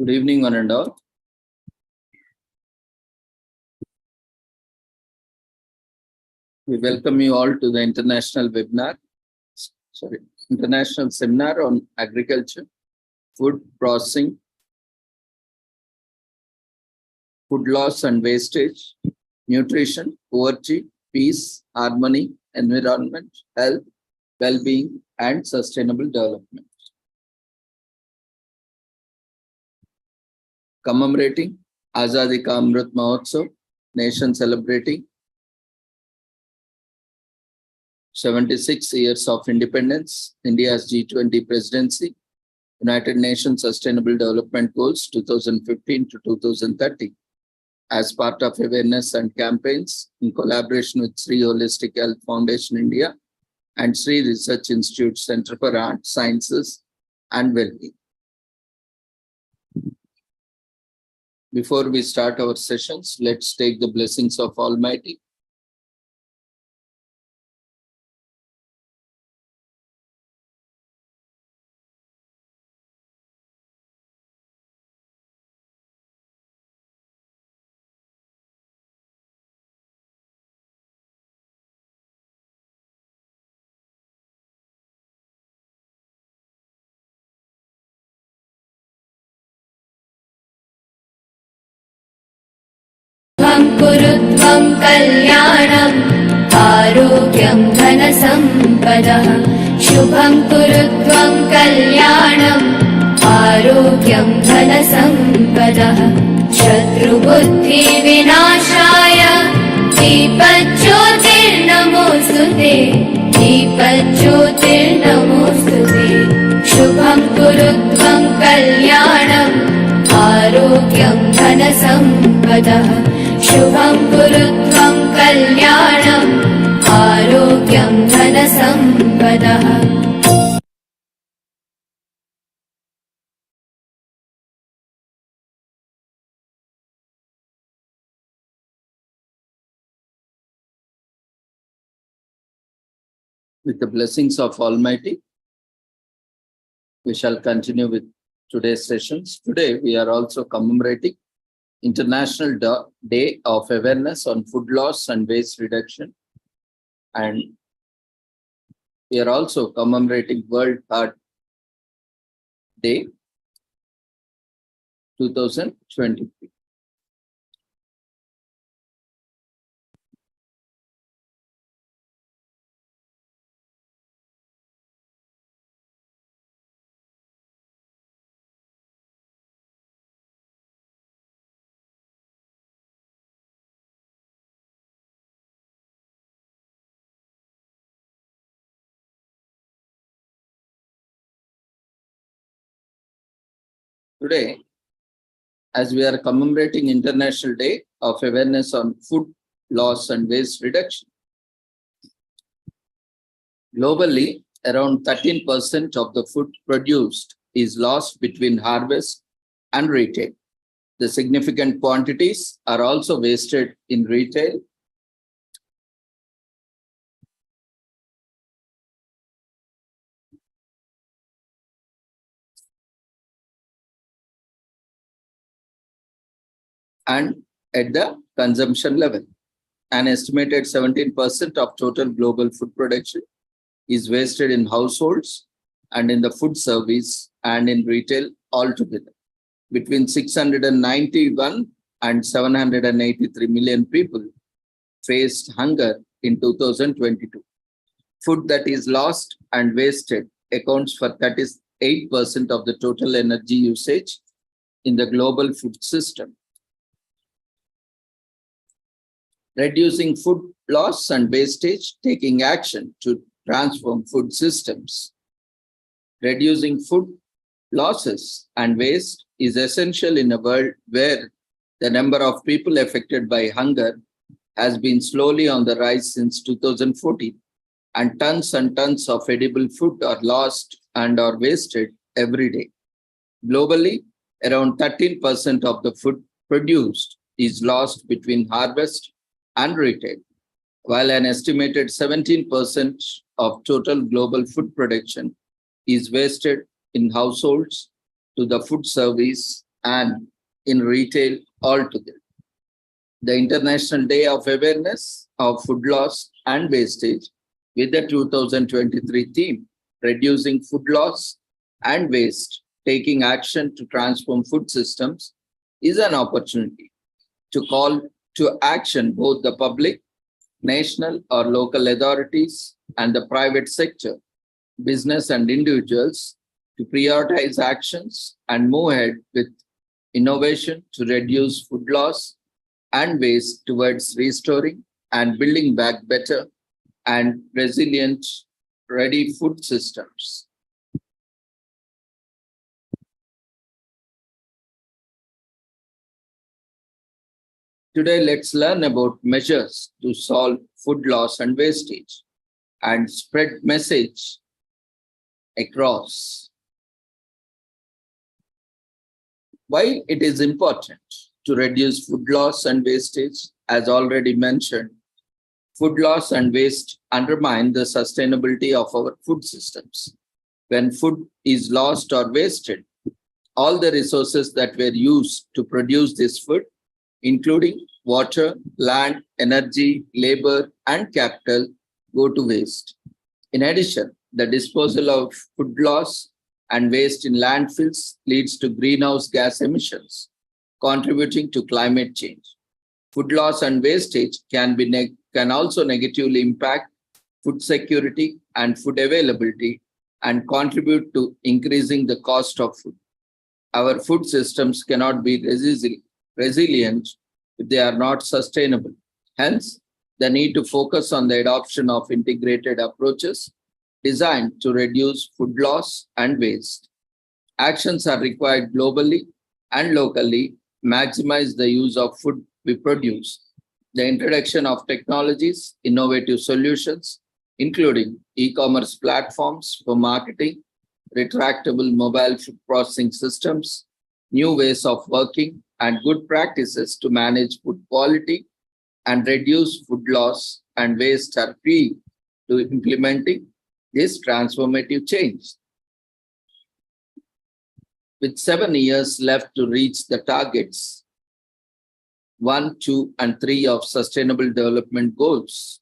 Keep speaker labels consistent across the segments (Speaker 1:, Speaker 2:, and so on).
Speaker 1: Good evening, one and all. We welcome you all to the international seminar on agriculture, food processing, food loss and wastage, nutrition, poverty, peace, harmony, environment, health, well-being, and sustainable development. Commemorating Azadi Ka Amrit Mahotsav, nation celebrating 76 years of independence, India's G20 presidency, United Nations Sustainable Development Goals 2015 to 2030, as part of awareness and campaigns in collaboration with Sri Holistic Health Foundation India and Sri Research Institute Center for Art, Sciences and Wellbeing. Before we start our sessions, let's take the blessings of Almighty.
Speaker 2: कुरुत्वं कल्याणम् आरोग्यं धनसम्पदः शुभं कुरुत्वं कल्याणम् आरोग्यं धनसम्पदः शत्रुबुद्धिविनाशाय दीपज्योतिर्नमोऽस्तुते दीपज्योतिर्नमोऽस्तुते शुभं कुरुत्वं कल्याणम् आरोग्यं धनसम्पदः शुभं कुरुत्वं कल्याणम् आरोग्यं धनसम्पदः.
Speaker 1: With the blessings of Almighty, we shall continue with today's sessions. Today, we are also commemorating International Day of Awareness on Food Loss and Waste Reduction. And we are also commemorating World Heart Day 2023. Today, as we are commemorating International Day of Awareness on Food Loss and Waste Reduction, globally, around 13% of the food produced is lost between harvest and retail. The significant quantities are also wasted in retail. And at the consumption level, an estimated 17% of total global food production is wasted in households and in the food service and in retail altogether. Between 691 and 783 million people faced hunger in 2022. Food that is lost and wasted accounts for 38% of the total energy usage in the global food system. Reducing food loss and wastage, taking action to transform food systems. Reducing food losses and waste is essential in a world where the number of people affected by hunger has been slowly on the rise since 2014, and tons of edible food are lost and are wasted every day. Globally, around 13% of the food produced is lost between harvest and retail, while an estimated 17% of total global food production is wasted in households, to the food service and in retail altogether. The International Day of Awareness of Food Loss and Wastage with the 2023 theme, Reducing Food Loss and Waste, Taking Action to Transform Food Systems, is an opportunity to call to action both the public, national or local authorities, and the private sector, business and individuals to prioritize actions and move ahead with innovation to reduce food loss and waste towards restoring and building back better and resilient, ready food systems. Today, let's learn about measures to solve food loss and wastage and spread message across. Why it is important to reduce food loss and wastage? As already mentioned, food loss and waste undermine the sustainability of our food systems. When food is lost or wasted, all the resources that were used to produce this food, including water, land, energy, labor, and capital, go to waste. In addition, the disposal of food loss and waste in landfills leads to greenhouse gas emissions, contributing to climate change. Food loss and wastage can also negatively impact food security and food availability and contribute to increasing the cost of food. Our food systems cannot be resilient if they are not sustainable. Hence, the need to focus on the adoption of integrated approaches designed to reduce food loss and waste. Actions are required globally and locally, maximize the use of food we produce. The introduction of technologies, innovative solutions, including e-commerce platforms for marketing, retractable mobile food processing systems, new ways of working, and good practices to manage food quality and reduce food loss and waste are key to implementing this transformative change. With 7 years left to reach the targets 1, 2, and 3 of Sustainable Development Goals,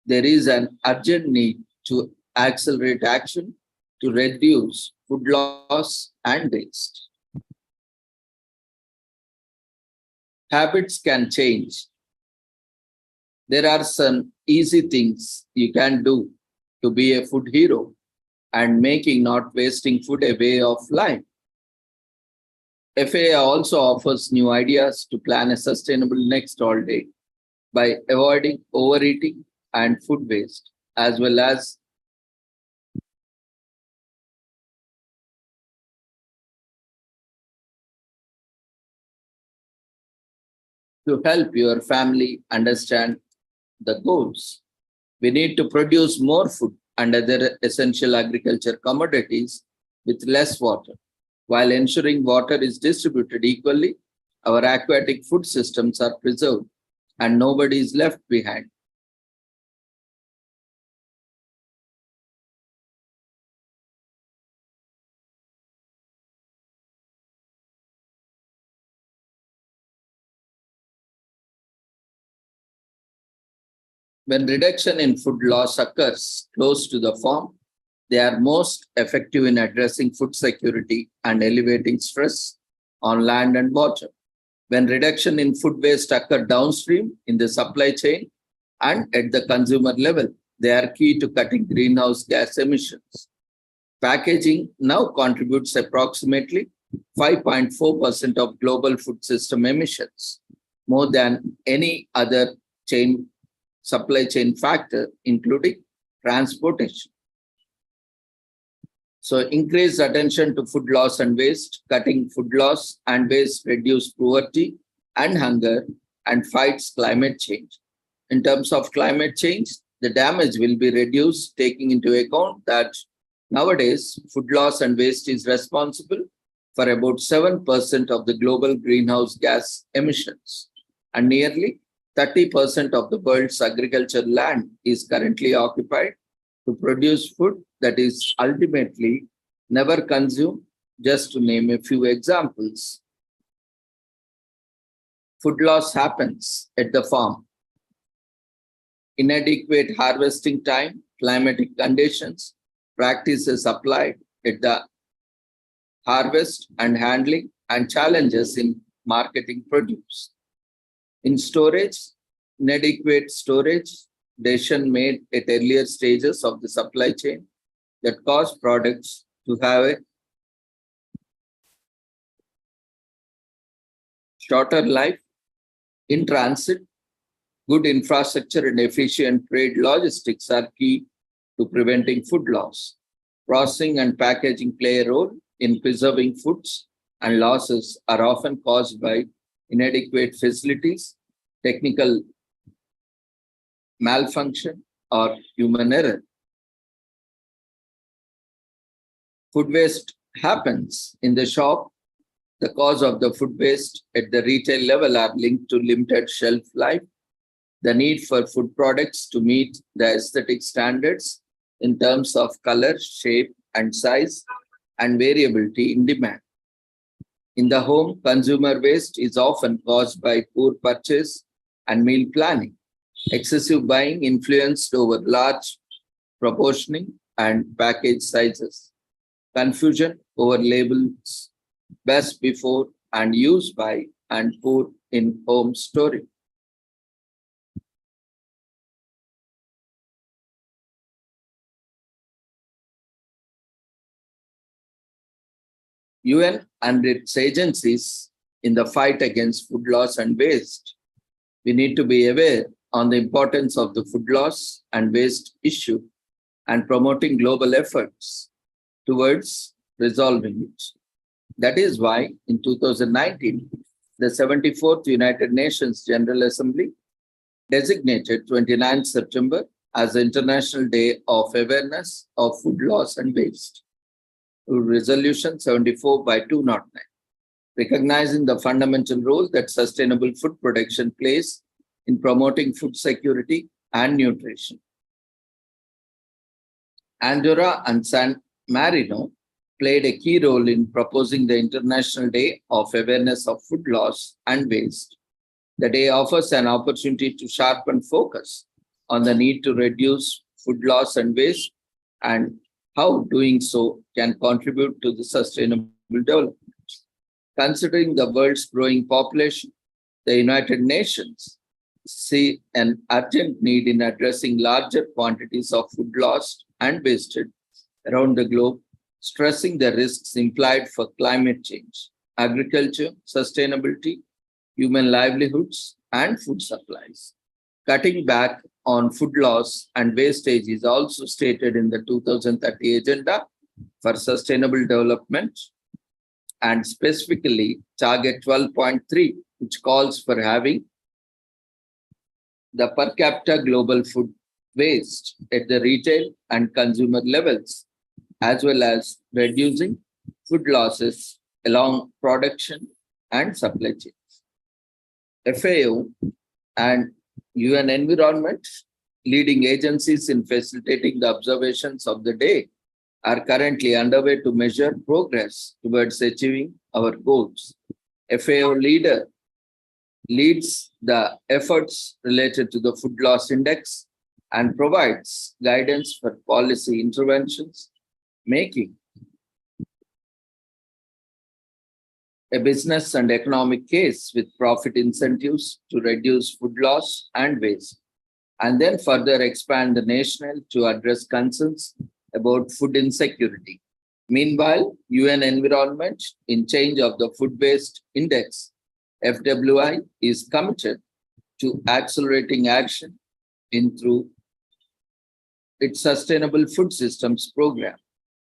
Speaker 1: there is an urgent need to accelerate action to reduce food loss and waste. Habits can change. There are some easy things you can do to be a food hero and making not wasting food a way of life. FAA also offers new ideas to plan a sustainable next all day by avoiding overeating and food waste, as well as to help your family understand the goals. We need to produce more food and other essential agriculture commodities with less water. While ensuring water is distributed equally, our aquatic food systems are preserved and nobody is left behind. When reduction in food loss occurs close to the farm, they are most effective in addressing food security and alleviating stress on land and water. When reduction in food waste occurs downstream in the supply chain and at the consumer level, they are key to cutting greenhouse gas emissions. Packaging now contributes approximately 5.4% of global food system emissions, more than any other supply chain factor, including transportation. So increased attention to food loss and waste, cutting food loss and waste reduce poverty and hunger and fights climate change. In terms of climate change, the damage will be reduced, taking into account that nowadays food loss and waste is responsible for about 7% of the global greenhouse gas emissions, and nearly 30% of the world's agricultural land is currently occupied to produce food that is ultimately never consumed, just to name a few examples. Food loss happens at the farm. Inadequate harvesting time, climatic conditions, practices applied at the harvest and handling, and challenges in marketing produce. In storage, inadequate storage, decision made at earlier stages of the supply chain that cause products to have a shorter life. In transit, good infrastructure and efficient trade logistics are key to preventing food loss. Processing and packaging play a role in preserving foods, and losses are often caused by inadequate facilities, technical malfunction, or human error. Food waste happens in the shop. The cause of the food waste at the retail level are linked to limited shelf life, the need for food products to meet the aesthetic standards in terms of color, shape, and size, and variability in demand. In the home, consumer waste is often caused by poor purchase and meal planning, excessive buying influenced over large proportioning and package sizes, confusion over labels, best before and use by, and poor in home storage. UN and its agencies in the fight against food loss and waste. We need to be aware on the importance of the food loss and waste issue and promoting global efforts towards resolving it. That is why in 2019, the 74th United Nations General Assembly designated 29 September as the International Day of Awareness of Food Loss and Waste. Resolution 74 by 209, recognizing the fundamental role that sustainable food production plays in promoting food security and nutrition. Andorra and San Marino played a key role in proposing the International Day of Awareness of Food Loss and Waste. The day offers an opportunity to sharpen focus on the need to reduce food loss and waste and how doing so can contribute to the sustainable development. Considering the world's growing population, the United Nations see an urgent need in addressing larger quantities of food lost and wasted around the globe, stressing the risks implied for climate change, agriculture, sustainability, human livelihoods, and food supplies. Cutting back on food loss and wastage is also stated in the 2030 Agenda for Sustainable Development, and specifically Target 12.3, which calls for having the per capita global food waste at the retail and consumer levels, as well as reducing food losses along production and supply chains. FAO and UN Environment, leading agencies in facilitating the observations of the day, are currently underway to measure progress towards achieving our goals. FAO leads the efforts related to the food loss index and provides guidance for policy interventions, making a business and economic case with profit incentives to reduce food loss and waste, and then further expand the national to address concerns about food insecurity. Meanwhile, UN Environment, in change of the Food Waste Index, FWI, is committed to accelerating action through its Sustainable Food Systems program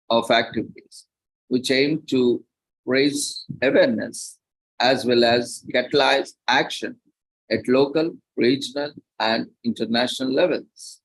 Speaker 1: of activities, which aim to raise awareness as well as catalyze action at local, regional, and international levels.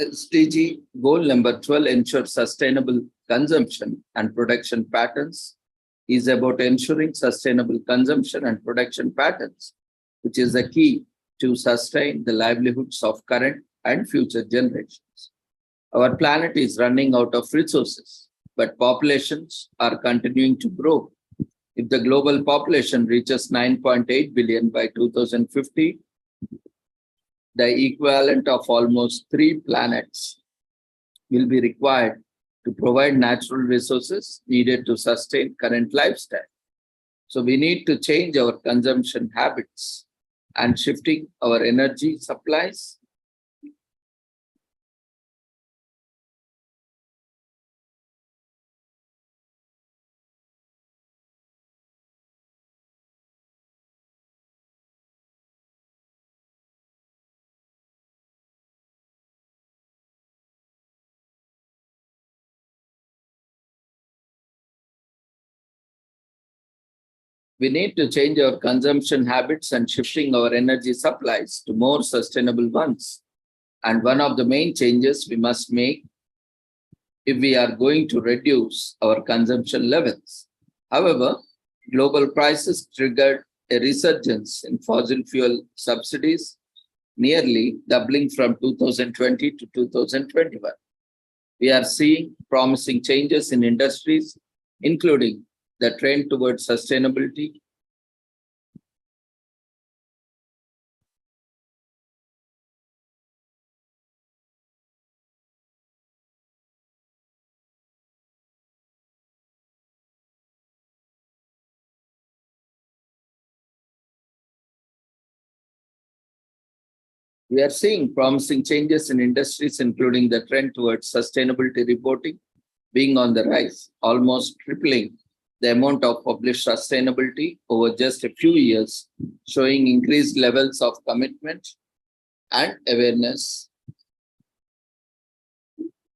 Speaker 1: SDG goal number 12 ensures sustainable consumption and production patterns is about ensuring sustainable consumption and production patterns, which is the key to sustain the livelihoods of current and future generations. Our planet is running out of resources, but populations are continuing to grow. If the global population reaches 9.8 billion by 2050, the equivalent of almost 3 planets will be required to provide natural resources needed to sustain current lifestyle. So we need to change our consumption habits and shifting our energy supplies. We need to change our consumption habits and shifting our energy supplies to more sustainable ones. And one of the main changes we must make if we are going to reduce our consumption levels. However, global prices triggered a resurgence in fossil fuel subsidies, nearly doubling from 2020 to 2021. We are seeing promising changes in industries, including the trend towards sustainability. We are seeing promising changes in industries, including the trend towards sustainability reporting being on the rise, almost tripling the amount of published sustainability over just a few years, showing increased levels of commitment and awareness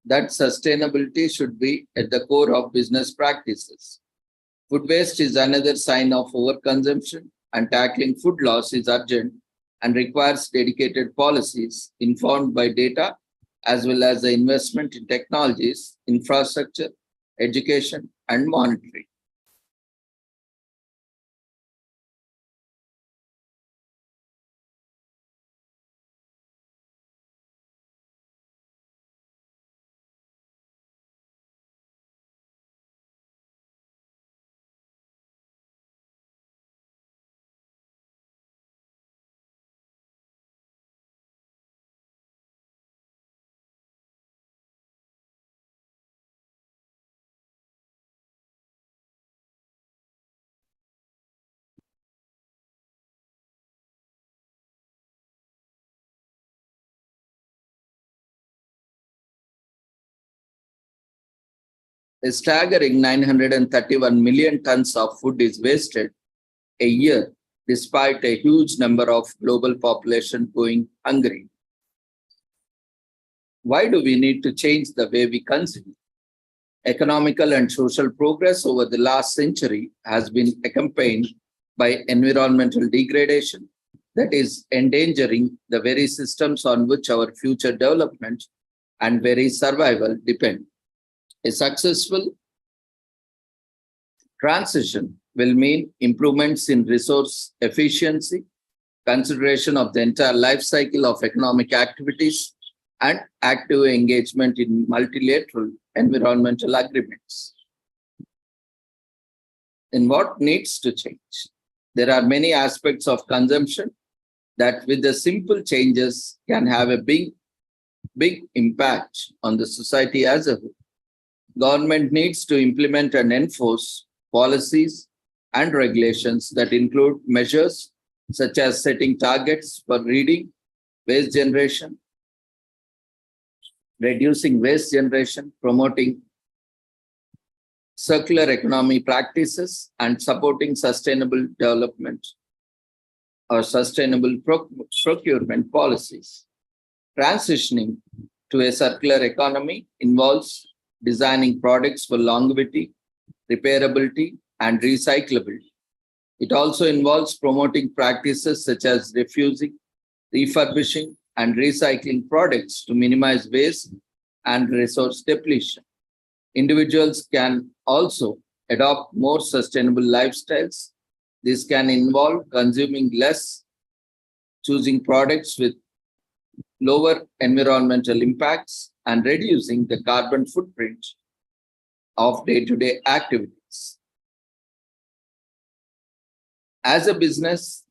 Speaker 1: that sustainability should be at the core of business practices. Food waste is another sign of overconsumption, and tackling food loss is urgent and requires dedicated policies informed by data, as well as the investment in technologies, infrastructure, education, and monitoring. A staggering 931 million tons of food is wasted a year, despite a huge number of global population going hungry. Why do we need to change the way we consume? Economical and social progress over the last century has been accompanied by environmental degradation that is endangering the very systems on which our future development and very survival depend. A successful transition will mean improvements in resource efficiency, consideration of the entire life cycle of economic activities, and active engagement in multilateral environmental agreements. And what needs to change? There are many aspects of consumption that with the simple changes can have a big impact on the society as a whole. Government needs to implement and enforce policies and regulations that include measures such as setting targets for reducing waste generation, reducing waste generation, promoting circular economy practices, and supporting sustainable development or sustainable procurement policies. Transitioning to a circular economy involves designing products for longevity, repairability, and recyclability. It also involves promoting practices such as refusing, refurbishing, and recycling products to minimize waste and resource depletion. Individuals can also adopt more sustainable lifestyles. This can involve consuming less, choosing products with lower environmental impacts, and reducing the carbon footprint of day-to-day activities. As a business,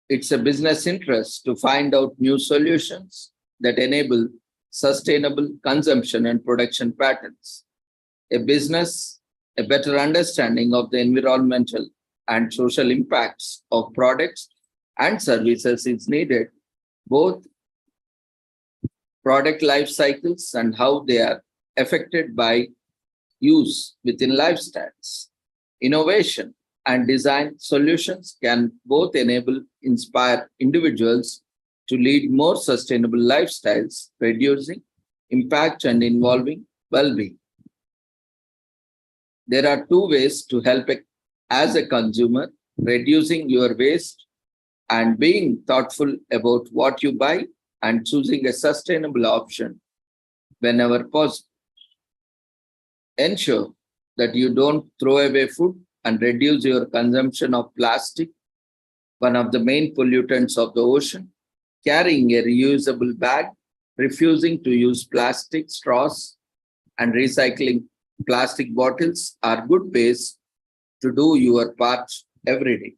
Speaker 1: it's a business interest to find out new solutions that enable sustainable consumption and production patterns. A better understanding of the environmental and social impacts of products and services is needed, both product life cycles and how they are affected by use within lifestyles. Innovation and design solutions can both inspire individuals to lead more sustainable lifestyles, reducing impact and involving well-being. There are two ways to help as a consumer: reducing your waste and being thoughtful about what you buy, and choosing a sustainable option whenever possible. Ensure that you don't throw away food and reduce your consumption of plastic, one of the main pollutants of the ocean. Carrying a reusable bag, refusing to use plastic straws, and recycling plastic bottles are good ways to do your part every day.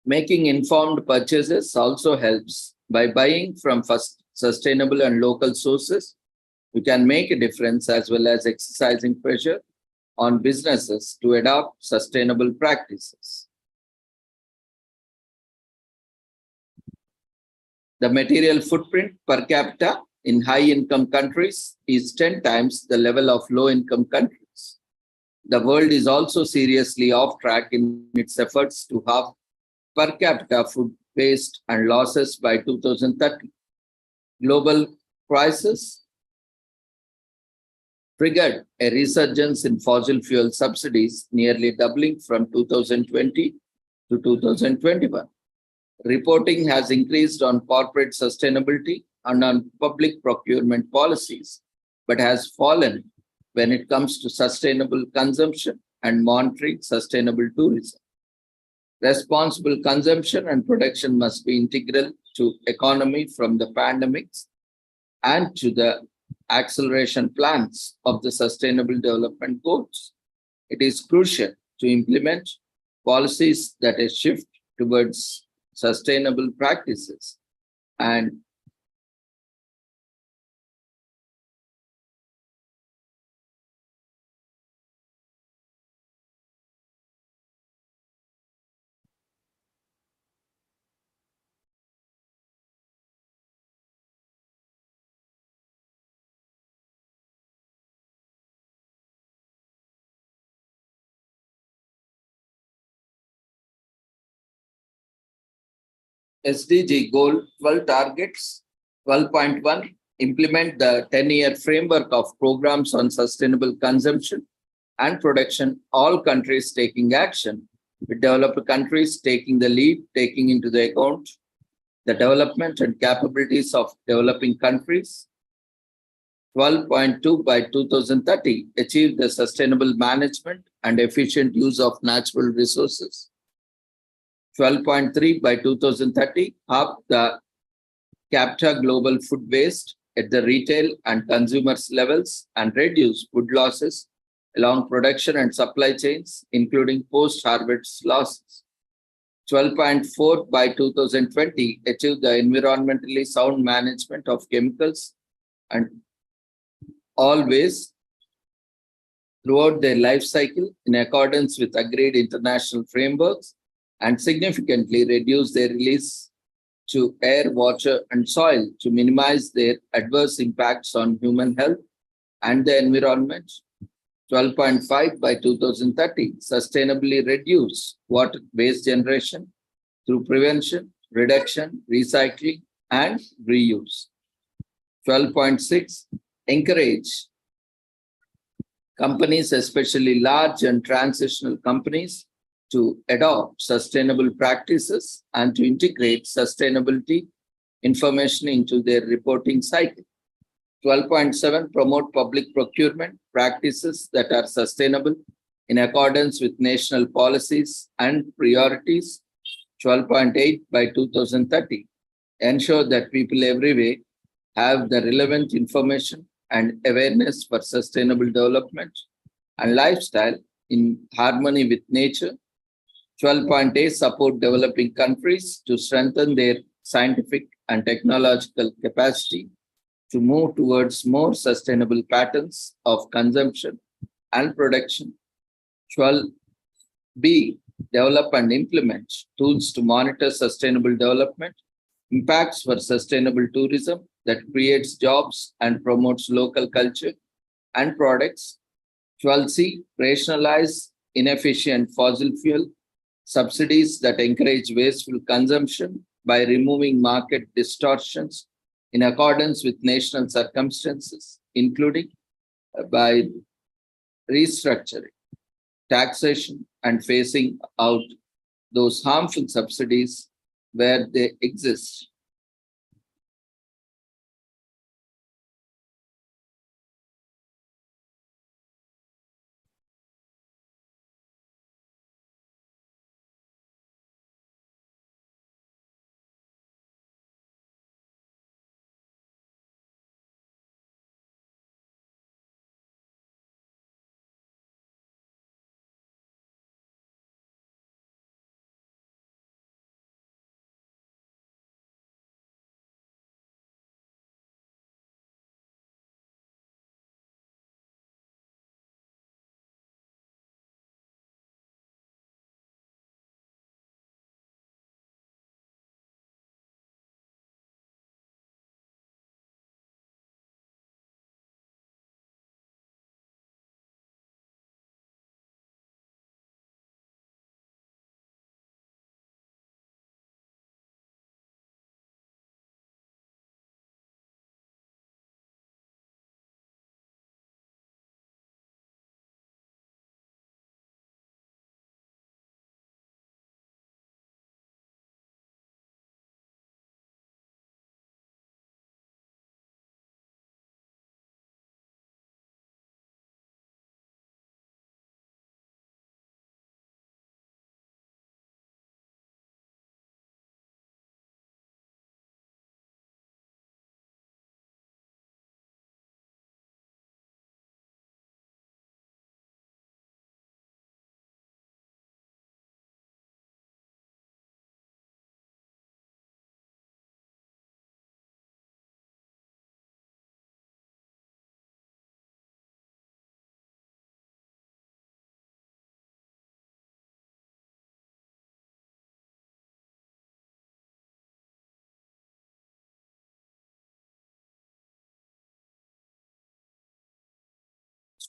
Speaker 1: Making informed purchases also helps. By buying from sustainable and local sources, you can make a difference, as well as exercising pressure on businesses to adopt sustainable practices. The material footprint per capita in high-income countries is 10 times the level of low-income countries. The world is also seriously off track in its efforts to halve per capita food waste and losses by 2030. Global crisis triggered a resurgence in fossil fuel subsidies, nearly doubling from 2020 to 2021. Reporting has increased on corporate sustainability and on public procurement policies, but has fallen when it comes to sustainable consumption and monitoring sustainable tourism. Responsible consumption and production must be integral to economy from the pandemics and to the acceleration plans of the Sustainable Development Goals. It is crucial to implement policies that shift towards sustainable practices and SDG Goal 12 targets. 12.1, implement the 10-year framework of programs on sustainable consumption and production, all countries taking action, with developed countries taking the lead, taking into the account the development and capabilities of developing countries. 12.2, by 2030, achieve the sustainable management and efficient use of natural resources. 12.3, by 2030, halve the capture global food waste at the retail and consumers levels and reduce food losses along production and supply chains, including post-harvest losses. 12.4, by 2020, achieve the environmentally sound management of chemicals and all waste throughout their life cycle in accordance with agreed international frameworks, and significantly reduce their release to air, water, and soil to minimize their adverse impacts on human health and the environment. 12.5, by 2030, sustainably reduce water waste generation through prevention, reduction, recycling, and reuse. 12.6, encourage companies, especially large and transitional companies, to adopt sustainable practices and to integrate sustainability information into their reporting cycle. 12.7 promote public procurement practices that are sustainable in accordance with national policies and priorities. 12.8 by 2030 ensure that people everywhere have the relevant information and awareness for sustainable development and lifestyle in harmony with nature. 12.8 support developing countries to strengthen their scientific and technological capacity to move towards more sustainable patterns of consumption and production. 12b, develop and implement tools to monitor sustainable development, impacts for sustainable tourism that creates jobs and promotes local culture and products. 12c, rationalize inefficient fossil fuel subsidies that encourage wasteful consumption by removing market distortions in accordance with national circumstances, including by restructuring, taxation, and phasing out those harmful subsidies where they exist.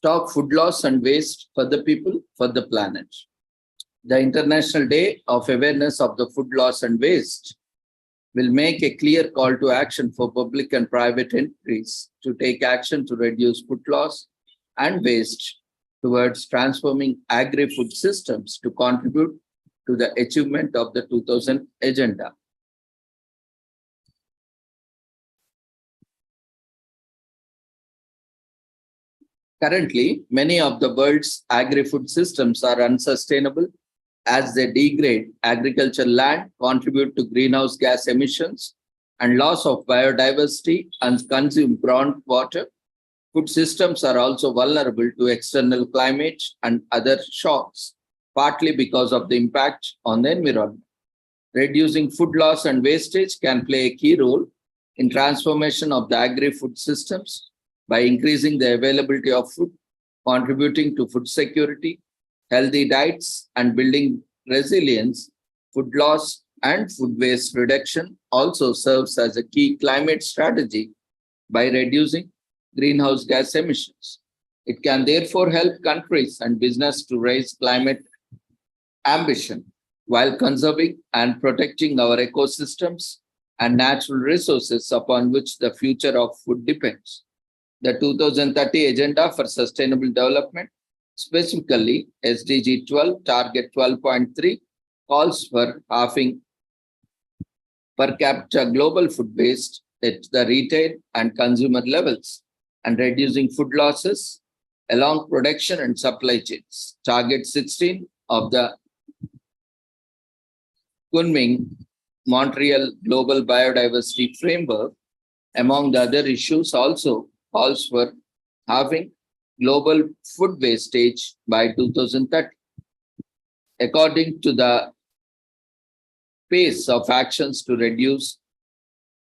Speaker 1: Stop food loss and waste for the people, for the planet. The International Day of Awareness of the Food Loss and Waste will make a clear call to action for public and private entities to take action to reduce food loss and waste towards transforming agri-food systems to contribute to the achievement of the 2000 Agenda. Currently, many of the world's agri-food systems are unsustainable as they degrade agricultural land, contribute to greenhouse gas emissions, and loss of biodiversity and consume groundwater. Food systems are also vulnerable to external climate and other shocks, partly because of the impact on the environment. Reducing food loss and wastage can play a key role in transformation of the agri-food systems by increasing the availability of food, contributing to food security, healthy diets, and building resilience. Food loss and food waste reduction also serves as a key climate strategy by reducing greenhouse gas emissions. It can therefore help countries and business to raise climate ambition while conserving and protecting our ecosystems and natural resources upon which the future of food depends. The 2030 Agenda for Sustainable Development Specifically, SDG 12, Target 12.3 calls for halving per capita global food waste at the retail and consumer levels and reducing food losses along production and supply chains. Target 16 of the Kunming Montreal Global Biodiversity Framework, among the other issues, also calls for halving global food wastage by 2030. According to the pace of actions to reduce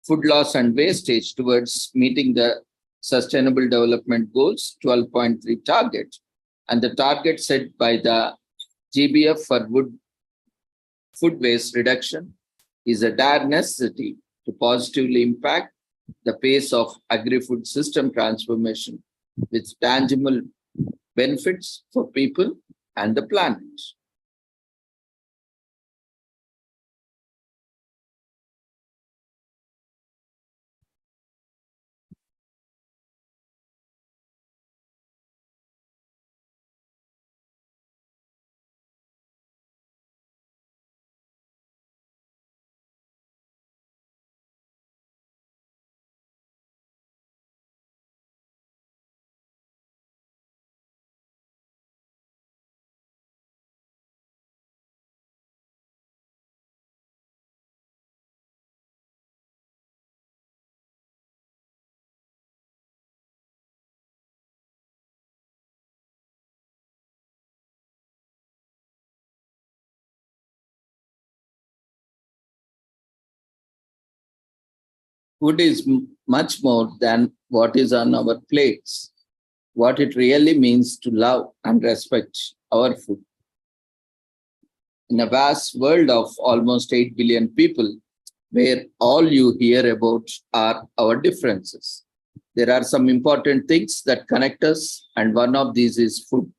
Speaker 1: food loss and wastage towards meeting the Sustainable Development Goals 12.3 target and the target set by the GBF for food waste reduction is a dire necessity to positively impact the pace of agri-food system transformation with tangible benefits for people and the planet. Food is much more than what is on our plates, what it really means to love and respect our food. In a vast world of almost 8 billion people, where all you hear about are our differences, there are some important things that connect us, and one of these is food.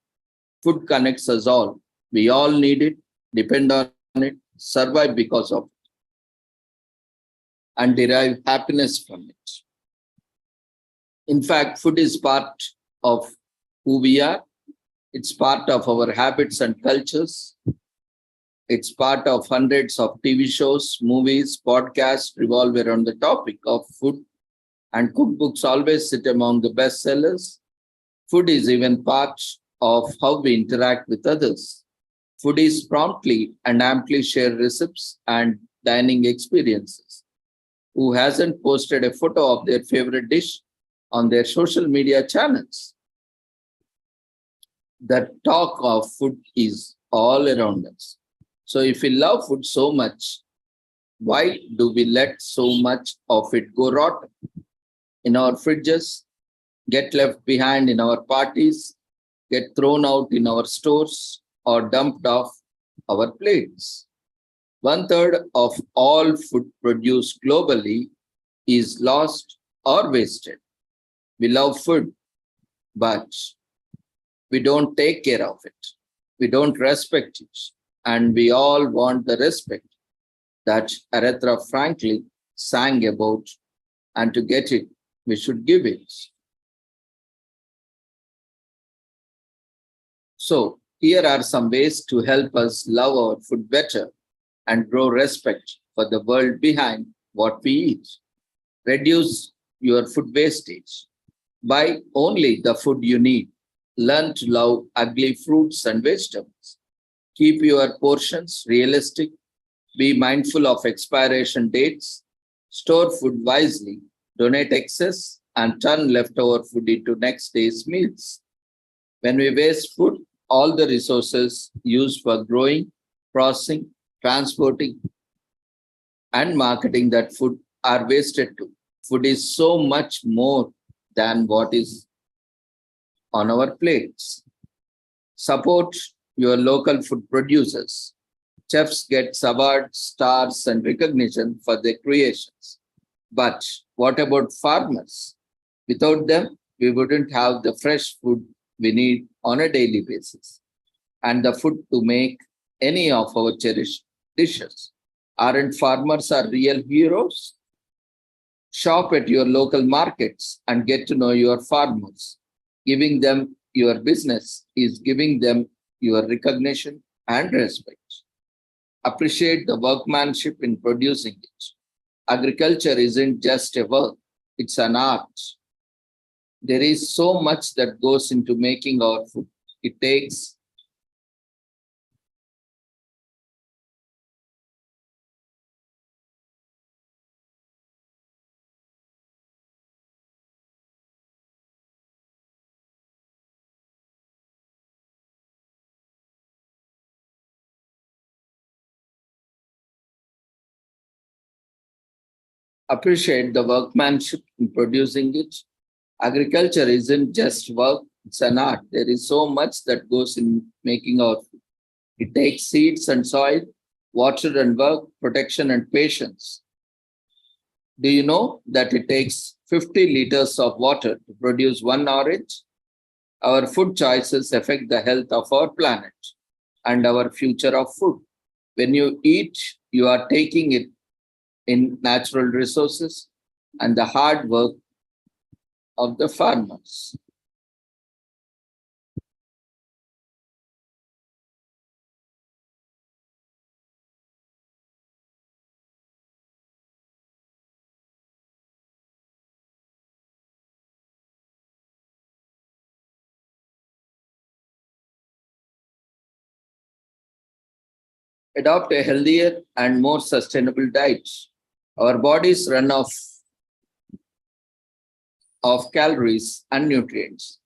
Speaker 1: Food connects us all. We all need it, depend on it, survive because of it, and derive happiness from it. In fact, food is part of who we are. It's part of our habits and cultures. It's part of hundreds of TV shows, movies, podcasts revolve around the topic of food, and cookbooks always sit among the bestsellers. Food is even part of how we interact with others. Foodies promptly and amply share recipes and dining experiences. Who hasn't posted a photo of their favorite dish on their social media channels? The talk of food is all around us. So if we love food so much, why do we let so much of it go rotten in our fridges, get left behind in our parties, get thrown out in our stores, or dumped off our plates? 1/3 of all food produced globally is lost or wasted. We love food, but we don't take care of it. We don't respect it. And we all want the respect that Aretha Franklin sang about, and to get it, we should give it. So here are some ways to help us love our food better and grow respect for the world behind what we eat. Reduce your food wastage. Buy only the food you need. Learn to love ugly fruits and vegetables. Keep your portions realistic. Be mindful of expiration dates. Store food wisely. Donate excess and turn leftover food into next day's meals. When we waste food, all the resources used for growing, processing, transporting, and marketing that food are wasted too. Food is so much more than what is on our plates. Support your local food producers. Chefs get awards, stars, and recognition for their creations. But what about farmers? Without them, we wouldn't have the fresh food we need on a daily basis and the food to make any of our cherished dishes. Aren't farmers our real heroes? Shop at your local markets and get to know your farmers. Giving them your business is giving them your recognition and respect. Appreciate the workmanship in producing it. Agriculture isn't just a work, it's an art. There is so much that goes into making our food. It takes appreciate the workmanship in producing it. Agriculture isn't just work, it's an art. There is so much that goes in making our food. It takes seeds and soil, water and work, protection and patience. Do you know that it takes 50 liters of water to produce one orange? Our food choices affect the health of our planet and our future of food. When you eat, you are taking it in natural resources and the hard work of the farmers. Adopt a healthier and more sustainable diet. Our bodies run of calories and nutrients.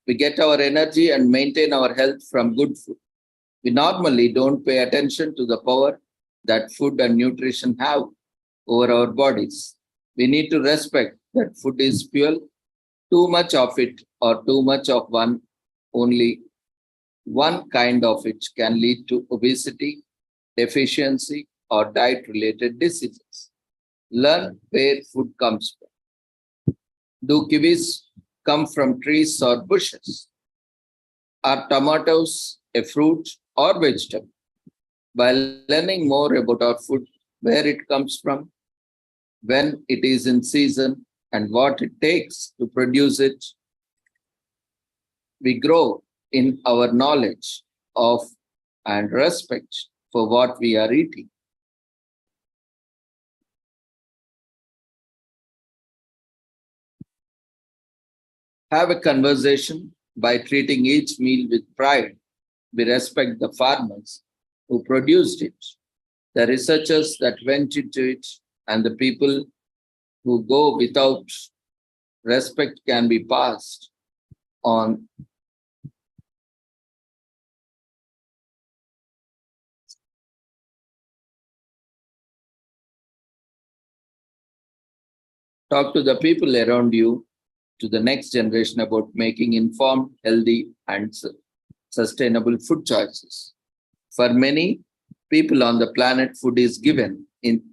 Speaker 1: We get our energy and maintain our health from good food. We normally don't pay attention to the power that food and nutrition have over our bodies. We need to respect that food is fuel. Too much of it or too much of only one kind of it can lead to obesity, deficiency, or diet-related diseases. Learn where food comes from. Do kiwis come from trees or bushes? Are tomatoes a fruit or vegetable? By learning more about our food, where it comes from, when it is in season, and what it takes to produce it, we grow in our knowledge of and respect for what we are eating. Have a conversation by treating each meal with pride. We respect the farmers who produced it, the researchers that went into it, and the people who go without respect can be passed on. Talk to the people around you, to the next generation about making informed, healthy, and sustainable food choices. For many people on the planet, food is given in.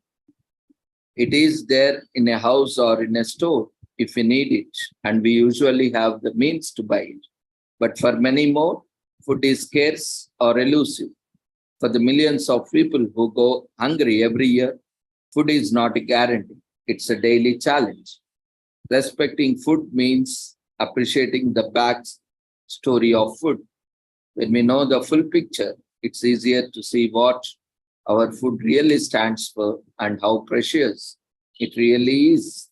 Speaker 1: It is there in a house or in a store if we need it, and we usually have the means to buy it. But for many more, food is scarce or elusive. For the millions of people who go hungry every year, food is not a guarantee. It's a daily challenge. Respecting food means appreciating the back story of food. When we know the full picture, it's easier to see what our food really stands for and how precious it really is.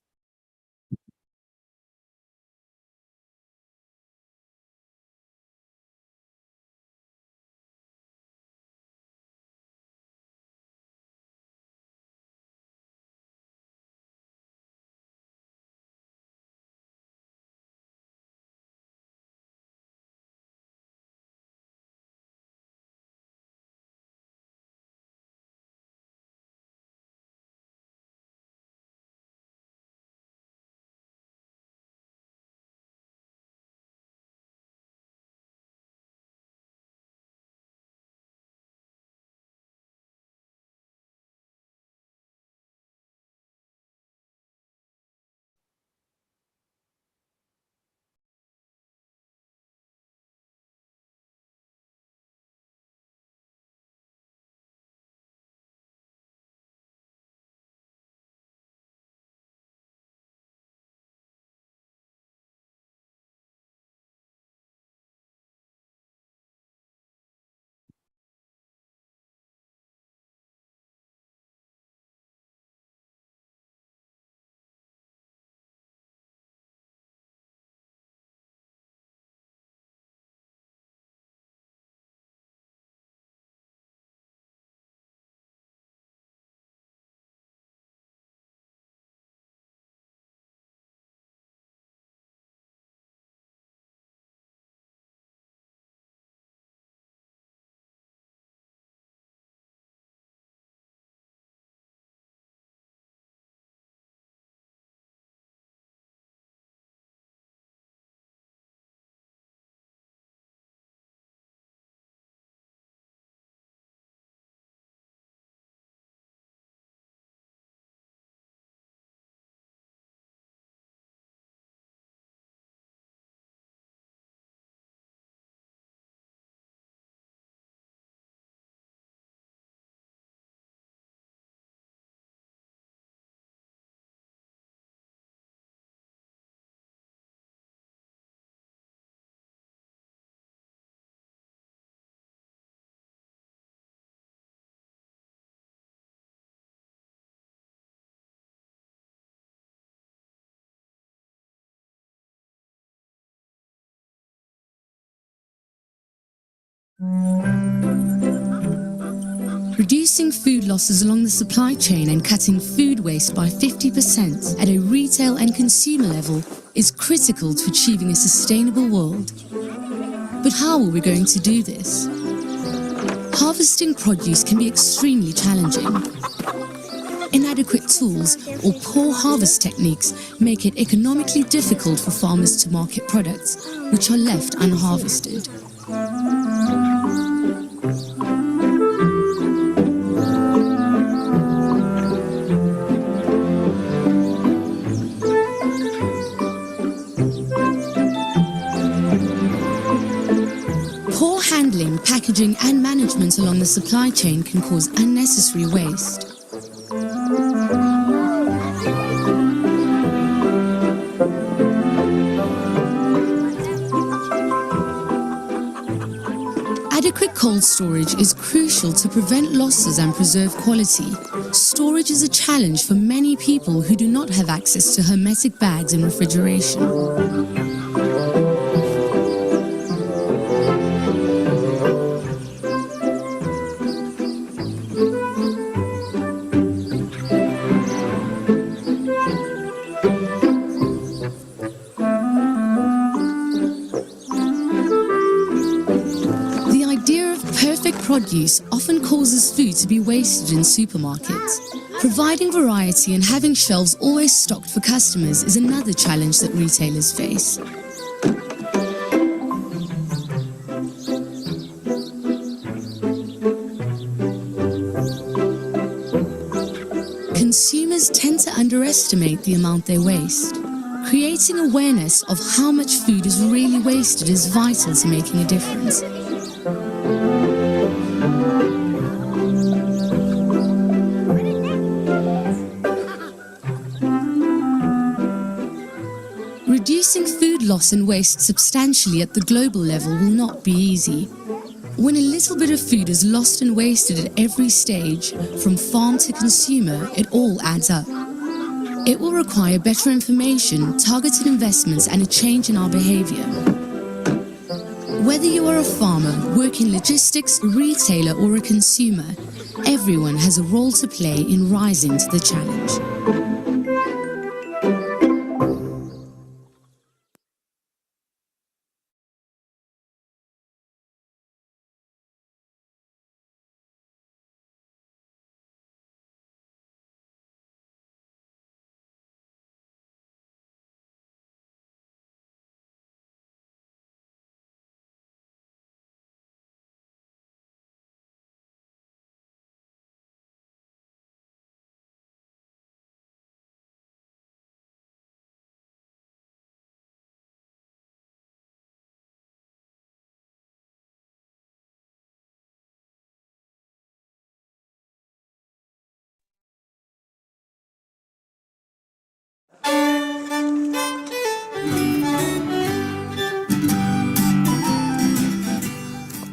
Speaker 3: Reducing food losses along the supply chain and cutting food waste by 50% at a retail and consumer level is critical to achieving a sustainable world. But how are we going to do this? Harvesting produce can be extremely challenging. Inadequate tools or poor harvest techniques make it economically difficult for farmers to market products which are left unharvested. Poor handling, packaging and management along the supply chain can cause unnecessary waste. Adequate cold storage is crucial to prevent losses and preserve quality. Storage is a challenge for many people who do not have access to hermetic bags and refrigeration. Produce often causes food to be wasted in supermarkets. Providing variety and having shelves always stocked for customers is another challenge that retailers face. Consumers tend to underestimate the amount they waste. Creating awareness of how much food is really wasted is vital to making a difference. Reducing food loss and waste substantially at the global level will not be easy. When a little bit of food is lost and wasted at every stage, from farm to consumer, it all adds up. It will require better information, targeted investments and a change in our behavior. Whether you are a farmer, work in logistics, a retailer or a consumer, everyone has a role to play in rising to the challenge.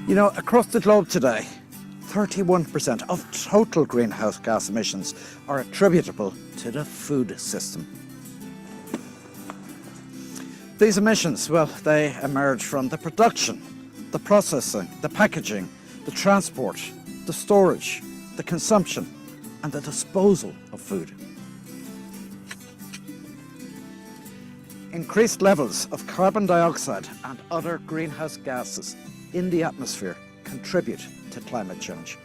Speaker 4: You know, across the globe today, 31% of total greenhouse gas emissions are attributable to the food system. These emissions, well, they emerge from the production, the processing, the packaging, the transport, the storage, the consumption, and the disposal of food. Increased levels of carbon dioxide and other greenhouse gases in the atmosphere contribute to climate change.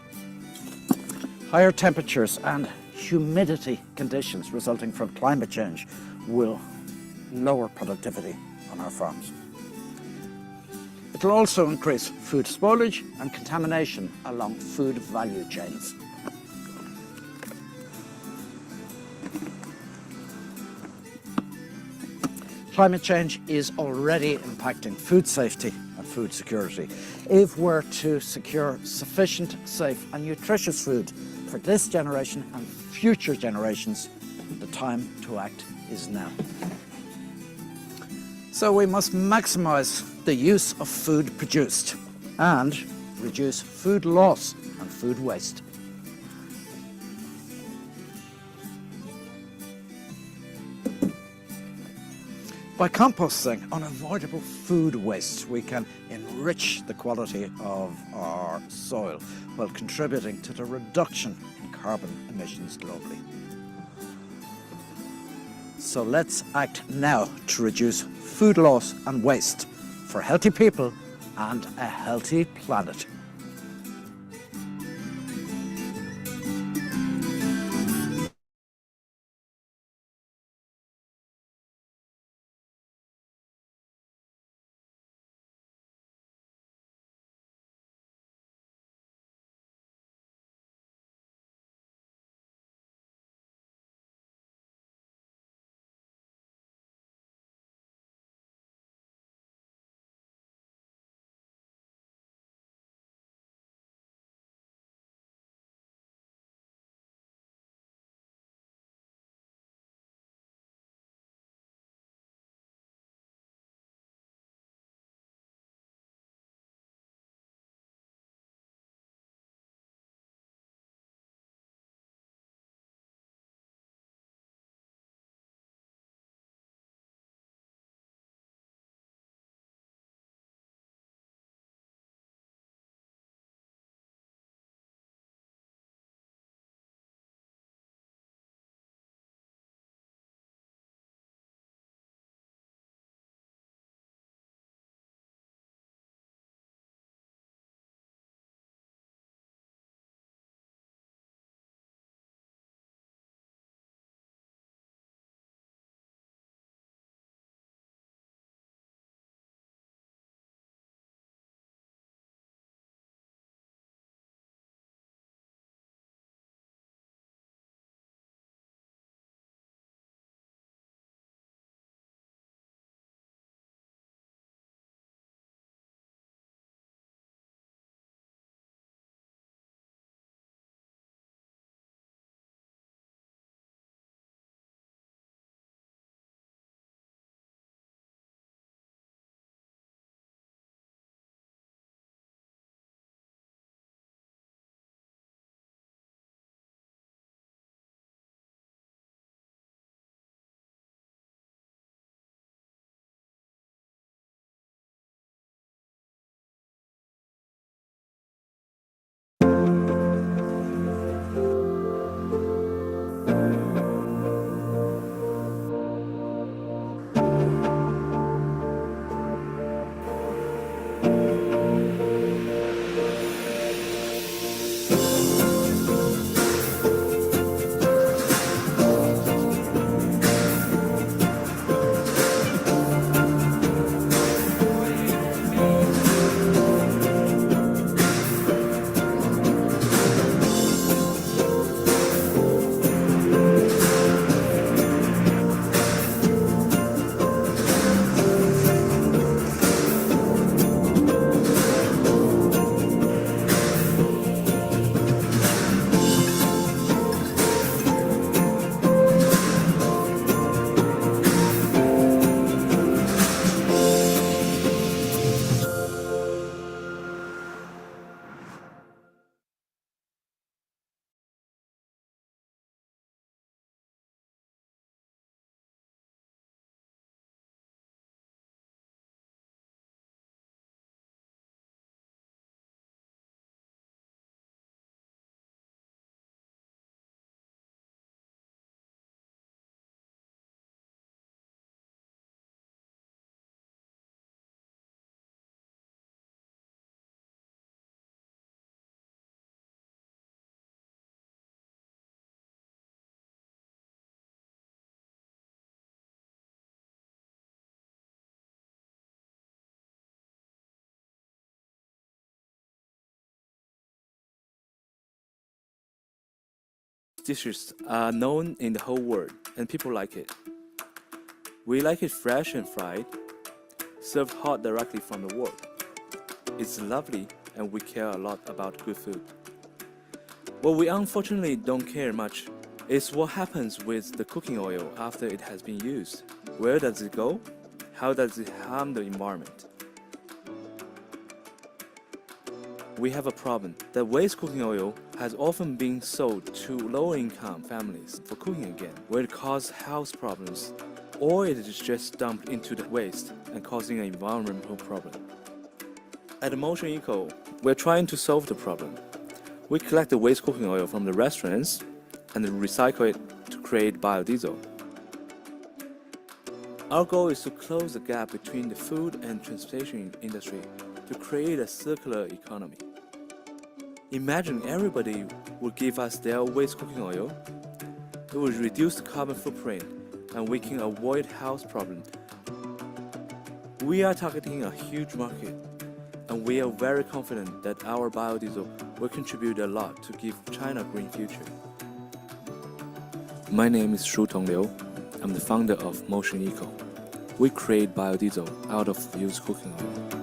Speaker 4: Higher temperatures and humidity conditions resulting from climate change will lower productivity on our farms. It will also increase food spoilage and contamination along food value chains. Climate change is already impacting food safety and food security. If we're to secure sufficient, safe and nutritious food for this generation and future generations, the time to act is now. So we must maximise the use of food produced and reduce food loss and food waste. By composting unavoidable food waste, we can enrich the quality of our soil while contributing to the reduction in carbon emissions globally. So let's act now to reduce food loss and waste for healthy people and a healthy planet.
Speaker 5: Dishes are known in the whole world and people like it. We like it fresh and fried, served hot directly from the wok. It's lovely and we care a lot about good food. What we unfortunately don't care much is what happens with the cooking oil after it has been used. Where does it go? How does it harm the environment? We have a problem that waste cooking oil has often been sold to low-income families for cooking again, where it causes health problems, or it is just dumped into the waste and causing an environmental problem. At Motion Eco, we're trying to solve the problem. We collect the waste cooking oil from the restaurants and recycle it to create biodiesel. Our goal is to close the gap between the food and transportation industry to create a circular economy. Imagine everybody would give us their waste cooking oil. It would reduce the carbon footprint and we can avoid health problems. We are targeting a huge market and we are very confident that our biodiesel will contribute a lot to give China a green future. My name is Shu Tong Liu. I'm the founder of Motion Eco. We create biodiesel out of used cooking oil.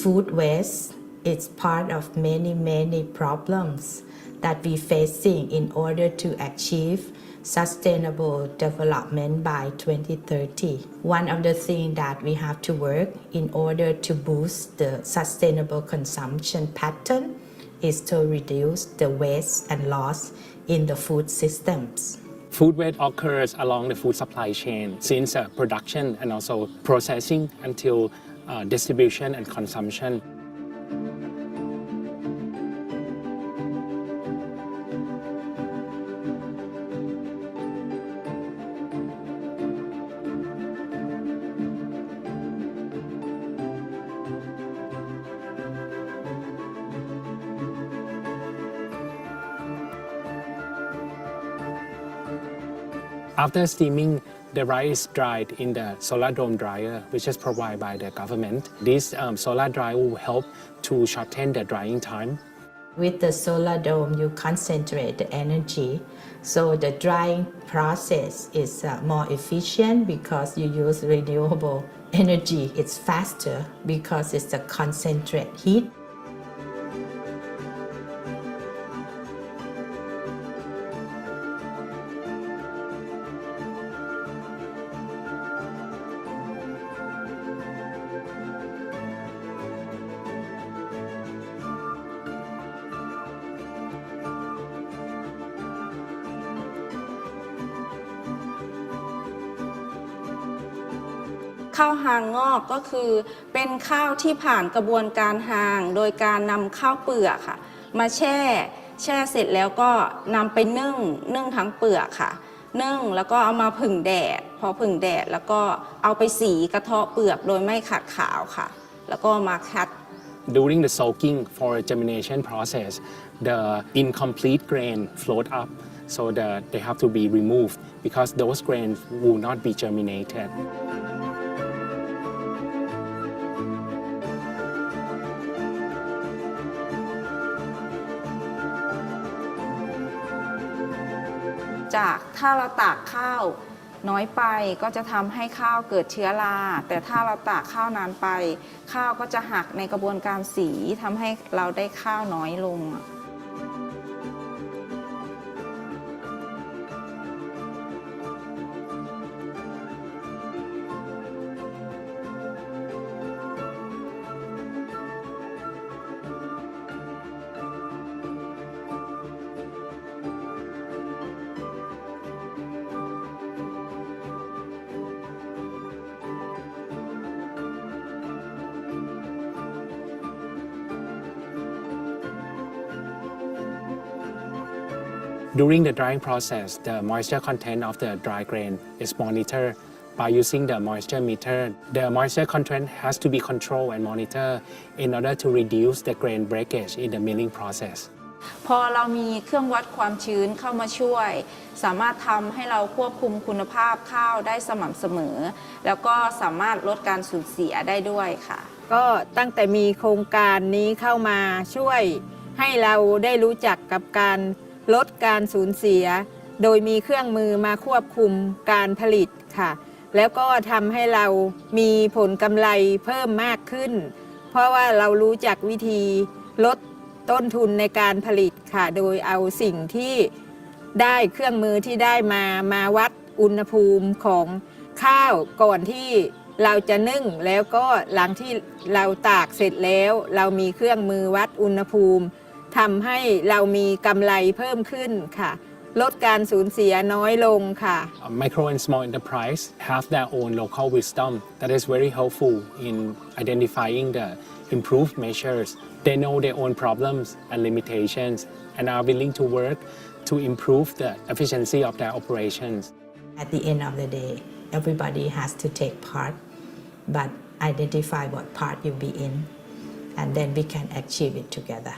Speaker 6: Food waste is part of many problems that we facing in order to achieve sustainable development by 2030. One of the things that we have to work in order to boost the sustainable consumption pattern is to reduce the waste and loss in the food systems.
Speaker 7: Food waste occurs along the food supply chain since production and also processing until distribution and consumption. After steaming, the rice is dried in the solar dome dryer, which is provided by the government. This solar dryer will help to shorten the drying time.
Speaker 6: With the solar dome, you concentrate the energy, so the drying process is more efficient because you use renewable energy. It's faster because it's a concentrate heat.
Speaker 8: ข้าวหางงอกก็คือเป็นข้าวที่ผ่านกระบวนการหางโดยการนำข้าวเปลือกค่ะมาแช่เสร็จแล้วก็นำไปนึ่งทั้งเปลือกค่ะนึ่งแล้วก็เอามาผึ่งแดดพอผึ่งแดดแล้วก็เอาไปสีกระเทาะเปลือกโดยไม่ขัดขาวค่ะแล้วก็มาคัด
Speaker 7: During the soaking for germination process, the incomplete grain float up, so they have to be removed because those grains will not be germinated.
Speaker 8: ถ้าเราตากข้าวน้อยไปก็จะทำให้ข้าวเกิดเชื้อราแต่ถ้าเราตากข้าวนานไปข้าวก็จะหักในกระบวนการสีทำให้เราได้ข้าวน้อยลง
Speaker 7: During the drying process, the moisture content of the dry grain is monitored by using the moisture meter. The moisture content has to be controlled and monitored in order to reduce the grain breakage in the milling process.
Speaker 8: พอเรามีเครื่องวัดความชื้นเข้ามาช่วยสามารถทำให้เราควบคุมคุณภาพข้าวได้สม่ำเสมอแล้วก็สามารถลดการสูญเสียได้ด้วยค่ะก็ตั้งแต่มีโครงการนี้เข้ามาช่วยให้เราได้รู้จักกับการลดการสูญเสียโดยมีเครื่องมือมาควบคุมการผลิตค่ะแล้วก็ทำให้เรามีผลกำไรเพิ่มมากขึ้นเพราะว่าเรารู้จักวิธีลดต้นทุนในการผลิตค่ะโดยเอาสิ่งที่ได้เครื่องมือที่ได้มาวัดอุณหภูมิของข้าวก่อนที่เราจะนึ่งแล้วก็หลังที่เราตากเสร็จแล้วเรามีเครื่องมือวัดอุณหภูมิทำให้เรามีกำไรเพิ่มขึ้นค่ะลดการสูญเสียน้อยลงค่ะ
Speaker 7: Micro and small enterprise have their own local wisdom that is very helpful in identifying the improved measures. They know their own problems and limitations and are willing to work to improve the efficiency of their operations.
Speaker 6: At the end of the day, everybody has to take part, but identify what part you'll be in, and then we can achieve it together.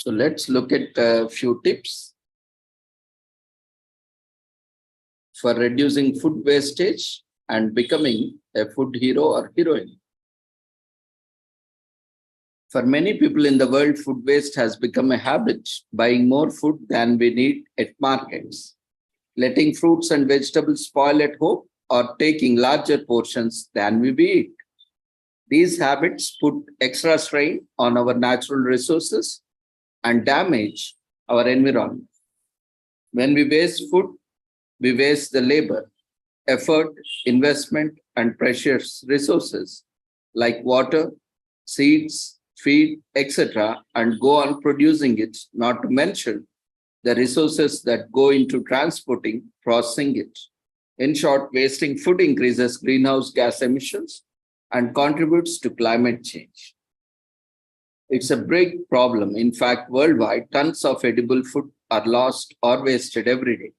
Speaker 1: So let's look at a few tips for reducing food wastage and becoming a food hero or heroine. For many people in the world, food waste has become a habit, buying more food than we need at markets, letting fruits and vegetables spoil at home, or taking larger portions than we eat. These habits put extra strain on our natural resources and damage our environment. When we waste food, we waste the labor, effort, investment, and precious resources like water, seeds, feed, etc., and go on producing it, not to mention the resources that go into transporting, processing it. In short, wasting food increases greenhouse gas emissions and contributes to climate change. It's a big problem. In fact, worldwide, tons of edible food are lost or wasted every day.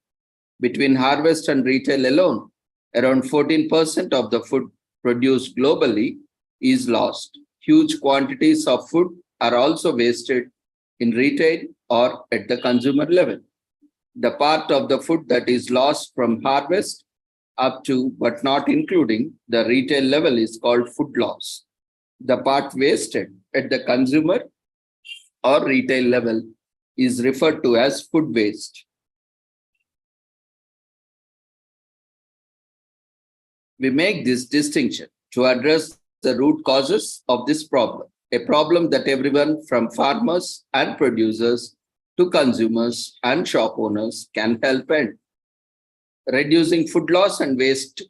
Speaker 1: Between harvest and retail alone, around 14% of the food produced globally is lost. Huge quantities of food are also wasted in retail or at the consumer level. The part of the food that is lost from harvest up to but not including the retail level is called food loss. The part wasted at the consumer or retail level is referred to as food waste. We make this distinction to address the root causes of this problem, a problem that everyone from farmers and producers to consumers and shop owners can help end. Reducing food loss and waste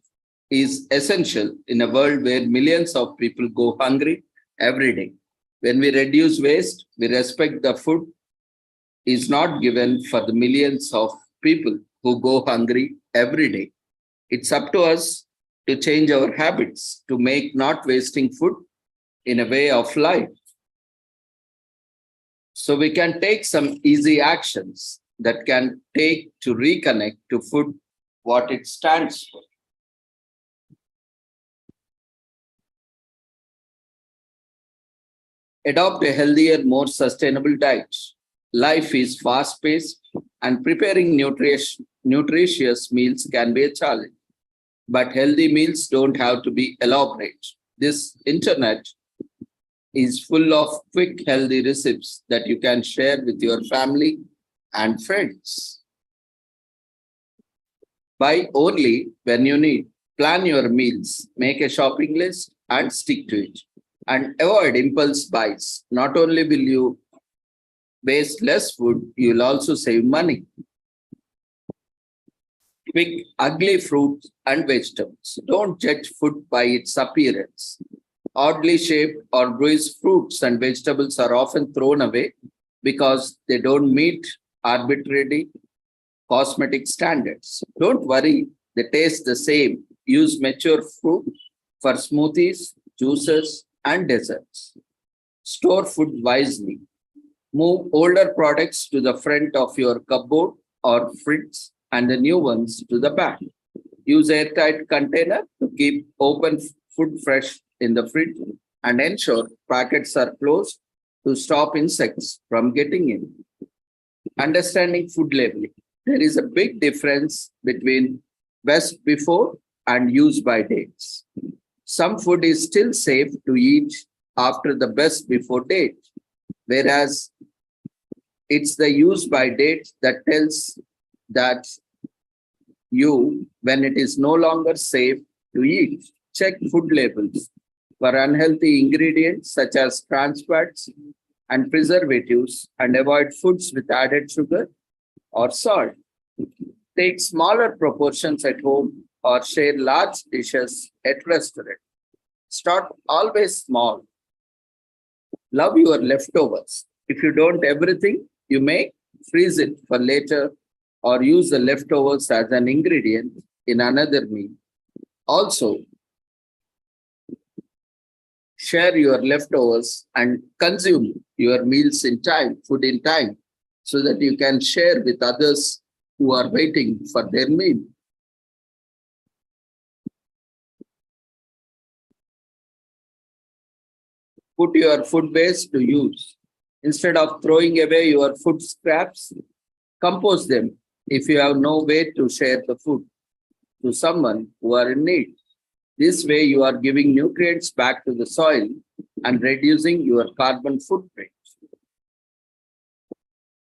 Speaker 1: is essential in a world where millions of people go hungry every day. When we reduce waste, we respect the food is not given for the millions of people who go hungry every day. It's up to us to change our habits to make not wasting food in a way of life. So we can take some easy actions that can take to reconnect to food what it stands for. Adopt a healthier, more sustainable diet. Life is fast-paced and preparing nutritious meals can be a challenge. But healthy meals don't have to be elaborate. This internet is full of quick, healthy recipes that you can share with your family and friends. Buy only when you need. Plan your meals, make a shopping list and stick to it. And avoid impulse buys. Not only will you waste less food, you'll also save money. Pick ugly fruits and vegetables. Don't judge food by its appearance. Oddly shaped or bruised fruits and vegetables are often thrown away because they don't meet arbitrary cosmetic standards. Don't worry, they taste the same. Use mature fruit for smoothies, juices, and desserts. Store food wisely. Move older products to the front of your cupboard or fridge and the new ones to the back. Use airtight container to keep open food fresh in the fridge and ensure packets are closed to stop insects from getting in. Understanding food labeling. There is a big difference between best before and use by dates. Some food is still safe to eat after the best before date, whereas it's the use by date that tells that you when it is no longer safe to eat. Check food labels for unhealthy ingredients such as trans fats and preservatives and avoid foods with added sugar or salt. Take smaller proportions at home or share large dishes at restaurant. Start always small. Love your leftovers. If you don't everything you make, freeze it for later or use the leftovers as an ingredient in another meal. Also, share your leftovers and consume your meals in time, food in time, so that you can share with others who are waiting for their meal. Put your food waste to use. Instead of throwing away your food scraps, compose them if you have no way to share the food to someone who are in need. This way, you are giving nutrients back to the soil and reducing your carbon footprint.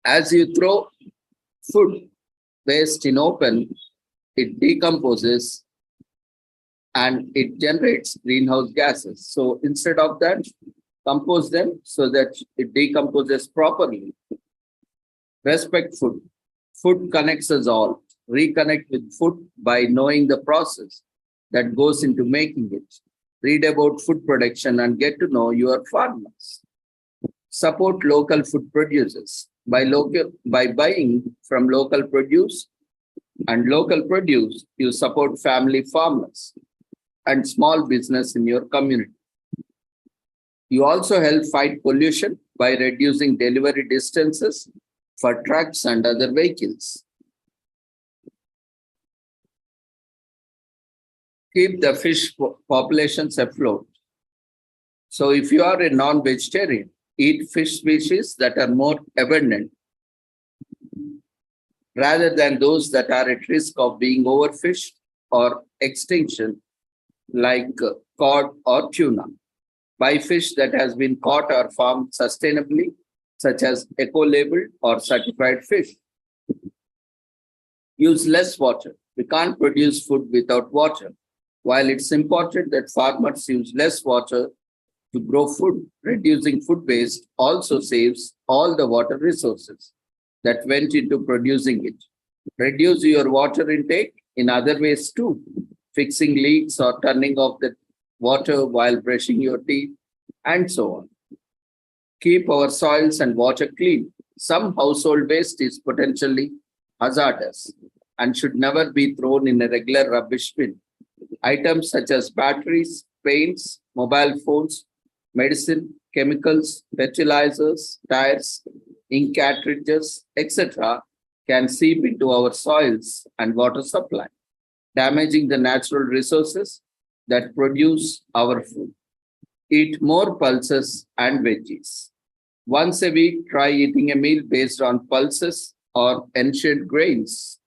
Speaker 1: As you throw food waste in open, it decomposes and it generates greenhouse gases. So instead of that, compose them so that it decomposes properly. Respect food. Food connects us all. Reconnect with food by knowing the process that goes into making it. Read about food production and get to know your farmers. Support local food producers. By buying from local produce, you support family farmers and small business in your community. You also help fight pollution by reducing delivery distances for trucks and other vehicles. Keep the fish populations afloat. So if you are a non-vegetarian, eat fish species that are more abundant rather than those that are at risk of being overfished or extinction, like cod or tuna. Buy fish that has been caught or farmed sustainably, such as eco-labeled or certified fish. Use less water. We can't produce food without water. While it's important that farmers use less water to grow food, reducing food waste also saves all the water resources that went into producing it. Reduce your water intake in other ways too, fixing leaks or turning off the water while brushing your teeth, and so on. Keep our soils and water clean. Some household waste is potentially hazardous and should never be thrown in a regular rubbish bin. Items such as batteries, paints, mobile phones, medicine, chemicals, fertilizers, tires, ink cartridges, etc. can seep into our soils and water supply, damaging the natural resources that produce our food. Eat more pulses and veggies. Once a week, try eating a meal based on pulses or ancient grains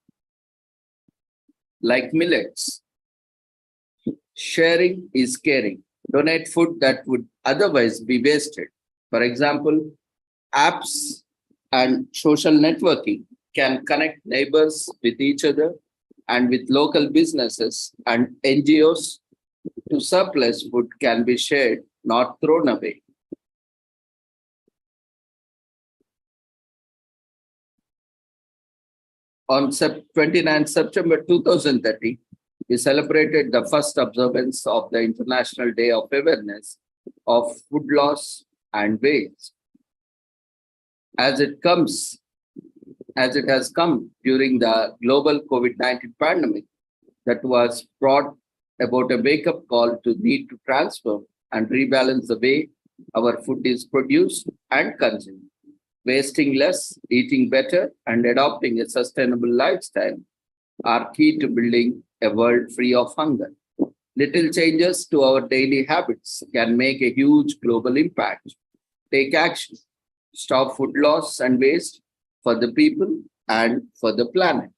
Speaker 1: like millets. Sharing is caring. Donate food that would otherwise be wasted. For example, apps and social networking can connect neighbors with each other and with local businesses and NGOs. To surplus food can be shared, not thrown away. On 29 September 2030, we celebrated the first observance of the International Day of Awareness of Food Loss and Waste. As it has come during the global COVID-19 pandemic that was brought about a wake-up call to need to transform and rebalance the way our food is produced and consumed. Wasting less, eating better, and adopting a sustainable lifestyle are key to building a world free of hunger. Little changes to our daily habits can make a huge global impact. Take action. Stop food loss and waste for the people and for the planet.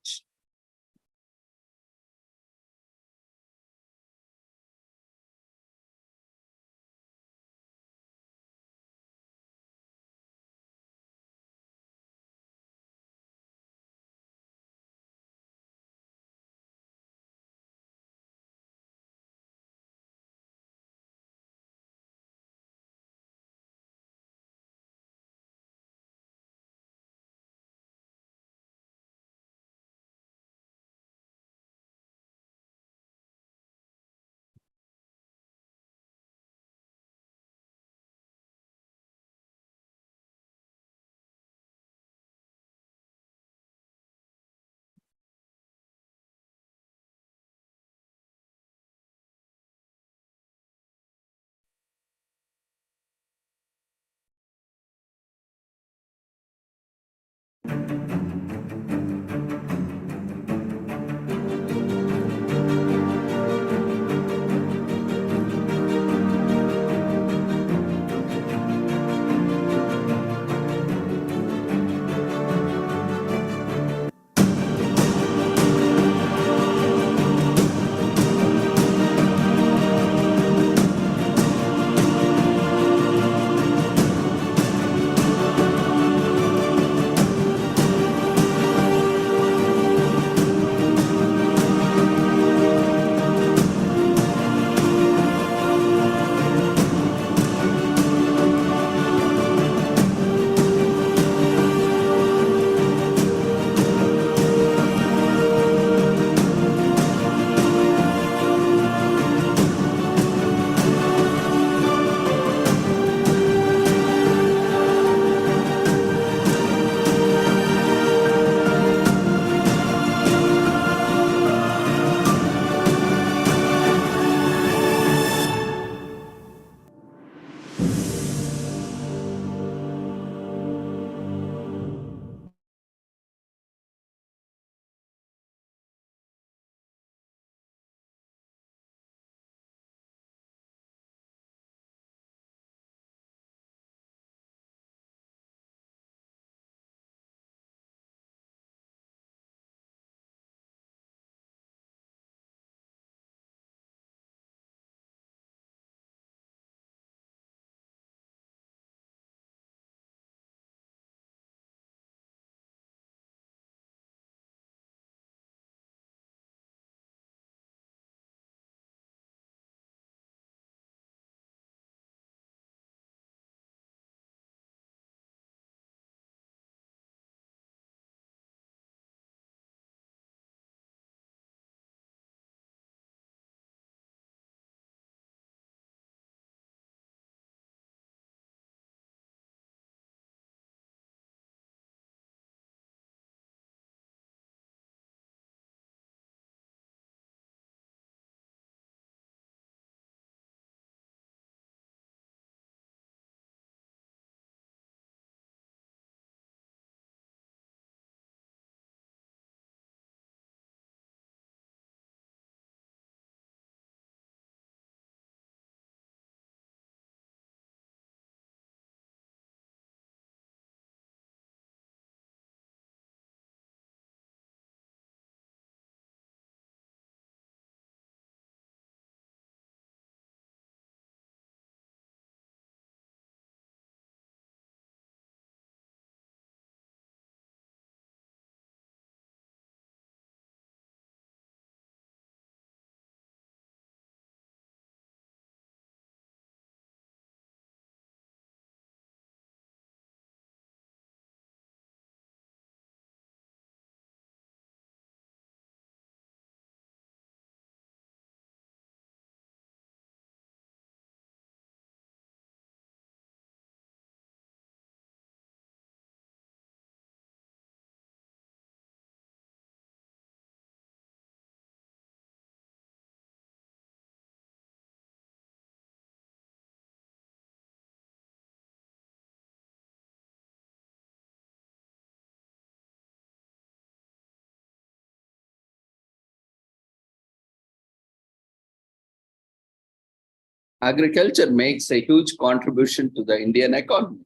Speaker 1: Agriculture makes a huge contribution to the Indian economy.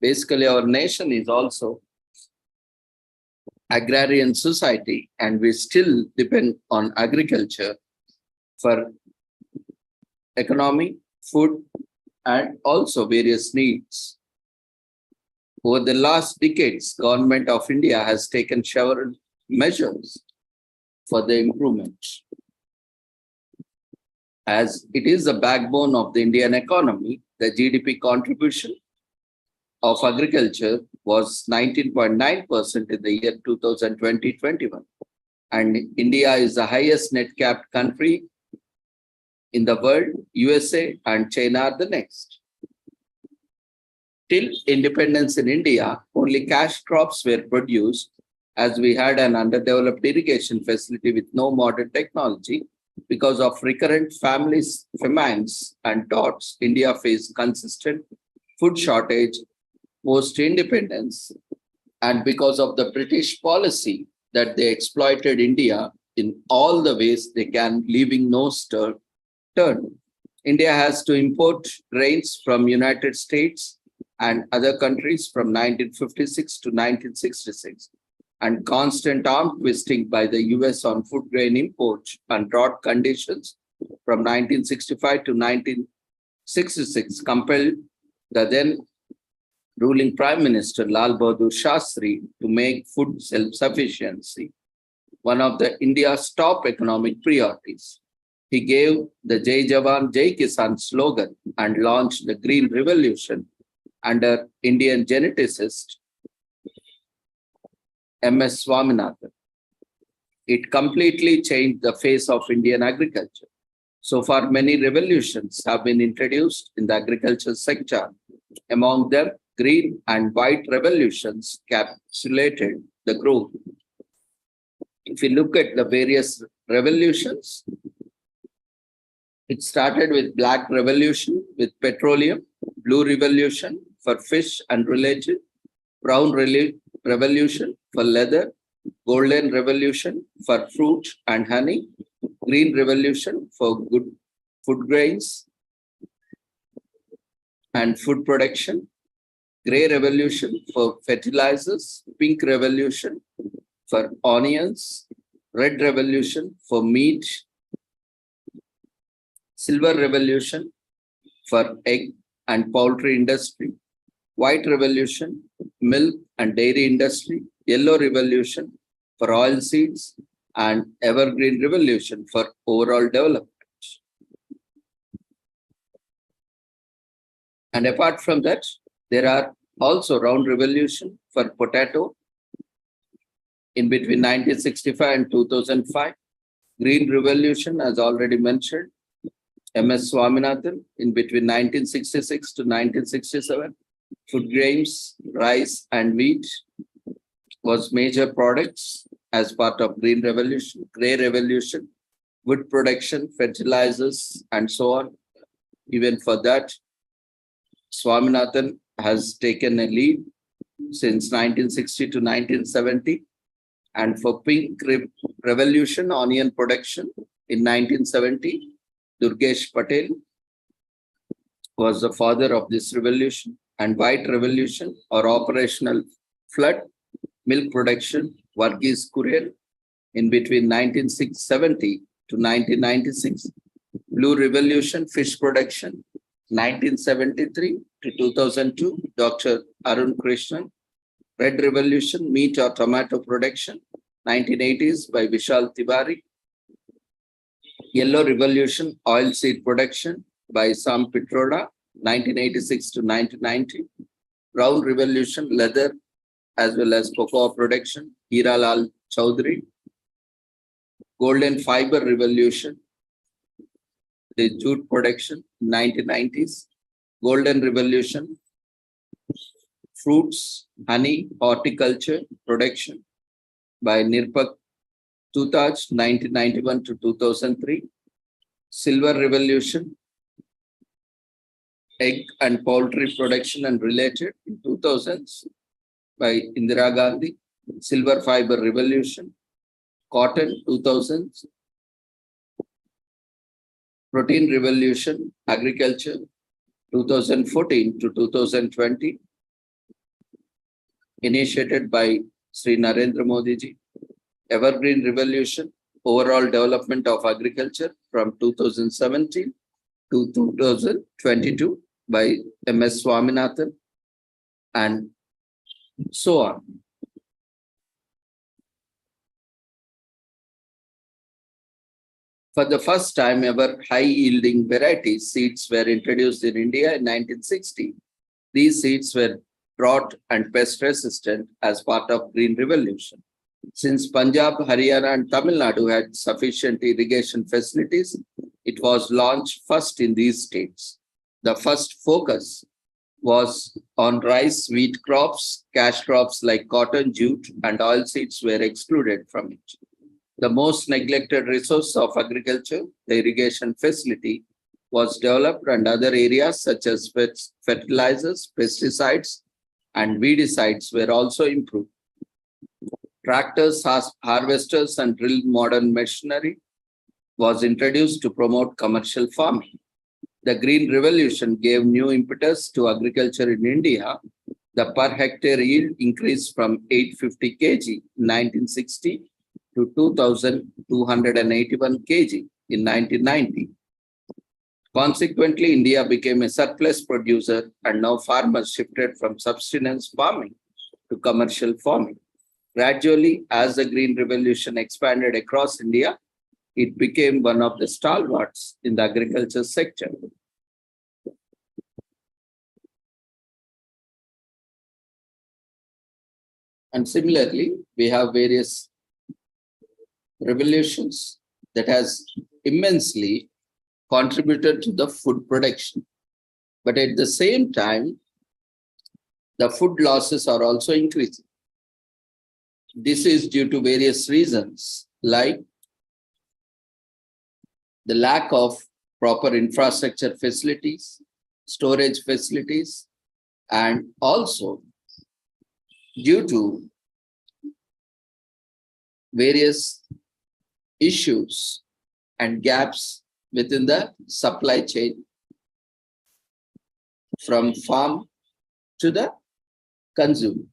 Speaker 1: Basically, our nation is also agrarian society, and we still depend on agriculture for economy, food, and also various needs. Over the last decades, Government of India has taken several measures for the improvement. As it is the backbone of the Indian economy, the GDP contribution of agriculture was 19.9% in the year 2020-21. And India is the highest net capped country in the world. USA and China are the next. Till independence in India, only cash crops were produced, as we had an underdeveloped irrigation facility with no modern technology. Because of recurrent famines and droughts, India faced consistent food shortage post-independence. And because of the British policy that they exploited India in all the ways they can, leaving no turn. India has to import grains from United States and other countries from 1956 to 1966. And constant arm twisting by the US on food grain imports and drought conditions from 1965 to 1966 compelled the then ruling Prime Minister Lal Bahadur Shastri to make food self-sufficiency one of the India's top economic priorities. He gave the Jai Jawan, Jai Kisan slogan and launched the Green Revolution under Indian geneticist MS Swaminathan. It completely changed the face of Indian agriculture. So far, many revolutions have been introduced in the agriculture sector. Among them, green and white revolutions capsulated the growth. If you look at the various revolutions, it started with Black Revolution with petroleum, Blue Revolution for fish and related, Brown Revolution for leather, Golden Revolution for fruit and honey, Green Revolution for good food grains and food production, Grey Revolution for fertilizers, Pink Revolution for onions, Red Revolution for meat, Silver Revolution for egg and poultry industry, White Revolution, milk and dairy industry, Yellow Revolution for oil seeds, and Evergreen Revolution for overall development. And apart from that, there are also Round Revolution for potato in between 1965 and 2005, Green Revolution, as already mentioned, MS Swaminathan in between 1966 to 1967. Food grains, rice and wheat was major products as part of Green Revolution, Grey Revolution, wood production, fertilizers, and so on. Even for that, Swaminathan has taken a lead since 1960 to 1970. And for Pink Revolution, onion production in 1970, Durgesh Patel was the father of this revolution. And White Revolution or Operational Flood, milk production, Varghese Kurer in between 1970 to 1996. Blue Revolution, fish production, 1973 to 2002, Dr. Arun Krishnan. Red Revolution, meat or tomato production, 1980s by Vishal Tiwari. Yellow Revolution, oilseed production by Sam Pitroda, 1986 to 1990. Brown Revolution, leather as well as cocoa production, Hiralal Chaudhary. Golden Fiber Revolution, the jute production, 1990s. Golden Revolution, fruits, honey, horticulture production by Nirpak Tutaj, 1991 to 2003. Silver Revolution, egg and poultry production and related in 2000s by Indira Gandhi. Silver Fiber Revolution, cotton 2000s. Protein Revolution, Agriculture, 2014 to 2020, initiated by Sri Narendra Modi ji. Evergreen Revolution, Overall Development of Agriculture from 2017 to 2022 by M.S. Swaminathan, and so on. For the first time ever, high-yielding variety seeds were introduced in India in 1960. These seeds were drought and pest resistant as part of Green Revolution. Since Punjab, Haryana, and Tamil Nadu had sufficient irrigation facilities, it was launched first in these states. The first focus was on rice, wheat crops. Cash crops like cotton, jute, and oilseeds were excluded from it. The most neglected resource of agriculture, the irrigation facility, was developed, and other areas such as fertilizers, pesticides, and weedicides were also improved. Tractors, harvesters, and drill modern machinery was introduced to promote commercial farming. The Green Revolution gave new impetus to agriculture in India. The per hectare yield increased from 850 kg in 1960 to 2,281 kg in 1990. Consequently, India became a surplus producer, and now farmers shifted from subsistence farming to commercial farming. Gradually, as the Green Revolution expanded across India, it became one of the stalwarts in the agriculture sector. And similarly, we have various revolutions that has immensely contributed to the food production. But at the same time, the food losses are also increasing. This is due to various reasons, like the lack of proper infrastructure facilities, storage facilities, and also due to various issues and gaps within the supply chain from farm to the consumer.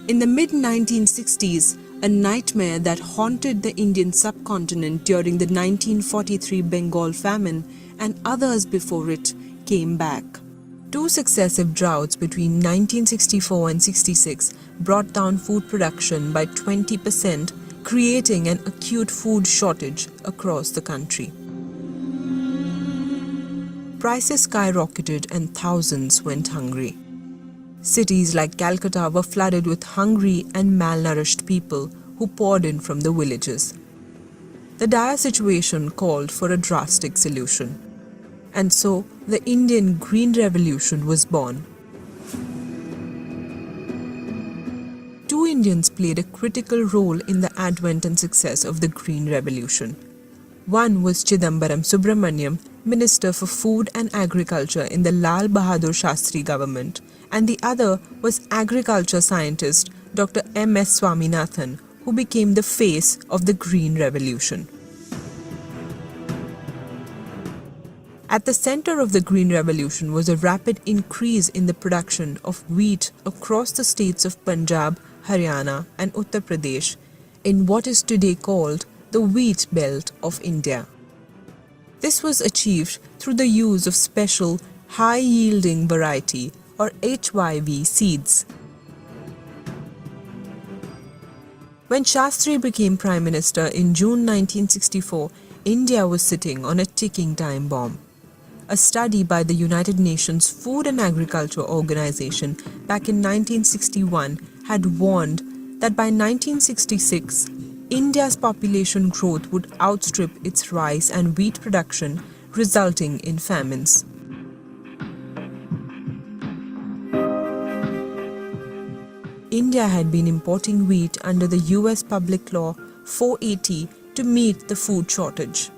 Speaker 9: In the mid-1960s, a nightmare that haunted the Indian subcontinent during the 1943 Bengal famine and others before it came back. Two successive droughts between 1964 and 66 brought down food production by 20%, creating an acute food shortage across the country. Prices skyrocketed and thousands went hungry. Cities like Calcutta were flooded with hungry and malnourished people who poured in from the villages. The dire situation called for a drastic solution. And so, the Indian Green Revolution was born. Two Indians played a critical role in the advent and success of the Green Revolution. One was Chidambaram Subramaniam, Minister for Food and Agriculture in the Lal Bahadur Shastri government, and the other was agriculture scientist Dr. M.S. Swaminathan, who became the face of the Green Revolution. At the center of the Green Revolution was a rapid increase in the production of wheat across the states of Punjab, Haryana and Uttar Pradesh in what is today called the wheat belt of India. This was achieved through the use of special high-yielding variety or HYV seeds. When Shastri became Prime Minister in June 1964, India was sitting on a ticking time bomb. A study by the United Nations Food and Agriculture Organization back in 1961 had warned that by 1966, India's population growth would outstrip its rice and wheat production, resulting in famines. India had been importing wheat under the US Public Law 480 to meet the food shortage.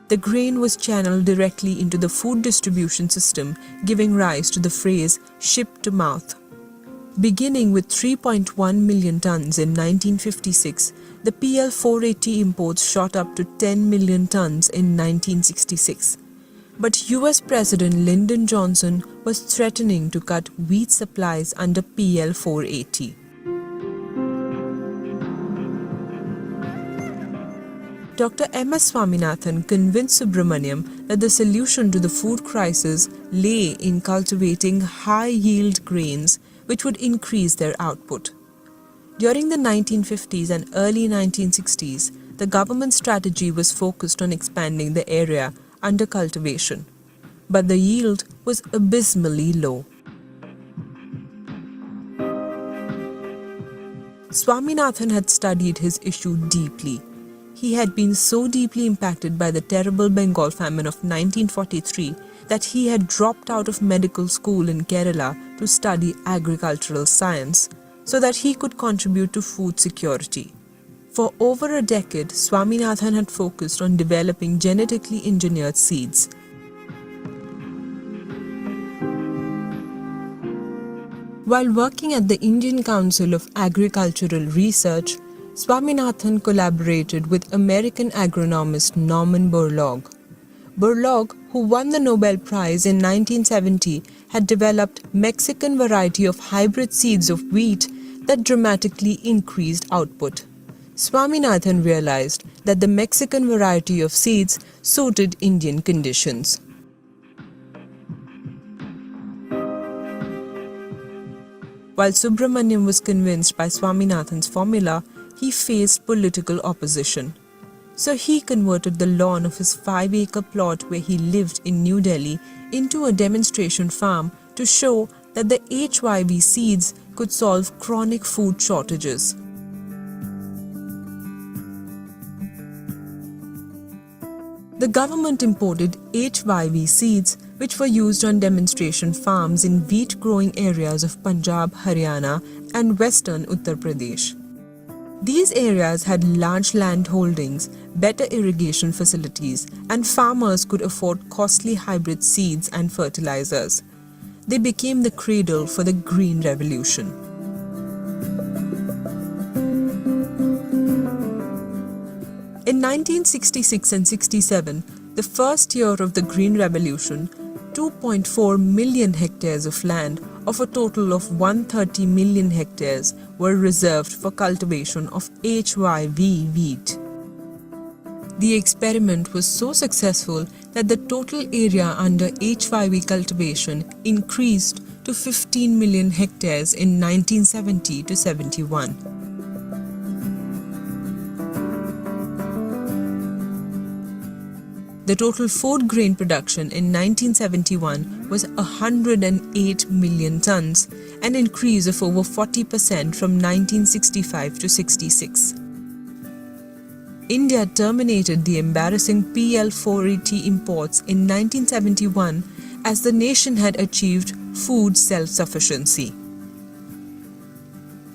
Speaker 9: The grain was channeled directly into the food distribution system, giving rise to the phrase "ship to mouth." Beginning with 3.1 million tons in 1956, the PL 480 imports shot up to 10 million tons in 1966. But US President Lyndon Johnson was threatening to cut wheat supplies under PL 480. Dr. M.S. Swaminathan convinced Subramaniam that the solution to the food crisis lay in cultivating high-yield grains which would increase their output. During the 1950s and early 1960s, the government's strategy was focused on expanding the area under cultivation, but the yield was abysmally low. Swaminathan had studied his issue deeply. He had been so deeply impacted by the terrible Bengal famine of 1943 that he had dropped out of medical school in Kerala to study agricultural science so that he could contribute to food security. For over a decade, Swaminathan had focused on developing genetically engineered seeds. While working at the Indian Council of Agricultural Research, Swaminathan collaborated with American agronomist Norman Borlaug. Borlaug, who won the Nobel Prize in 1970, had developed Mexican variety of hybrid seeds of wheat that dramatically increased output. Swaminathan realized that the Mexican variety of seeds suited Indian conditions. While Subramaniam was convinced by Swaminathan's formula, he faced political opposition. So he converted the lawn of his 5-acre plot where he lived in New Delhi into a demonstration farm to show that the HYV seeds could solve chronic food shortages. The government imported HYV seeds which were used on demonstration farms in wheat-growing areas of Punjab, Haryana and western Uttar Pradesh. These areas had large land holdings, better irrigation facilities, and farmers could afford costly hybrid seeds and fertilizers. They became the cradle for the Green Revolution. In 1966 and 67, the first year of the Green Revolution, 2.4 million hectares of land, of a total of 130 million hectares were reserved for cultivation of HYV wheat. The experiment was so successful that the total area under HYV cultivation increased to 15 million hectares in 1970 to 71. The total food grain production in 1971 was 108 million tons, an increase of over 40% from 1965 to 66. India terminated the embarrassing PL480 imports in 1971 as the nation had achieved food self-sufficiency.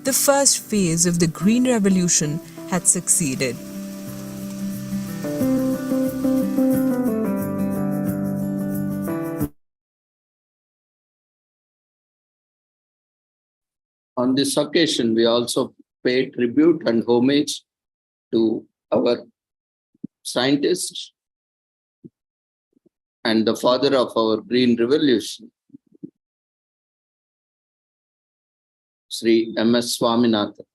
Speaker 9: The first phase of the Green Revolution had succeeded.
Speaker 1: On this occasion, we also pay tribute and homage to our scientist and the father of our Green Revolution, Sri M.S. Swaminathan.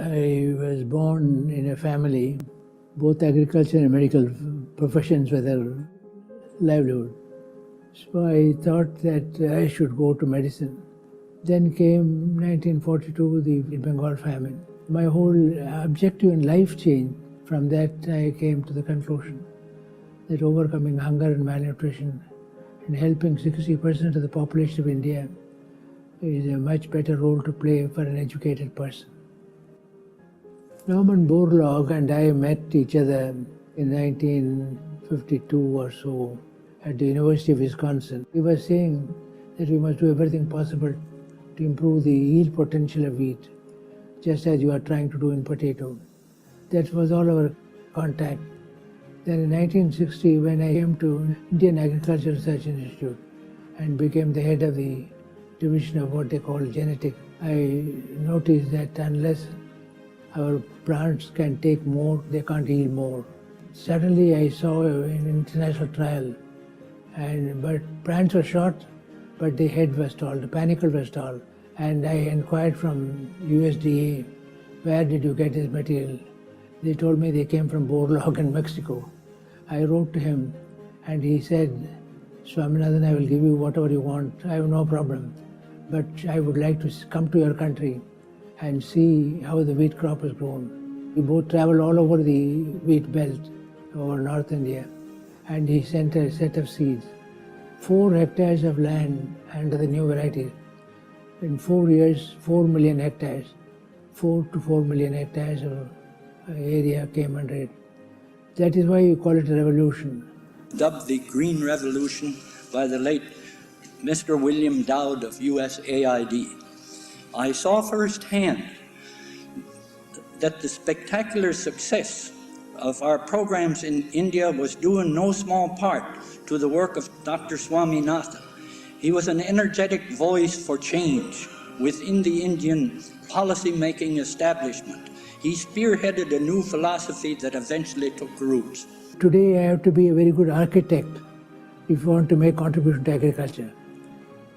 Speaker 10: I was born in a family, both agriculture and medical professions were their livelihood. So I thought that I should go to medicine. Then came 1942, the Bengal famine. My whole objective in life changed. From that I came to the conclusion that overcoming hunger and malnutrition and helping 60% of the population of India is a much better role to play for an educated person. Norman Borlaug and I met each other in 1952 or so at the University of Wisconsin. He was saying that we must do everything possible to improve the yield potential of wheat, just as you are trying to do in potato. That was all our contact. Then in 1960, when I came to Indian Agricultural Research Institute and became the head of the division of what they call genetic, I noticed that unless our plants can take more, they can't yield more. Suddenly I saw an international trial, but plants were short, but the head was tall, the panicle was tall. And I inquired from USDA, where did you get this material? They told me they came from Borlaug in Mexico. I wrote to him and he said, Swaminathan, I will give you whatever you want, I have no problem. But I would like to come to your country and see how the wheat crop is grown. We both traveled all over the wheat belt over North India, and he sent a set of seeds. 4 hectares of land under the new variety. In 4 years, 4 million hectares. 4 to 4 million hectares of area came under it. That is why you call it a revolution.
Speaker 11: Dubbed the Green Revolution by the late Mr. William Dowd of USAID, I saw firsthand that the spectacular success of our programs in India was due in no small part to the work of Dr. Swaminathan. He was an energetic voice for change within the Indian policy-making establishment. He spearheaded a new philosophy that eventually took roots.
Speaker 10: Today, I have to be a very good architect if you want to make contribution to agriculture.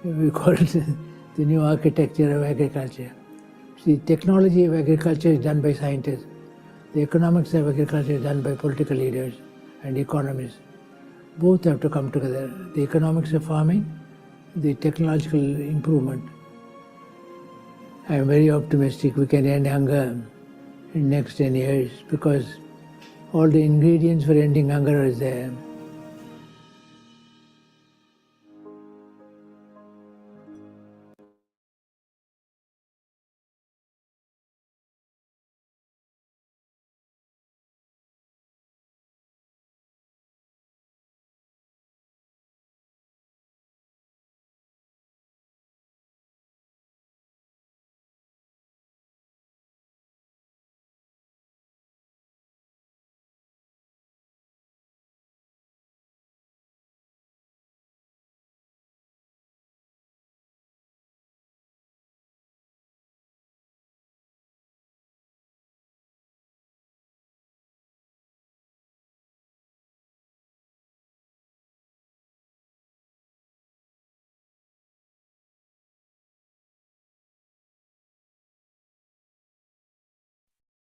Speaker 10: We call it the new architecture of agriculture. The technology of agriculture is done by scientists. The economics of agriculture is done by political leaders and economists. Both have to come together. The economics of farming, the technological improvement. I am very optimistic we can end hunger in the next 10 years because all the ingredients for ending hunger is there.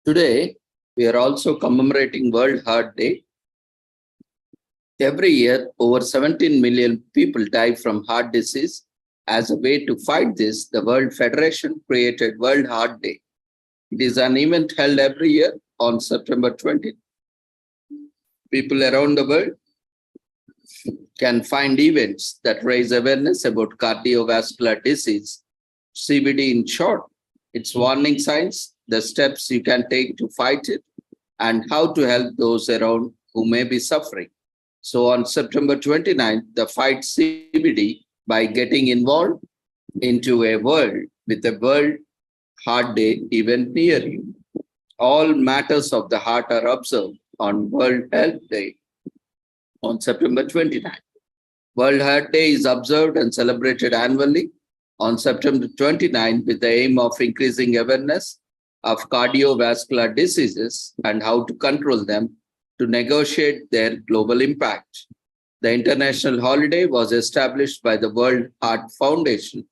Speaker 1: Today, we are also commemorating World Heart Day. Every year, over 17 million people die from heart disease. As a way to fight this, the World Federation created World Heart Day. It is an event held every year on September 20. People around the world can find events that raise awareness about cardiovascular disease, CVD in short, its warning signs, the steps you can take to fight it, and how to help those around who may be suffering. So on September 29th, the fight CVD by getting involved into a world with a World Heart Day event near you. All matters of the heart are observed on World Health Day on September 29th. World Heart Day is observed and celebrated annually on September 29th with the aim of increasing awareness of cardiovascular diseases and how to control them to negotiate their global impact. The international holiday was established by the World Heart Federation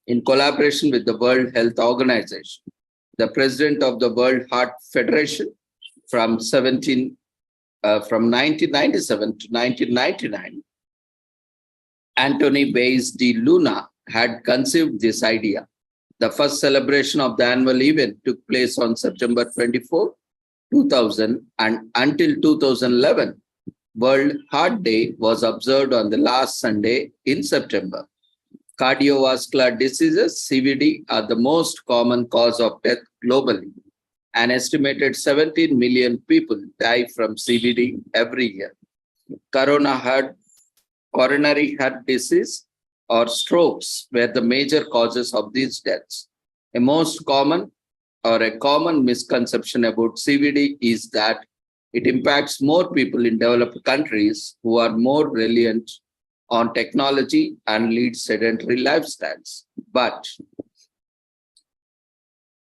Speaker 1: in collaboration with the World Health Organization. The president of the World Heart Federation from 1997 to 1999, Antony Bayes de Luna, had conceived this idea. The first celebration of the annual event took place on September 24, 2000, and until 2011, World Heart Day was observed on the last Sunday in September. Cardiovascular diseases, CVD, are the most common cause of death globally. An estimated 17 million people die from CVD every year. Coronary heart disease or strokes were the major causes of these deaths. A common misconception about CVD is that it impacts more people in developed countries who are more reliant on technology and lead sedentary lifestyles. But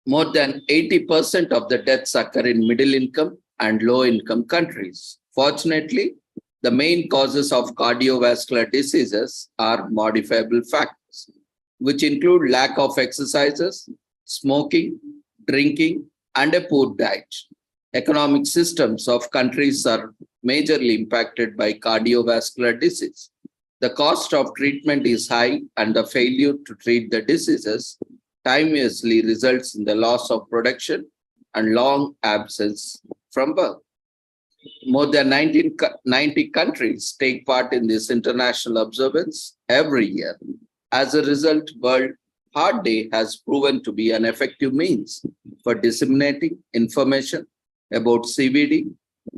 Speaker 1: more than 80% of the deaths occur in middle-income and low-income countries. Fortunately, the main causes of cardiovascular diseases are modifiable factors, which include lack of exercises, smoking, drinking, and a poor diet. Economic systems of countries are majorly impacted by cardiovascular disease. The cost of treatment is high, and the failure to treat the diseases timelessly results in the loss of production and long absence from birth. More than 90 countries take part in this international observance every year. As a result, World Heart Day has proven to be an effective means for disseminating information about CVD,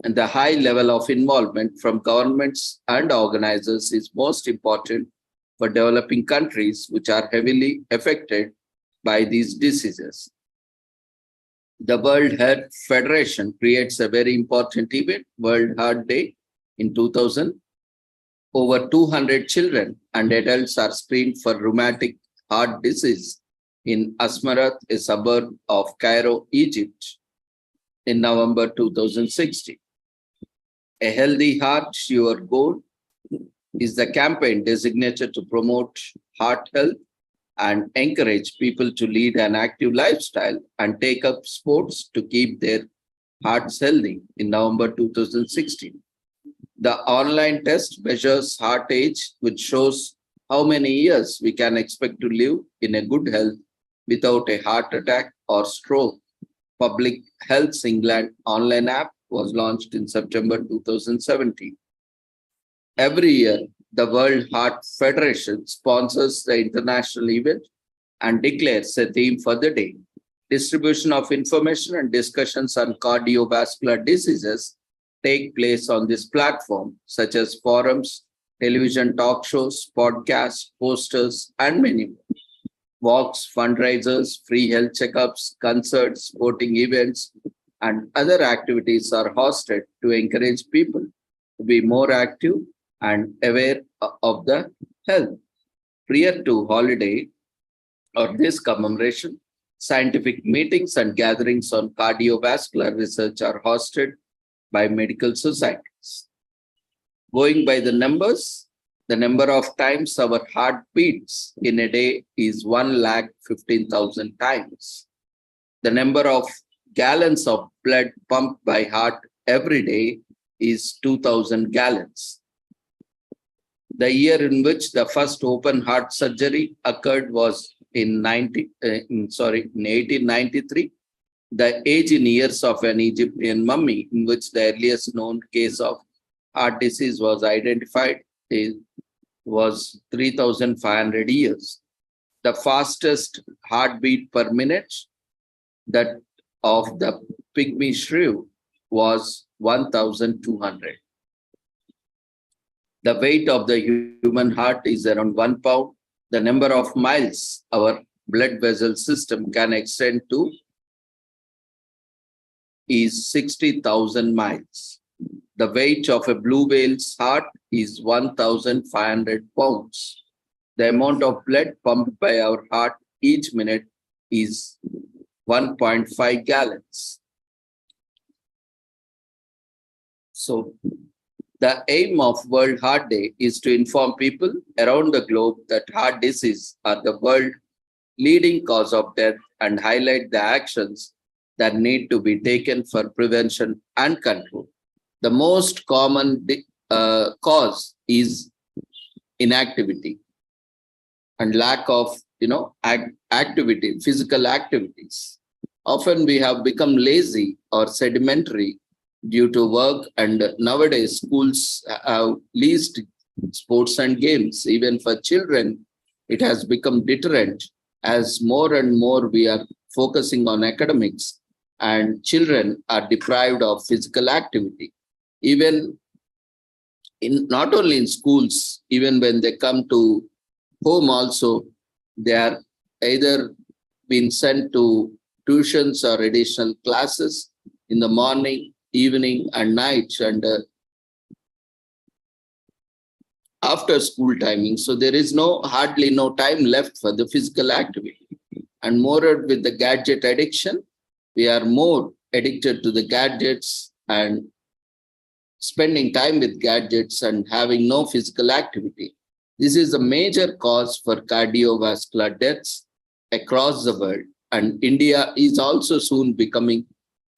Speaker 1: And the high level of involvement from governments and organizers is most important for developing countries which are heavily affected by these diseases. The World Health Federation creates a very important event, World Heart Day, in 2000. Over 200 children and adults are screened for rheumatic heart disease in Asmarat, a suburb of Cairo, Egypt, in November 2016. A Healthy Heart, Your Goal is the campaign designated to promote heart health and encourage people to lead an active lifestyle and take up sports to keep their hearts healthy in November 2016. The online test measures heart age, which shows how many years we can expect to live in a good health without a heart attack or stroke. Public Health England online app was launched in September 2017. Every year, the World Heart Federation sponsors the international event and declares a theme for the day. Distribution of information and discussions on cardiovascular diseases take place on this platform, such as forums, television talk shows, podcasts, posters, and many more. Walks, fundraisers, free health checkups, concerts, sporting events, and other activities are hosted to encourage people to be more active and aware of the health. Prior to holiday or this commemoration, scientific meetings and gatherings on cardiovascular research are hosted by medical societies. Going by the numbers, the number of times our heart beats in a day is 1,15,000 times. The number of gallons of blood pumped by heart every day is 2,000 gallons. The year in which the first open heart surgery occurred was in 1893. The age in years of an Egyptian mummy in which the earliest known case of heart disease was identified was 3,500 years. The fastest heartbeat per minute, that of the pygmy shrew, was 1,200. The weight of the human heart is around 1 pound. The number of miles our blood vessel system can extend to is 60,000 miles. The weight of a blue whale's heart is 1,500 pounds. The amount of blood pumped by our heart each minute is 1.5 gallons. So, the aim of World Heart Day is to inform people around the globe that heart disease are the world leading cause of death and highlight the actions that need to be taken for prevention and control. The most common cause is inactivity and lack of activity, physical activities. Often we have become lazy or sedimentary due to work, and nowadays schools have least sports and games. Even for children, it has become deterrent as more and more we are focusing on academics and children are deprived of physical activity. Even not only in schools, even when they come to home also, they are either being sent to tuitions or additional classes in the morning, evening and night, and after school timing. So there is hardly no time left for the physical activity. And moreover, with the gadget addiction, we are more addicted to the gadgets and spending time with gadgets and having no physical activity. This is a major cause for cardiovascular deaths across the world. And India is also soon becoming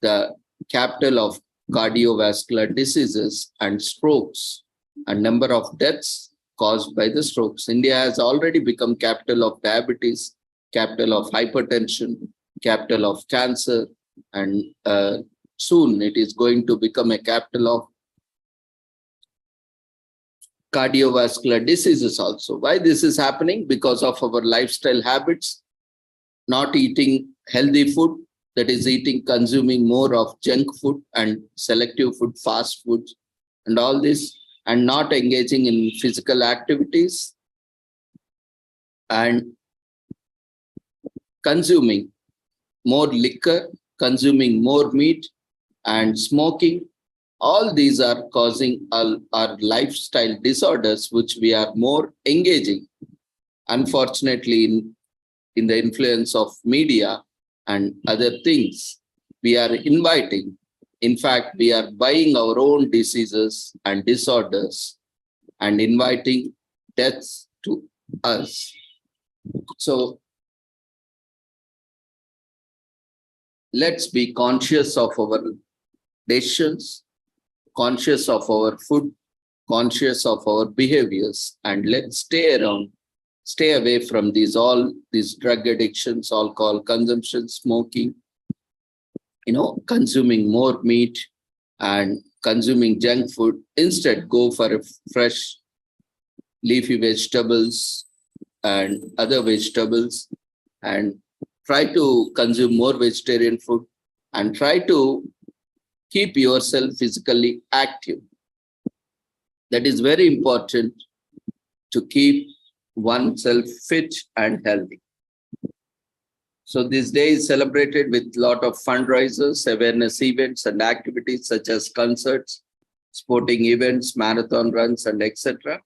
Speaker 1: the capital of cardiovascular diseases and strokes, and number of deaths caused by the strokes. India has already become capital of diabetes, capital of hypertension, capital of cancer, and soon it is going to become a capital of cardiovascular diseases also. Why this is happening? Because of our lifestyle habits, not eating healthy food, that is eating, consuming more of junk food and selective food, fast food, and all this, and not engaging in physical activities, and consuming more liquor, consuming more meat, and smoking. All these are causing our lifestyle disorders, which we are more engaging. Unfortunately, in the influence of media and other things, we are inviting. In fact, we are buying our own diseases and disorders and inviting deaths to us. So let's be conscious of our decisions, conscious of our food, conscious of our behaviors, and let's stay away from all these drug addictions, alcohol consumption, smoking, consuming more meat and consuming junk food. Instead, go for a fresh leafy vegetables and other vegetables, and try to consume more vegetarian food, and try to keep yourself physically active. That is very important to keep oneself fit and healthy. So this day is celebrated with a lot of fundraisers, awareness events, and activities such as concerts, sporting events, marathon runs, and etc.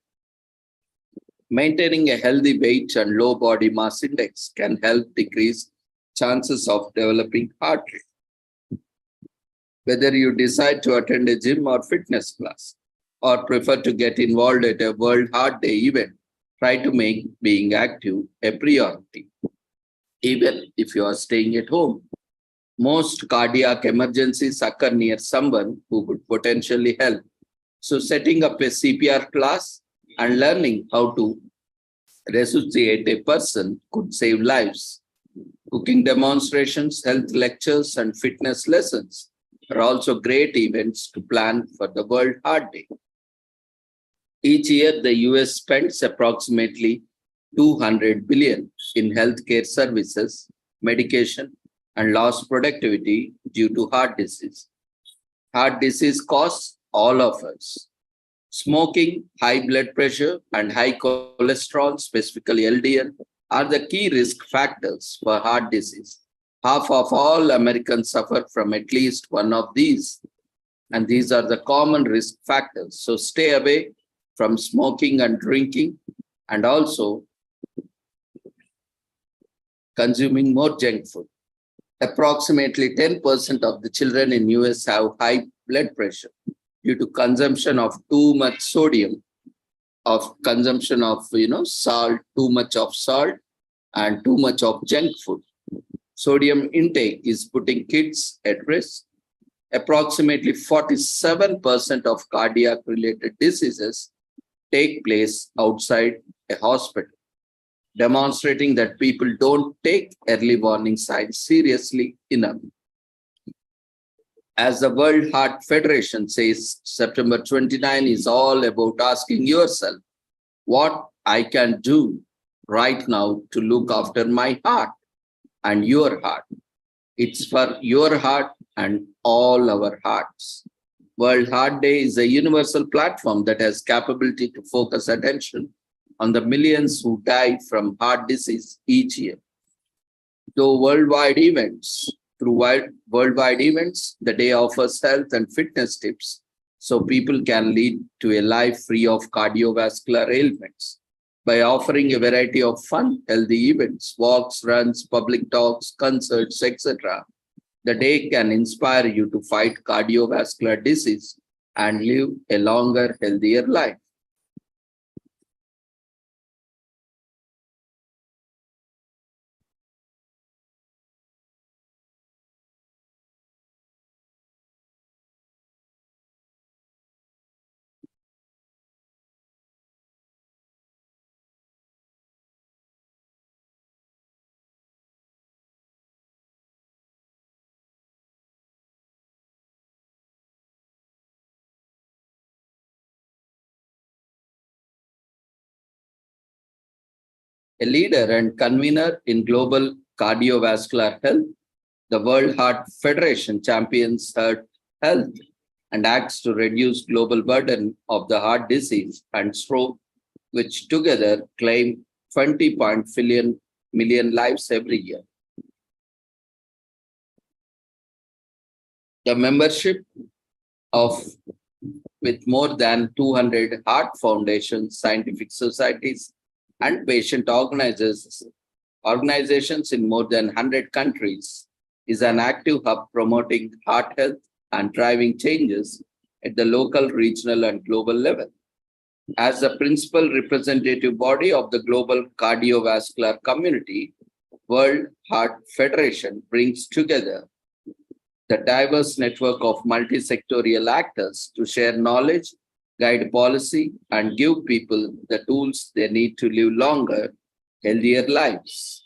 Speaker 1: Maintaining a healthy weight and low body mass index can help decrease chances of developing heart rate. Whether you decide to attend a gym or fitness class, or prefer to get involved at a World Heart Day event, try to make being active a priority. Even if you are staying at home, most cardiac emergencies occur near someone who could potentially help. So setting up a CPR class and learning how to resuscitate a person could save lives. Cooking demonstrations, health lectures, and fitness lessons are also great events to plan for the World Heart Day. Each year, the US spends approximately $200 billion in healthcare services, medication, and lost productivity due to heart disease. Heart disease costs all of us. Smoking, high blood pressure, and high cholesterol, specifically LDL, are the key risk factors for heart disease. Half of all Americans suffer from at least one of these, and these are the common risk factors. So stay away from smoking and drinking, and also consuming more junk food. Approximately 10% of the children in US have high blood pressure due to consumption of too much sodium, of consumption of salt, too much of salt, and too much of junk food. Sodium intake is putting kids at risk. Approximately 47% of cardiac-related diseases take place outside a hospital, demonstrating that people don't take early warning signs seriously enough. As the World Heart Federation says, September 29 is all about asking yourself what I can do right now to look after my heart and your heart. It's for your heart and all our hearts. World Heart Day is a universal platform that has capability to focus attention on the millions who die from heart disease each year. Through worldwide events, the day offers health and fitness tips so people can lead to a life free of cardiovascular ailments. By offering a variety of fun, healthy events, walks, runs, public talks, concerts, etc., the day can inspire you to fight cardiovascular disease and live a longer, healthier life. A leader and convener in global cardiovascular health, The World Heart Federation champions heart health and acts to reduce global burden of the heart disease and stroke, which together claim 20.4 million lives every year. The membership of with more than 200 heart foundations, scientific societies, and patient organizations in more than 100 countries is an active hub promoting heart health and driving changes at the local, regional, and global level. As the principal representative body of the global cardiovascular community, World Heart Federation brings together the diverse network of multi-sectorial actors to share knowledge, guide policy, and give people the tools they need to live longer, healthier lives.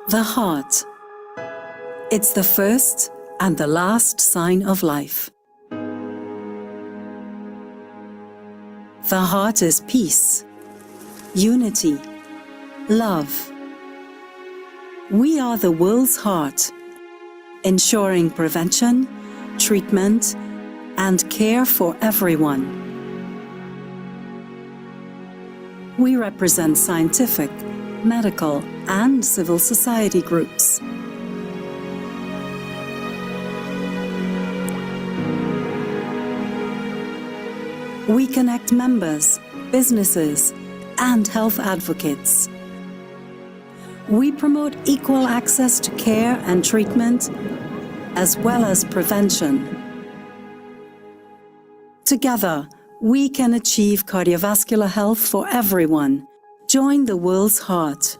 Speaker 12: The heart. It's the first and the last sign of life. The heart is peace, unity, love. We are the world's heart, ensuring prevention, treatment, and care for everyone. We represent scientific, medical, and civil society groups. We connect members, businesses, and health advocates. We promote equal access to care and treatment, as well as prevention. Together, we can achieve cardiovascular health for everyone. Join the world's heart.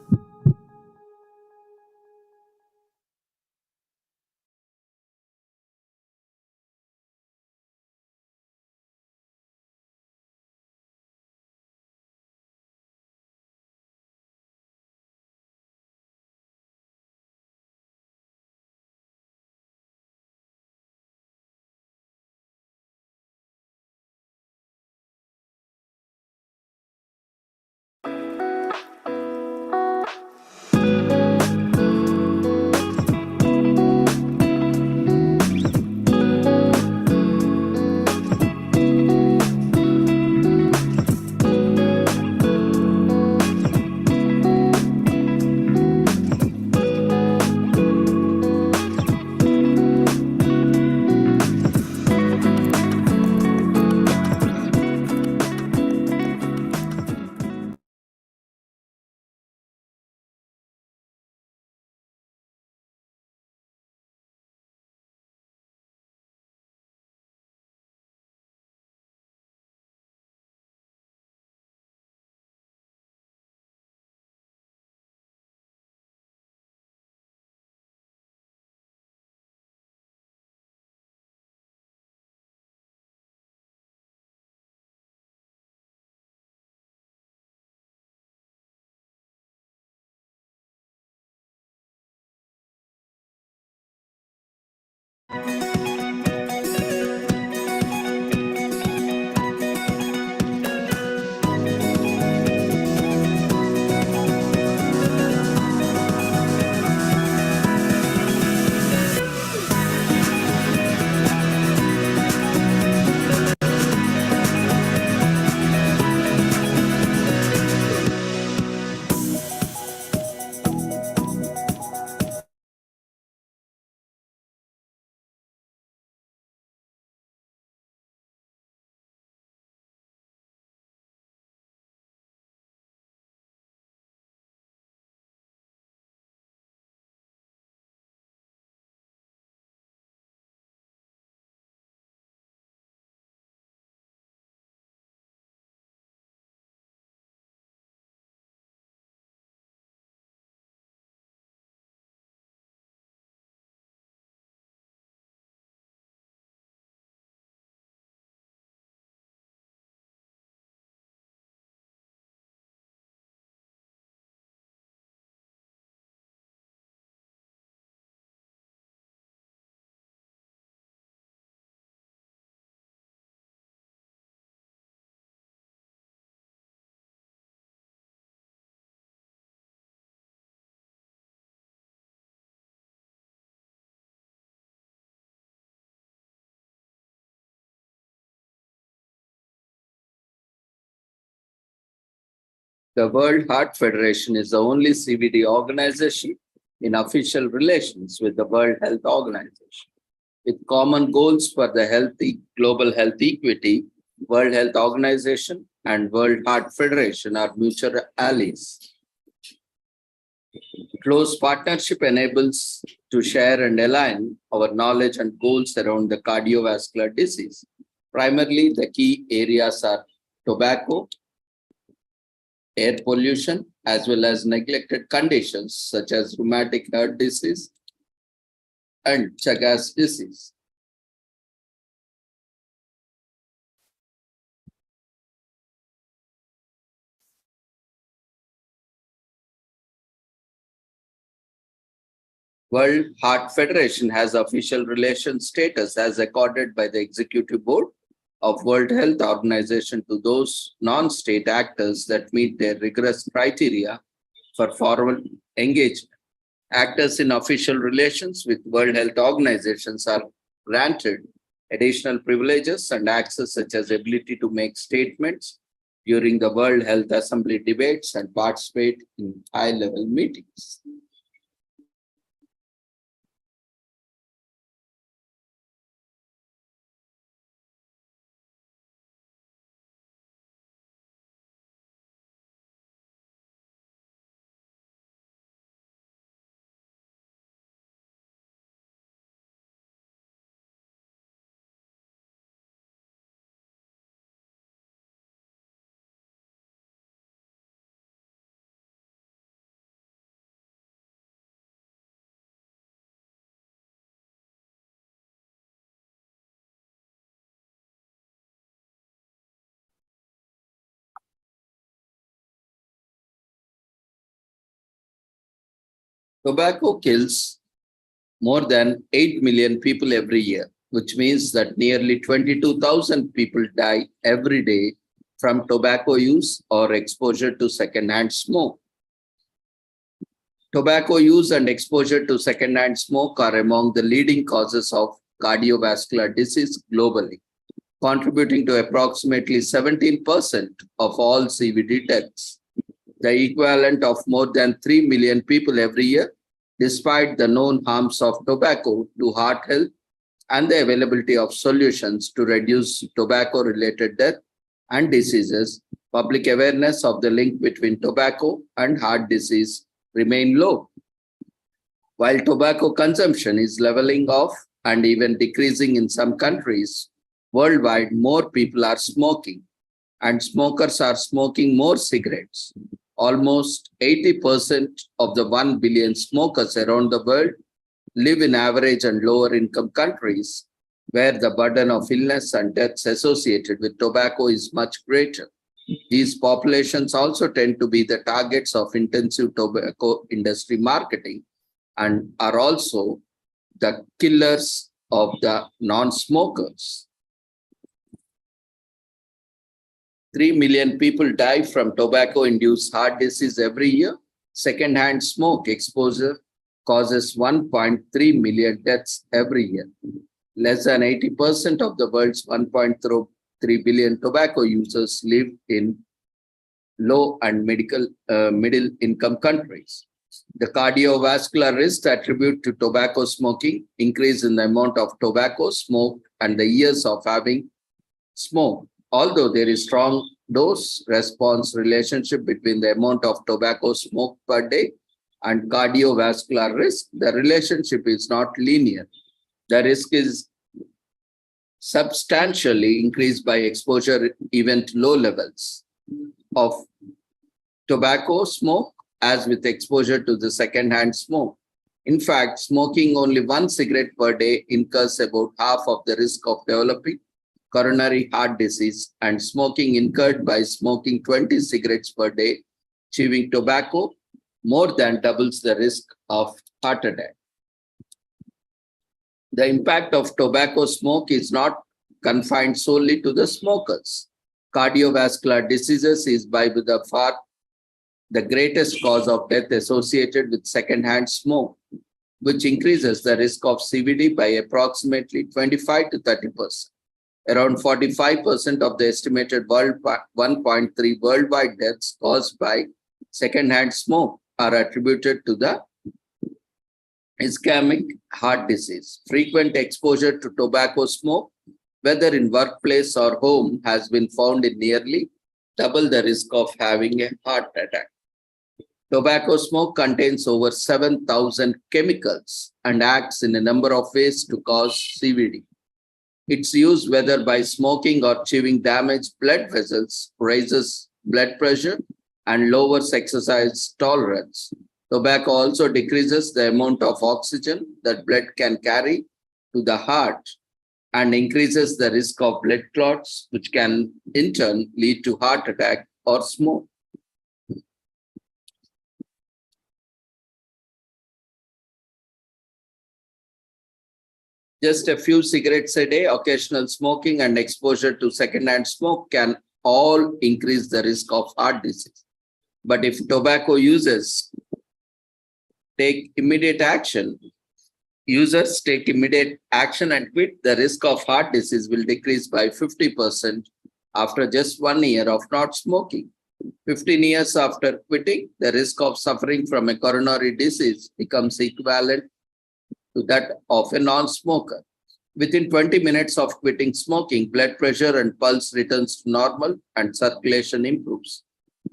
Speaker 1: The World Heart Federation is the only CVD organization in official relations with the World Health Organization. With common goals for the healthy global health equity, World Health Organization and World Heart Federation are mutual allies. Close partnership enables to share and align our knowledge and goals around the cardiovascular disease. Primarily, the key areas are tobacco, air pollution, as well as neglected conditions such as rheumatic heart disease and Chagas disease. World Heart Federation has official relations status as accorded by the Executive Board of World Health Organization to those non-state actors that meet their rigorous criteria for formal engagement. Actors in official relations with World Health Organizations are granted additional privileges and access such as ability to make statements during the World Health Assembly debates and participate in high-level meetings. Tobacco kills more than 8 million people every year, which means that nearly 22,000 people die every day from tobacco use or exposure to secondhand smoke. Tobacco use and exposure to secondhand smoke are among the leading causes of cardiovascular disease globally, contributing to approximately 17% of all CVD deaths, the equivalent of more than 3 million people every year. Despite the known harms of tobacco to heart health and the availability of solutions to reduce tobacco-related death and diseases, public awareness of the link between tobacco and heart disease remain low. While tobacco consumption is leveling off and even decreasing in some countries, worldwide more people are smoking, and smokers are smoking more cigarettes. Almost 80% of the 1 billion smokers around the world live in average and lower income countries where the burden of illness and deaths associated with tobacco is much greater. These populations also tend to be the targets of intensive tobacco industry marketing and are also the killers of the non-smokers. 3 million people die from tobacco-induced heart disease every year. Secondhand smoke exposure causes 1.3 million deaths every year. Less than 80% of the world's 1.3 billion tobacco users live in low and middle income countries. The cardiovascular risks attributed to tobacco smoking increase in the amount of tobacco smoked and the years of having smoked. Although there is strong dose-response relationship between the amount of tobacco smoked per day and cardiovascular risk, the relationship is not linear. The risk is substantially increased by exposure even to low levels of tobacco smoke as with exposure to the second-hand smoke. In fact, smoking only 1 cigarette per day incurs about half of the risk of developing coronary heart disease, and smoking incurred by smoking 20 cigarettes per day, chewing tobacco, more than doubles the risk of heart attack. The impact of tobacco smoke is not confined solely to the smokers. Cardiovascular diseases is by far the greatest cause of death associated with secondhand smoke, which increases the risk of CVD by approximately 25 to 30%. Around 45% of the estimated 1.3 worldwide deaths caused by secondhand smoke are attributed to the ischemic heart disease. Frequent exposure to tobacco smoke, whether in workplace or home, has been found in nearly double the risk of having a heart attack. Tobacco smoke contains over 7,000 chemicals and acts in a number of ways to cause CVD. Its use, whether by smoking or chewing, damages blood vessels, raises blood pressure, and lowers exercise tolerance. Tobacco also decreases the amount of oxygen that blood can carry to the heart and increases the risk of blood clots, which can in turn lead to heart attack or smoke. Just a few cigarettes a day, occasional smoking, and exposure to secondhand smoke can all increase the risk of heart disease. But if tobacco users take immediate action and quit, the risk of heart disease will decrease by 50% after just 1 year of not smoking. 15 years after quitting, the risk of suffering from a coronary disease becomes equivalent to that of a non-smoker. Within 20 minutes of quitting smoking, blood pressure and pulse returns to normal and circulation improves.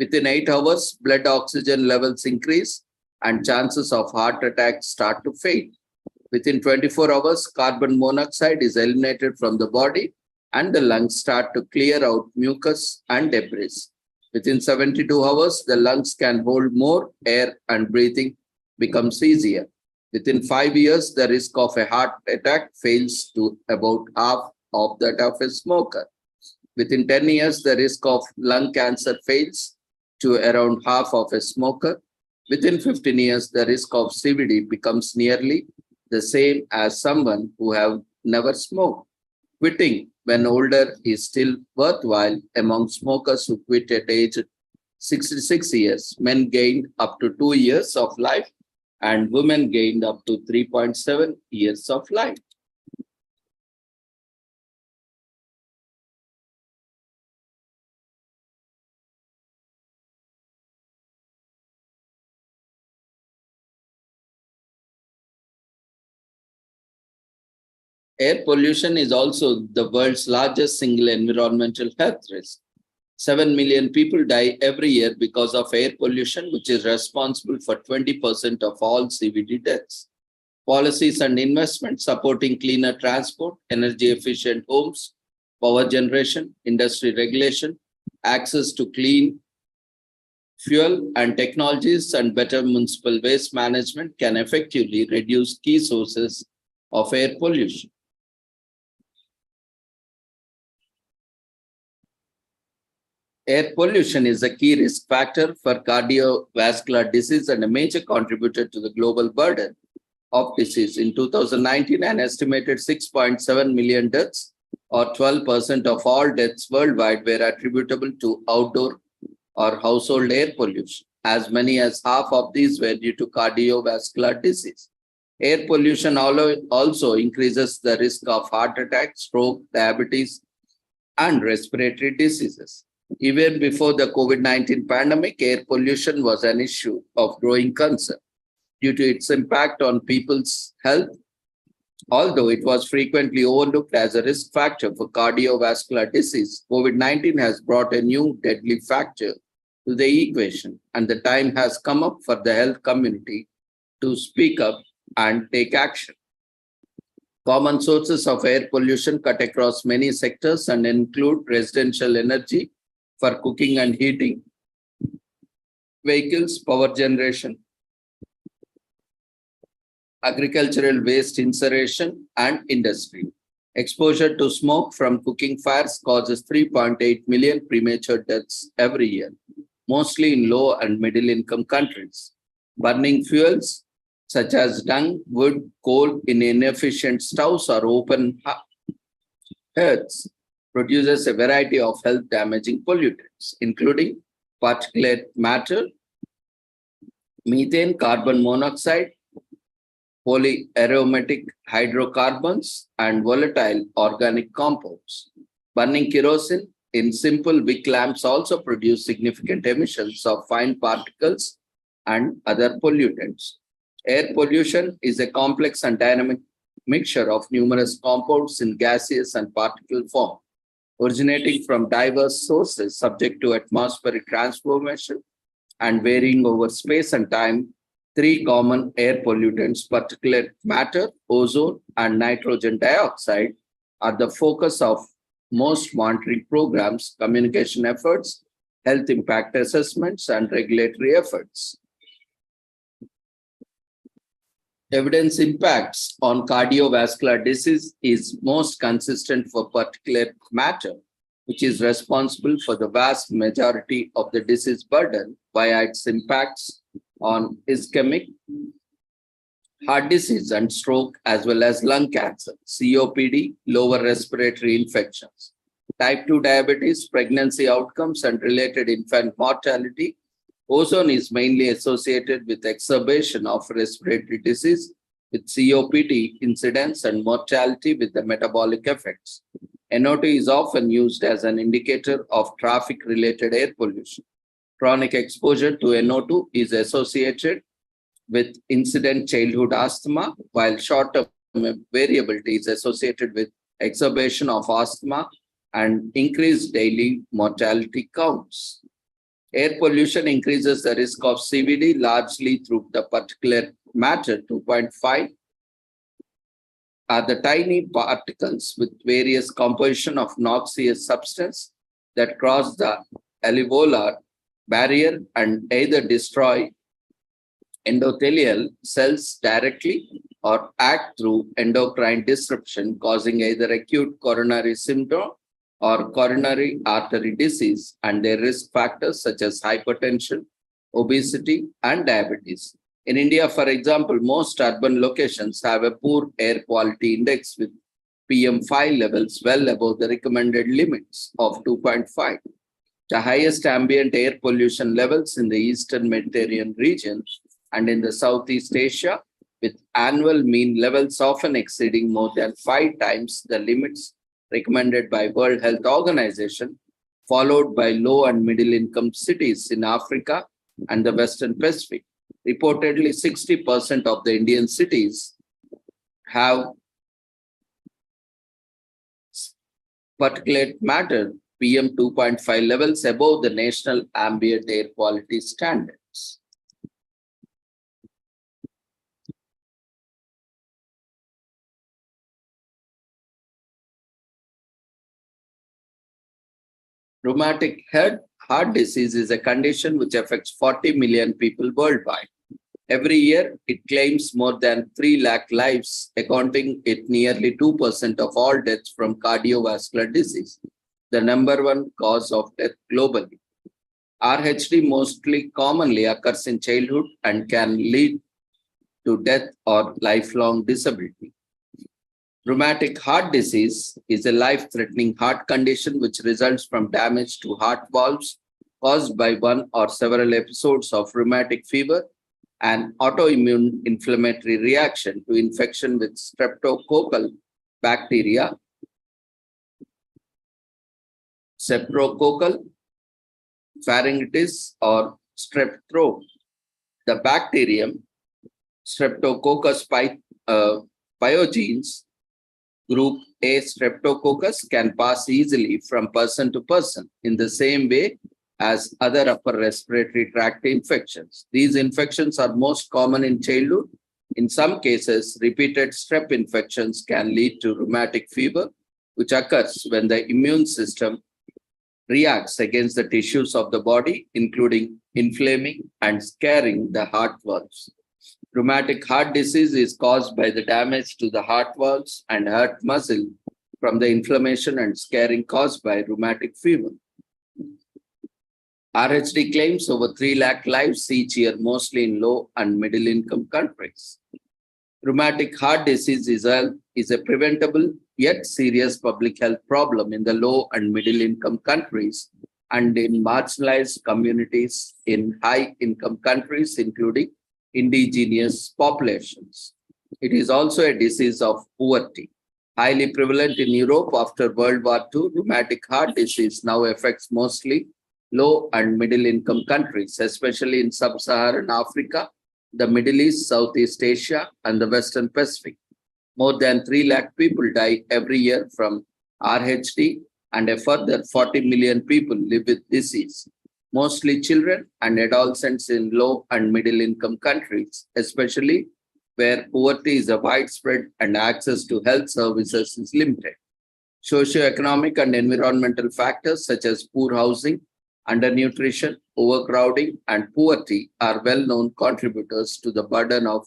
Speaker 1: Within 8 hours, blood oxygen levels increase and chances of heart attack start to fade. Within 24 hours, carbon monoxide is eliminated from the body and the lungs start to clear out mucus and debris. Within 72 hours, the lungs can hold more air and breathing becomes easier. Within 5 years, the risk of a heart attack fails to about half of that of a smoker. Within 10 years, the risk of lung cancer fails to around half of a smoker. Within 15 years, the risk of CVD becomes nearly the same as someone who have never smoked. Quitting when older is still worthwhile among smokers who quit at age 66 years. Men gained up to 2 years of life and women gained up to 3.7 years of life. Air pollution is also the world's largest single environmental health risk. 7 million people die every year because of air pollution, which is responsible for 20% of all CVD deaths. Policies and investments supporting cleaner transport, energy-efficient homes, power generation, industry regulation, access to clean fuel and technologies, and better municipal waste management can effectively reduce key sources of air pollution. Air pollution is a key risk factor for cardiovascular disease and a major contributor to the global burden of disease. In 2019, an estimated 6.7 million deaths, or 12% of all deaths worldwide, were attributable to outdoor or household air pollution. As many as half of these were due to cardiovascular disease. Air pollution also increases the risk of heart attack, stroke, diabetes, and respiratory diseases. Even before the COVID-19 pandemic, air pollution was an issue of growing concern due to its impact on people's health. Although it was frequently overlooked as a risk factor for cardiovascular disease, COVID-19 has brought a new deadly factor to the equation, and the time has come up for the health community to speak up and take action. Common sources of air pollution cut across many sectors and include residential energy for cooking and heating, vehicles, power generation, agricultural waste incineration, and industry. Exposure to smoke from cooking fires causes 3.8 million premature deaths every year, mostly in low and middle income countries. Burning fuels such as dung, wood, coal in inefficient stoves or open hearths produces a variety of health-damaging pollutants, including particulate matter, methane, carbon monoxide, polyaromatic hydrocarbons, and volatile organic compounds. Burning kerosene in simple wick lamps also produce significant emissions of fine particles and other pollutants. Air pollution is a complex and dynamic mixture of numerous compounds in gaseous and particle form, originating from diverse sources subject to atmospheric transformation and varying over space and time. Three common air pollutants, particulate matter, ozone, and nitrogen dioxide, are the focus of most monitoring programs, communication efforts, health impact assessments, and regulatory efforts. Evidence impacts on cardiovascular disease is most consistent for particulate matter, which is responsible for the vast majority of the disease burden via its impacts on ischemic heart disease and stroke, as well as lung cancer, COPD, lower respiratory infections, type 2 diabetes, pregnancy outcomes, and related infant mortality. Ozone is mainly associated with exacerbation of respiratory disease, with COPD incidence and mortality with the metabolic effects. NO2 is often used as an indicator of traffic-related air pollution. Chronic exposure to NO2 is associated with incident childhood asthma, while short-term variability is associated with exacerbation of asthma and increased daily mortality counts. Air pollution increases the risk of CVD largely through the particulate matter. 2.5 are the tiny particles with various composition of noxious substance that cross the alveolar barrier and either destroy endothelial cells directly or act through endocrine disruption, causing either acute coronary syndrome or coronary artery disease, and their risk factors such as hypertension, obesity, and diabetes. In India, for example, most urban locations have a poor air quality index with PM5 levels well above the recommended limits of 2.5. The highest ambient air pollution levels in the Eastern Mediterranean region and in the Southeast Asia, with annual mean levels often exceeding more than 5 times the limits recommended by World Health Organization, followed by low and middle income cities in Africa and the Western Pacific. Reportedly, 60% of the Indian cities have particulate matter PM 2.5 levels above the national ambient air quality standards. Rheumatic heart disease is a condition which affects 40 million people worldwide. Every year, it claims more than 3 lakh lives, accounting it nearly 2% of all deaths from cardiovascular disease, the #1 cause of death globally. RHD mostly commonly occurs in childhood and can lead to death or lifelong disability. Rheumatic heart disease is a life-threatening heart condition which results from damage to heart valves caused by one or several episodes of rheumatic fever, an autoimmune inflammatory reaction to infection with streptococcal bacteria, septococcal pharyngitis, or strep throat. The bacterium Streptococcus pyogenes group A Streptococcus can pass easily from person to person in the same way as other upper respiratory tract infections. These infections are most common in childhood. In some cases, repeated strep infections can lead to rheumatic fever, which occurs when the immune system reacts against the tissues of the body, including inflaming and scarring the heart valves. Rheumatic heart disease is caused by the damage to the heart valves and heart muscle from the inflammation and scarring caused by rheumatic fever. RHD claims over 3 lakh lives each year, mostly in low and middle income countries. Rheumatic heart disease is a preventable yet serious public health problem in the low and middle income countries and in marginalized communities in high income countries, including indigenous populations. It is also a disease of poverty. Highly prevalent in Europe after World War II, rheumatic heart disease now affects mostly low and middle income countries, especially in sub-Saharan Africa, the Middle East, Southeast Asia, and the Western Pacific. More than 3 lakh people die every year from RHD, and a further 40 million people live with disease, mostly children and adolescents in low and middle income countries, especially where poverty is widespread and access to health services is limited. Socioeconomic and environmental factors such as poor housing, undernutrition, overcrowding, and poverty are well-known contributors to the burden of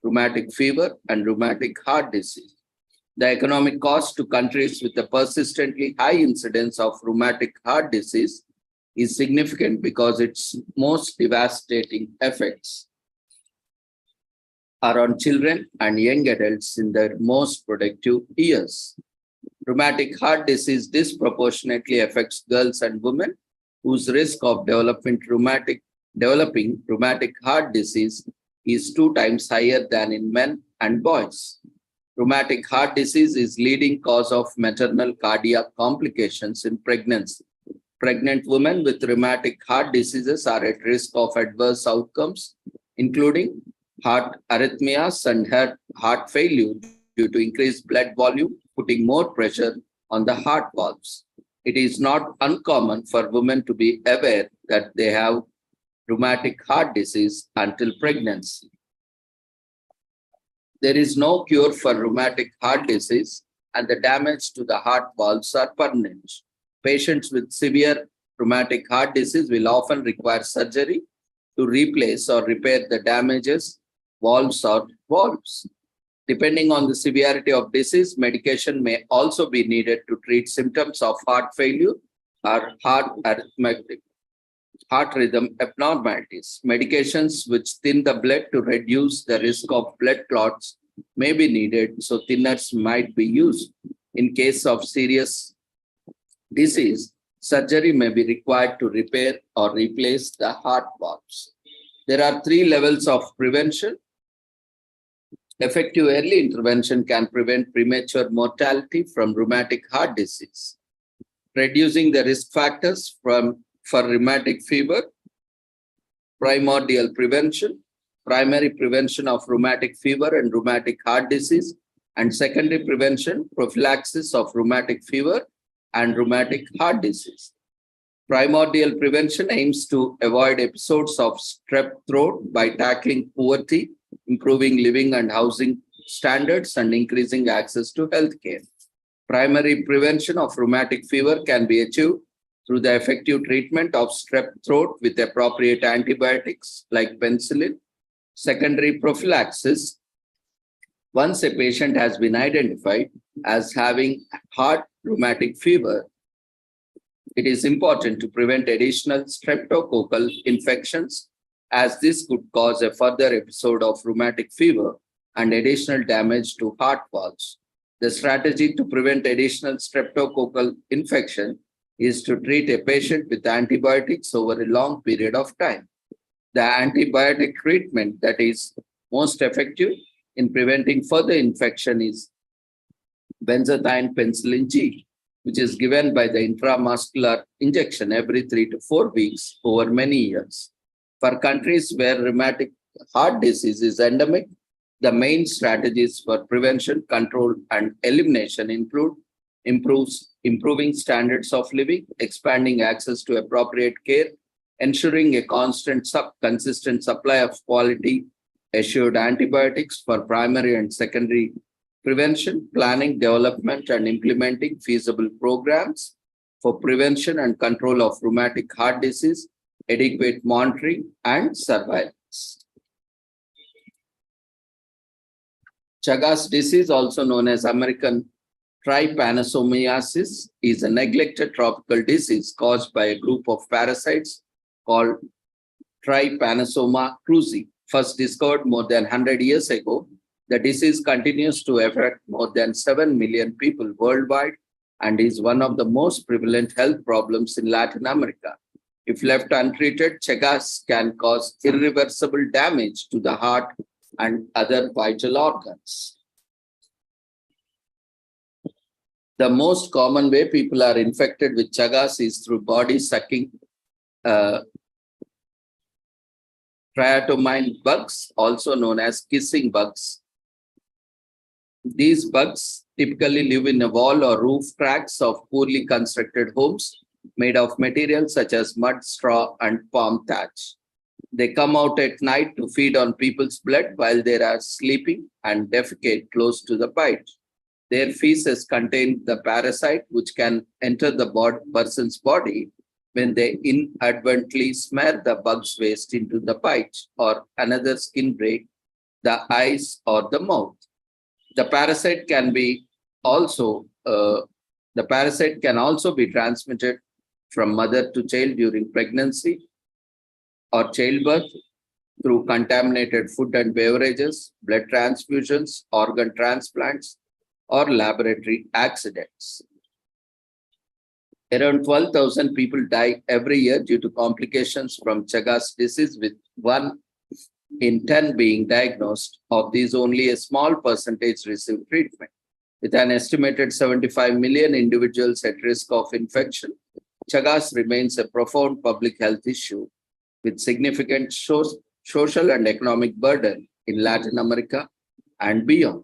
Speaker 1: rheumatic fever and rheumatic heart disease. The economic cost to countries with a persistently high incidence of rheumatic heart disease is significant because its most devastating effects are on children and young adults in their most productive years. Rheumatic heart disease disproportionately affects girls and women whose risk of developing rheumatic heart disease is 2 times higher than in men and boys. Rheumatic heart disease is leading cause of maternal cardiac complications in pregnancy. Pregnant women with rheumatic heart diseases are at risk of adverse outcomes, including heart arrhythmias and heart failure due to increased blood volume, putting more pressure on the heart valves. It is not uncommon for women to be aware that they have rheumatic heart disease until pregnancy. There is no cure for rheumatic heart disease, and the damage to the heart valves are permanent. Patients with severe rheumatic heart disease will often require surgery to replace or repair the damages, valves. Depending on the severity of disease, medication may also be needed to treat symptoms of heart failure or heart rhythm abnormalities. Medications which thin the blood to reduce the risk of blood clots may be needed, so thinners might be used. In case of serious disease, surgery may be required to repair or replace the heart valves. There are 3 levels of prevention. Effective early intervention can prevent premature mortality from rheumatic heart disease. Reducing the risk factors for rheumatic fever, primordial prevention, primary prevention of rheumatic fever and rheumatic heart disease, and secondary prevention, prophylaxis of rheumatic fever and rheumatic heart disease. Primordial prevention aims to avoid episodes of strep throat by tackling poverty, improving living and housing standards, and increasing access to healthcare. Primary prevention of rheumatic fever can be achieved through the effective treatment of strep throat with appropriate antibiotics like penicillin. Secondary prophylaxis. Once a patient has been identified as having heart rheumatic fever, it is important to prevent additional streptococcal infections, as this could cause a further episode of rheumatic fever and additional damage to heart valves. The strategy to prevent additional streptococcal infection is to treat a patient with antibiotics over a long period of time. The antibiotic treatment that is most effective in preventing further infection is benzathine penicillin G, which is given by the intramuscular injection every 3 to 4 weeks over many years. For countries where rheumatic heart disease is endemic, the main strategies for prevention, control, and elimination include improving standards of living, expanding access to appropriate care, ensuring a consistent supply of quality assured antibiotics for primary and secondary prevention, planning, development, and implementing feasible programs for prevention and control of rheumatic heart disease, adequate monitoring, and surveillance. Chagas disease, also known as American trypanosomiasis, is a neglected tropical disease caused by a group of parasites called Trypanosoma cruzi. First discovered more than 100 years ago, the disease continues to affect more than 7 million people worldwide and is one of the most prevalent health problems in Latin America. If left untreated, Chagas can cause irreversible damage to the heart, and other vital organs. The most common way people are infected with chagas is through body sucking triatomine bugs, also known as kissing bugs. These bugs typically live in a wall or roof cracks of poorly constructed homes made of materials such as mud, straw, and palm thatch. They come out at night to feed on people's blood while they are sleeping and defecate close to the bite. Their feces contain the parasite which can enter the person's body when they inadvertently smear the bug's waste into the bite or another skin break, the eyes, or the mouth. The parasite can also be transmitted from mother to child during pregnancy or childbirth through contaminated food and beverages, blood transfusions, organ transplants, or laboratory accidents. Around 12,000 people die every year due to complications from Chagas disease, with 1 in 10 being diagnosed. Of these, only a small percentage receive treatment. With an estimated 75 million individuals at risk of infection, Chagas remains a profound public health issue with significant social and economic burden in Latin America and beyond.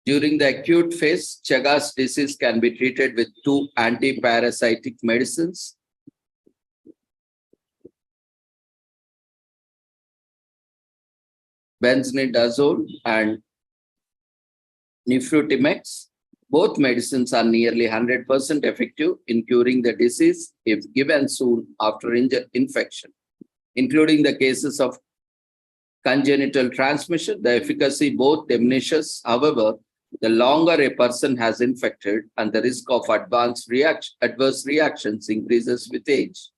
Speaker 1: During the acute phase, Chagas disease can be treated with 2 anti-parasitic medicines. Benzimidazole and nifurtimox. Both medicines are nearly 100% effective in curing the disease if given soon after infection. Including the cases of congenital transmission, the efficacy both diminishes. However, the longer a person has infected and the risk of adverse reactions increases with age.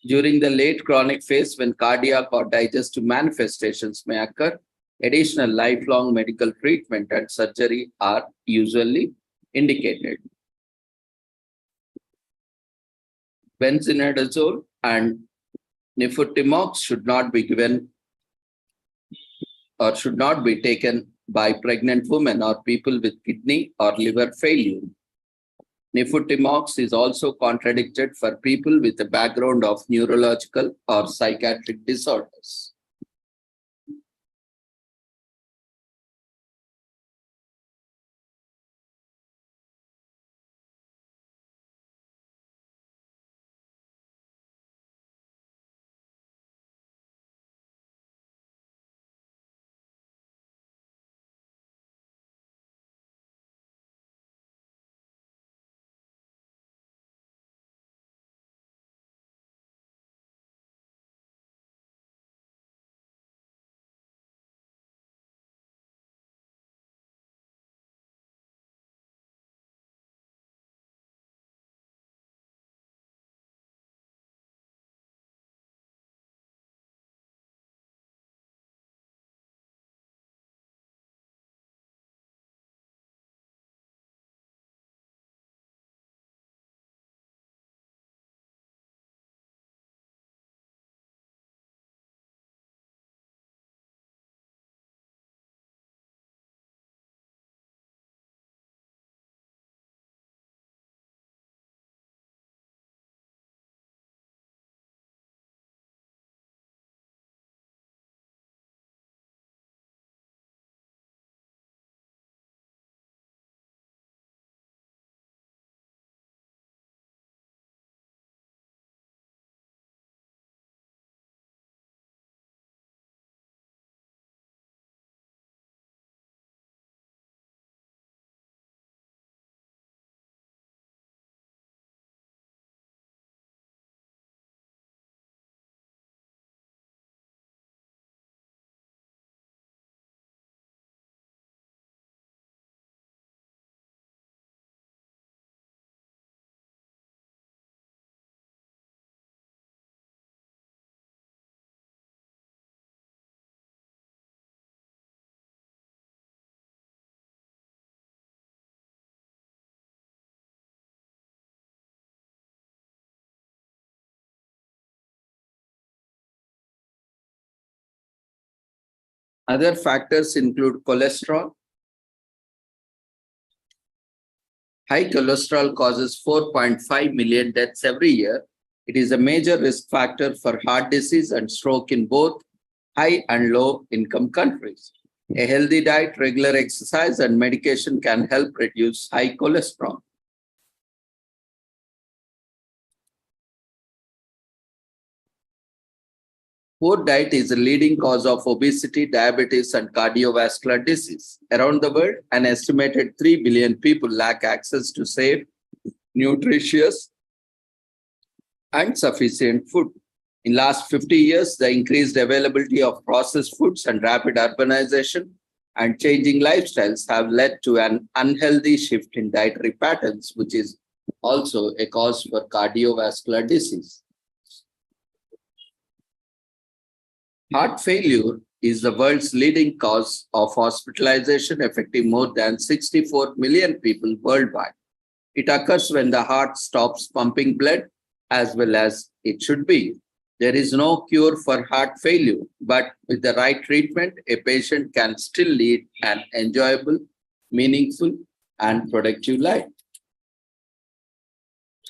Speaker 1: During the late chronic phase, when cardiac or digestive manifestations may occur, additional lifelong medical treatment and surgery are usually indicated. Benzimidazole and nifurtimox should not be given or should not be taken by pregnant women or people with kidney or liver failure. Nifurtimox is also contraindicated for people with a background of neurological or psychiatric disorders. Other factors include cholesterol. High cholesterol causes 4.5 million deaths every year. It is a major risk factor for heart disease and stroke in both high and low income countries. A healthy diet, regular exercise, and medication can help reduce high cholesterol. Poor diet is a leading cause of obesity, diabetes, and cardiovascular disease. Around the world, an estimated 3 billion people lack access to safe, nutritious, and sufficient food. In last 50 years, the increased availability of processed foods and rapid urbanization and changing lifestyles have led to an unhealthy shift in dietary patterns, which is also a cause for cardiovascular disease. Heart failure is the world's leading cause of hospitalization, affecting more than 64 million people worldwide. It occurs when the heart stops pumping blood as well as it should be. There is no cure for heart failure, but with the right treatment, a patient can still lead an enjoyable, meaningful, and productive life.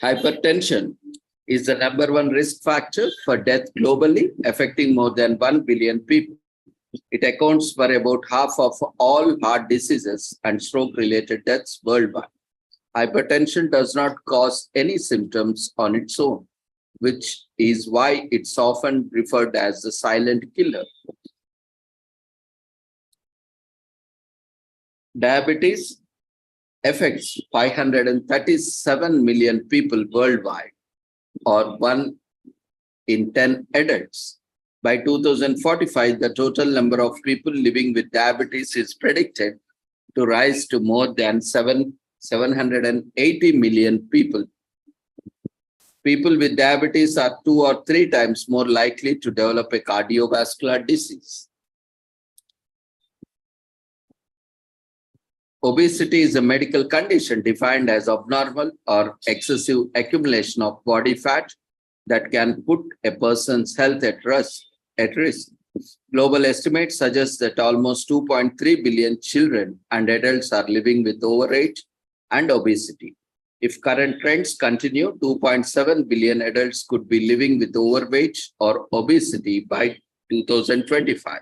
Speaker 1: Hypertension is the #1 risk factor for death globally, affecting more than 1 billion people. It accounts for about half of all heart diseases and stroke-related deaths worldwide. Hypertension does not cause any symptoms on its own, which is why it's often referred as the silent killer. Diabetes affects 537 million people worldwide, or 1 in 10 adults. By 2045, the total number of people living with diabetes is predicted to rise to more than 780 million people. People with diabetes are 2 or 3 times more likely to develop a cardiovascular disease. Obesity is a medical condition defined as abnormal or excessive accumulation of body fat that can put a person's health at risk. Global estimates suggest that almost 2.3 billion children and adults are living with overweight and obesity. If current trends continue, 2.7 billion adults could be living with overweight or obesity by 2025.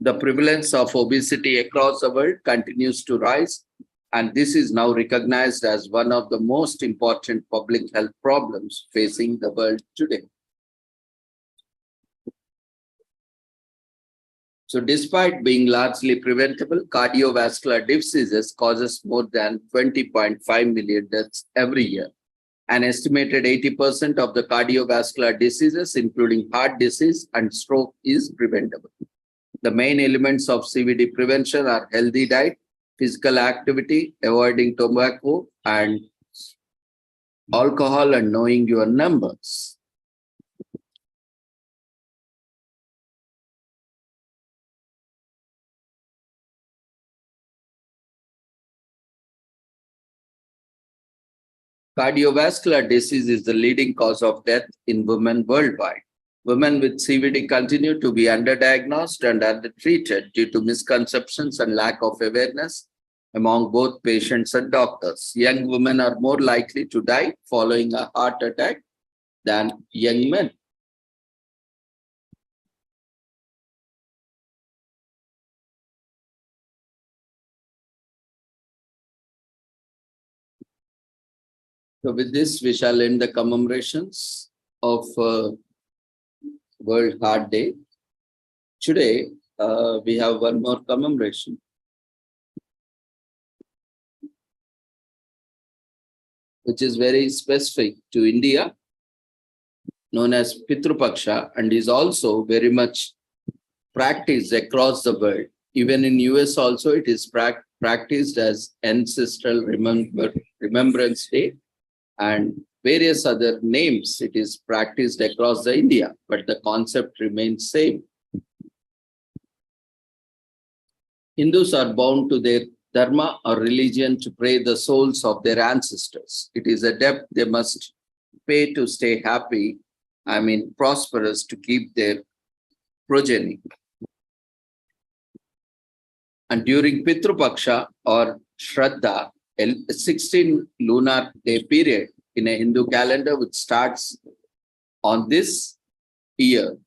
Speaker 1: The prevalence of obesity across the world continues to rise, and this is now recognized as one of the most important public health problems facing the world today. So despite being largely preventable, cardiovascular diseases causes more than 20.5 million deaths every year. An estimated 80% of the cardiovascular diseases, including heart disease and stroke, is preventable. The main elements of CVD prevention are healthy diet, physical activity, avoiding tobacco and alcohol, and knowing your numbers. Cardiovascular disease is the leading cause of death in women worldwide. Women with CVD continue to be underdiagnosed and undertreated due to misconceptions and lack of awareness among both patients and doctors. Young women are more likely to die following a heart attack than young men. So with this, we shall end the commemorations of World Heart Day. Today, we have one more commemoration. Which is very specific to India, known as Pitrupaksha, and is also very much practiced across the world. Even in US also, it is practiced as Ancestral Remembrance Day, and various other names. It is practiced across the India, but the concept remains same. Hindus are bound to their dharma or religion to pray the souls of their ancestors. It is a debt they must pay to stay happy, prosperous, to keep their progeny. And during Pitru Paksha or Shraddha, a 16 lunar day period in a Hindu calendar, which starts on this year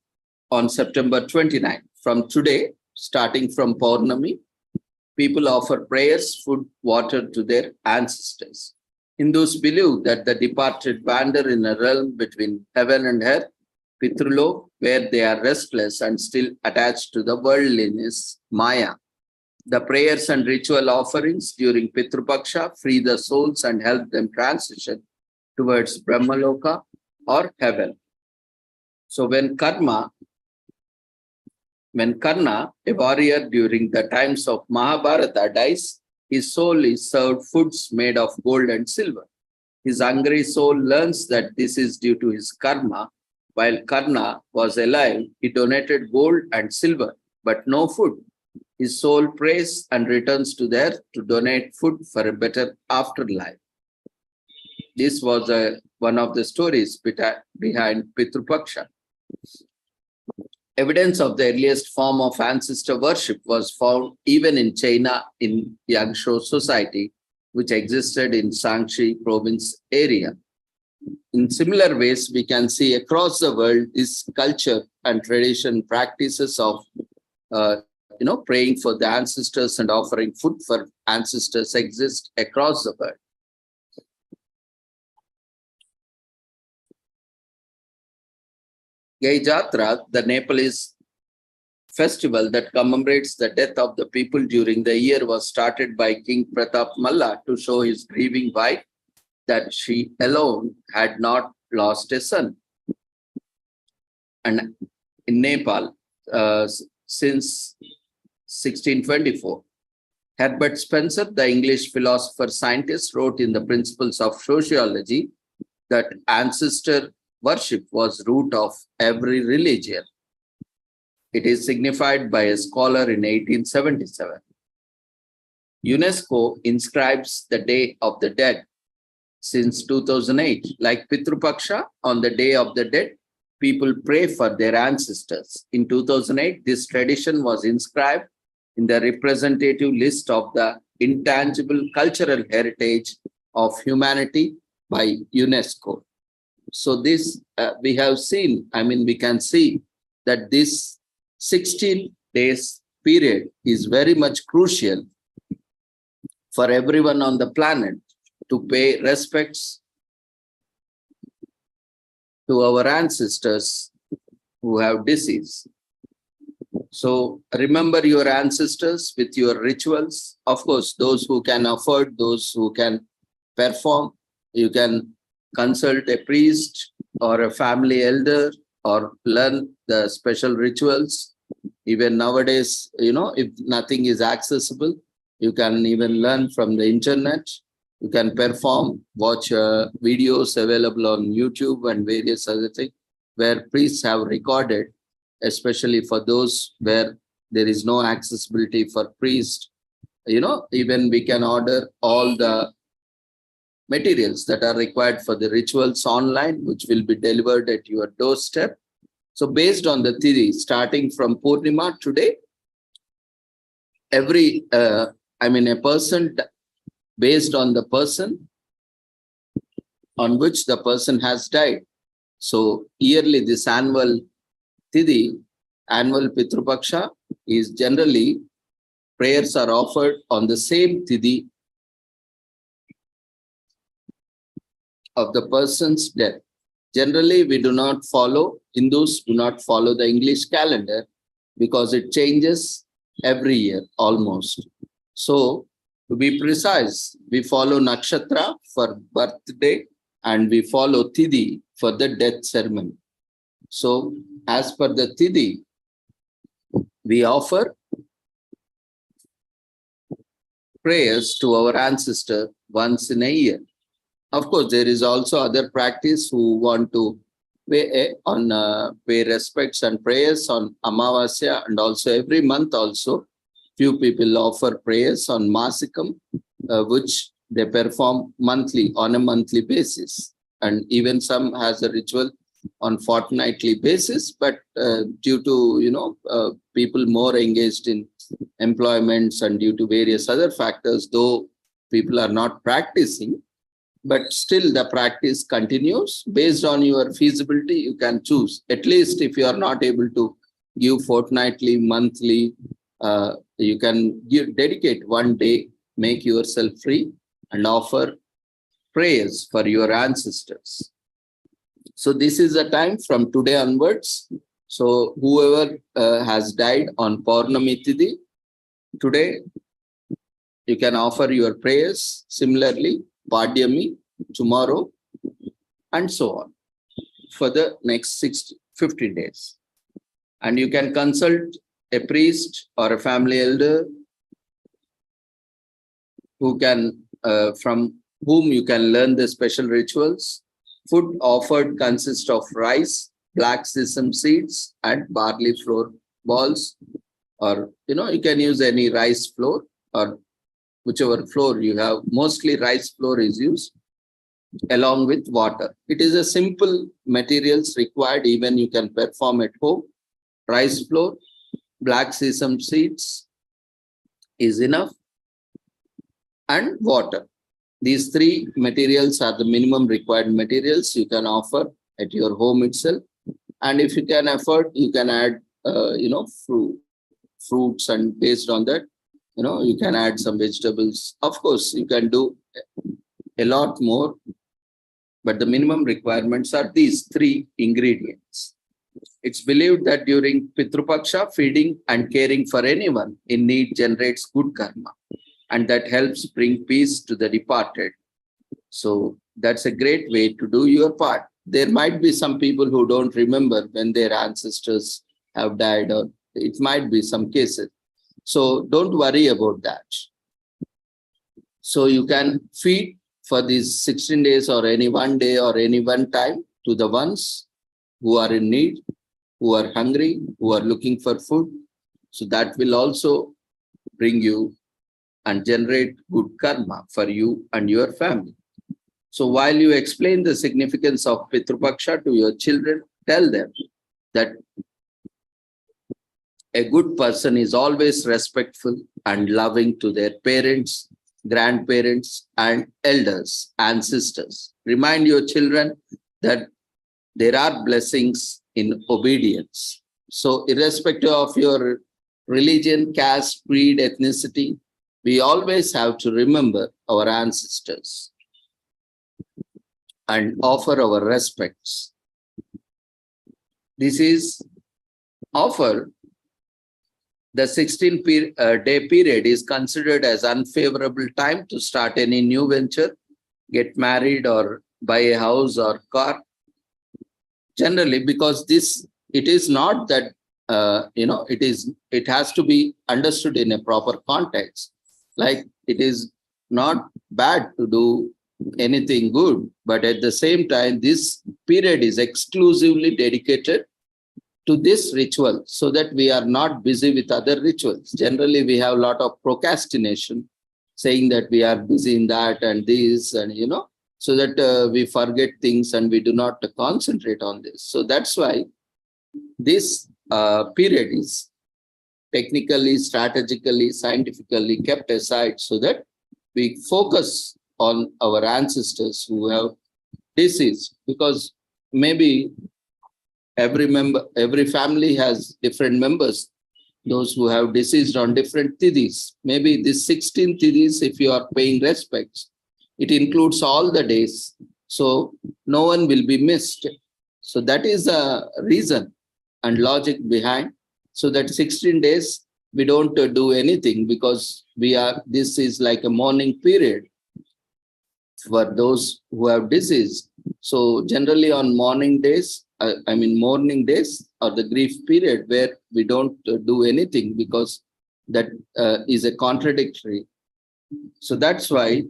Speaker 1: on September 29. From today, starting from Paurnami, people offer prayers, food, water to their ancestors. Hindus believe that the departed wander in a realm between heaven and earth, Pitrulok, where they are restless and still attached to the worldliness, Maya. The prayers and ritual offerings during Pitru Paksha free the souls and help them transition towards Brahmaloka or heaven. So when Karna, a warrior during the times of Mahabharata, dies, his soul is served foods made of gold and silver. His hungry soul learns that this is due to his karma. While Karna was alive, he donated gold and silver, but no food. His soul prays and returns to there to donate food for a better afterlife. This was one of the stories behind Pitru Paksha. Evidence of the earliest form of ancestor worship was found even in China in Yangshuo society, which existed in Shaanxi province area. In similar ways, we can see across the world this culture and tradition practices of praying for the ancestors and offering food for ancestors exist across the world. Gai Jatra, the Nepalese festival that commemorates the death of the people during the year, was started by King Pratap Malla to show his grieving wife that she alone had not lost a son. And in Nepal, since 1624, Herbert Spencer, the English philosopher scientist, wrote in the Principles of Sociology that ancestor worship was root of every religion. It is signified by a scholar in 1877. UNESCO inscribes the Day of the Dead since 2008. Like Pitru Paksha, on the Day of the Dead, people pray for their ancestors. In 2008, this tradition was inscribed in the representative list of the intangible cultural heritage of humanity by UNESCO. So this we have seen, we can see that this 16 days period is very much crucial for everyone on the planet to pay respects to our ancestors who have deceased. So remember your ancestors with your rituals. Of course, those who can afford, those who can perform, you can consult a priest or a family elder or learn the special rituals. Even nowadays, if nothing is accessible, you can even learn from the internet. You can perform, watch videos available on YouTube and various other things where priests have recorded, especially for those where there is no accessibility for priests. Even we can order all the materials that are required for the rituals online, which will be delivered at your doorstep. So based on the theory, starting from Purnima today, every, a person, based on the person on which the person has died. So yearly, this annual Tithi, annual Pitru Paksha, is generally prayers are offered on the same Tithi of the person's death. Generally, we do not follow, Hindus do not follow the English calendar because it changes every year almost. So to be precise, we follow Nakshatra for birthday and we follow Tithi for the death ceremony. So as per the Tithi, we offer prayers to our ancestor once in a year. Of course, there is also other practice who want to pay respects and prayers on Amavasya, and also every month also few people offer prayers on Masikam, which they perform monthly, on a monthly basis. And even some has a ritual on fortnightly basis, but due to, people more engaged in employments and due to various other factors, though people are not practicing, but still the practice continues. Based on your feasibility, you can choose. At least if you are not able to give fortnightly, monthly, you can dedicate one day, make yourself free and offer prayers for your ancestors. So this is a time from today onwards. So whoever has died on Paurnami Tithi, today you can offer your prayers. Similarly, Padyami tomorrow, and so on for the next 15 days. And you can consult a priest or a family elder who can, from whom you can learn the special rituals. Food offered consists of rice, black sesame seeds, and barley flour balls, or you can use any rice flour or whichever flour you have. Mostly rice flour is used along with water. It is a simple materials required, even you can perform at home. Rice flour, black sesame seeds is enough, and water. These three materials are the minimum required materials you can offer at your home itself. And if you can afford, you can add fruits, and based on that, you can add some vegetables. Of course, you can do a lot more, but the minimum requirements are these three ingredients. It's believed that during Pitru Paksha, feeding and caring for anyone in need generates good karma, and that helps bring peace to the departed. So that's a great way to do your part. There might be some people who don't remember when their ancestors have died, or it might be some cases. So don't worry about that. So you can feed for these 16 days or any one day or any one time to the ones who are in need, who are hungry, who are looking for food. So that will also bring you and generate good karma for you and your family. So while you explain the significance of Pitru Paksha to your children, tell them that a good person is always respectful and loving to their parents, grandparents, and elders, ancestors. Remind your children that there are blessings in obedience. So irrespective of your religion, caste, creed, ethnicity, we always have to remember our ancestors and offer our respects. This is offer. The 16-day period is considered as unfavorable time to start any new venture, get married, or buy a house or car. Generally, because it is not that it has to be understood in a proper context. Like, it is not bad to do anything good, but at the same time, this period is exclusively dedicated to this ritual, so that we are not busy with other rituals. Generally, we have a lot of procrastination, saying that we are busy in that and this, and so that we forget things and we do not concentrate on this. So that's why this period is technically, strategically, scientifically kept aside, so that we focus on our ancestors who have deceased, because maybe every family has different members, those who have deceased on different tidis. Maybe this 16 tidis, if you are paying respects, it includes all the days. So no one will be missed. So that is a reason and logic behind. So that 16 days, we don't do anything, because this is like a mourning period for those who have deceased. So generally on mourning days or the grief period, where we don't do anything, because that is a contradictory. So that's why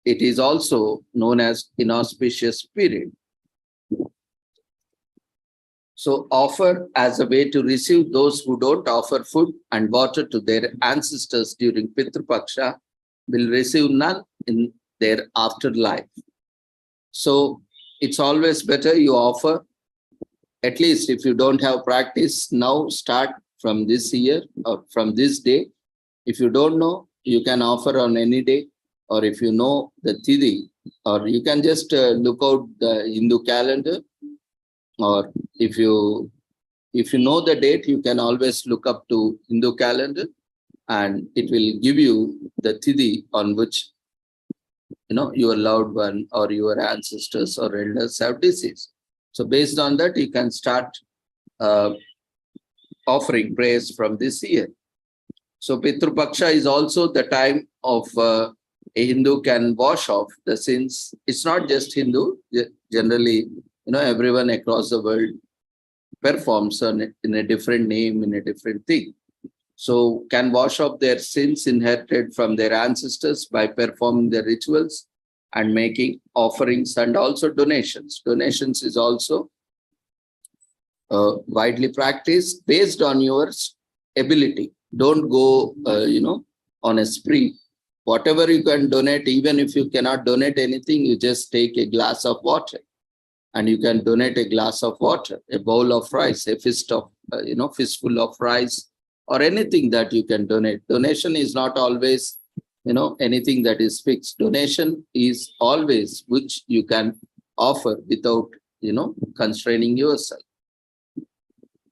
Speaker 1: it is also known as inauspicious period. So offer as a way to receive those who don't offer food and water to their ancestors during Pitru Paksha will receive none in their afterlife. So it's always better you offer. At least if you don't have practice, now start from this year or from this day. If you don't know, you can offer on any day, or if you know the Tithi, or you can just look out the Hindu calendar, or if you know the date, you can always look up to Hindu calendar and it will give you the Tithi on which your loved one or your ancestors or elders have deceased. So based on that, you can start offering prayers from this year. So Pitru Paksha is also the time of a Hindu can wash off the sins. It's not just Hindu. Generally, everyone across the world performs in a different name, in a different thing. So can wash off their sins inherited from their ancestors by performing the rituals and making offerings and also donations. Donations is also widely practiced based on your ability. Don't go, on a spree. Whatever you can donate, even if you cannot donate anything, you just take a glass of water. And you can donate a glass of water, a bowl of rice, a fistful of rice, or anything that you can donate. Donation is not always, anything that is fixed. Donation is always which you can offer without, constraining yourself.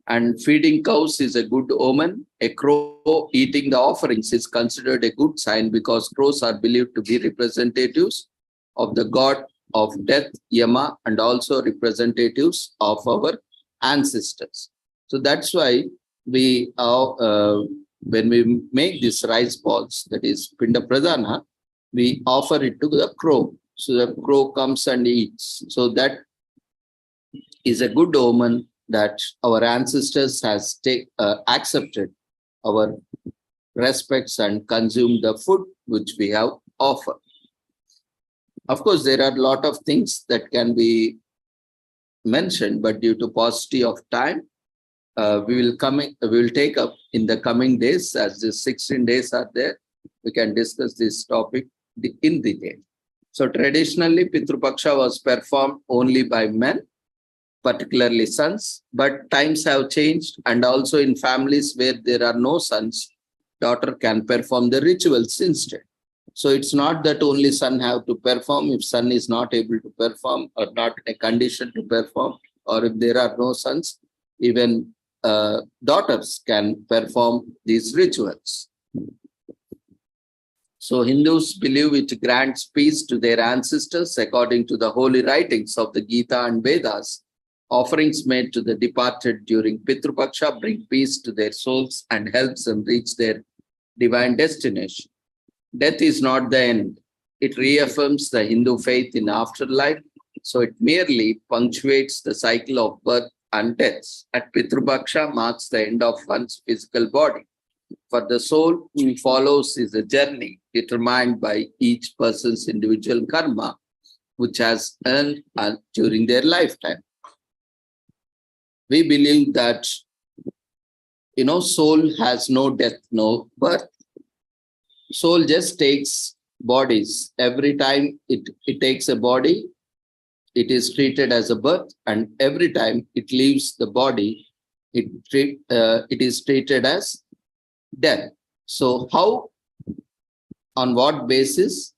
Speaker 1: And feeding cows is a good omen. A crow eating the offerings is considered a good sign because crows are believed to be representatives of the god of death, Yama, and also representatives of our ancestors. So that's why we, when we make these rice balls, that is Pinda Pradhana, we offer it to the crow. So the crow comes and eats. So that is a good omen that our ancestors has accepted our respects and consumed the food which we have offered. Of course, there are a lot of things that can be mentioned, but due to paucity of time, we will take up in the coming days, as the 16 days are there, we can discuss this topic in detail. So traditionally, Pitru Paksha was performed only by men, particularly sons, but times have changed, and also in families where there are no sons, daughter can perform the rituals instead. So it's not that only son have to perform. If son is not able to perform or not in a condition to perform, or if there are no sons, even daughters can perform these rituals. So Hindus believe it grants peace to their ancestors according to the holy writings of the Gita and Vedas. Offerings made to the departed during Pitru Paksha bring peace to their souls and helps them reach their divine destination. Death is not the end. It reaffirms the Hindu faith in afterlife, so it merely punctuates the cycle of birth and death. At Pitru Paksha marks the end of one's physical body. For the soul who follows is a journey determined by each person's individual karma, which has earned during their lifetime. We believe that, soul has no death, no birth. Soul just takes bodies. Every time it takes a body, it is treated as a birth, and every time it leaves the body, it is treated as death. So how, on what basis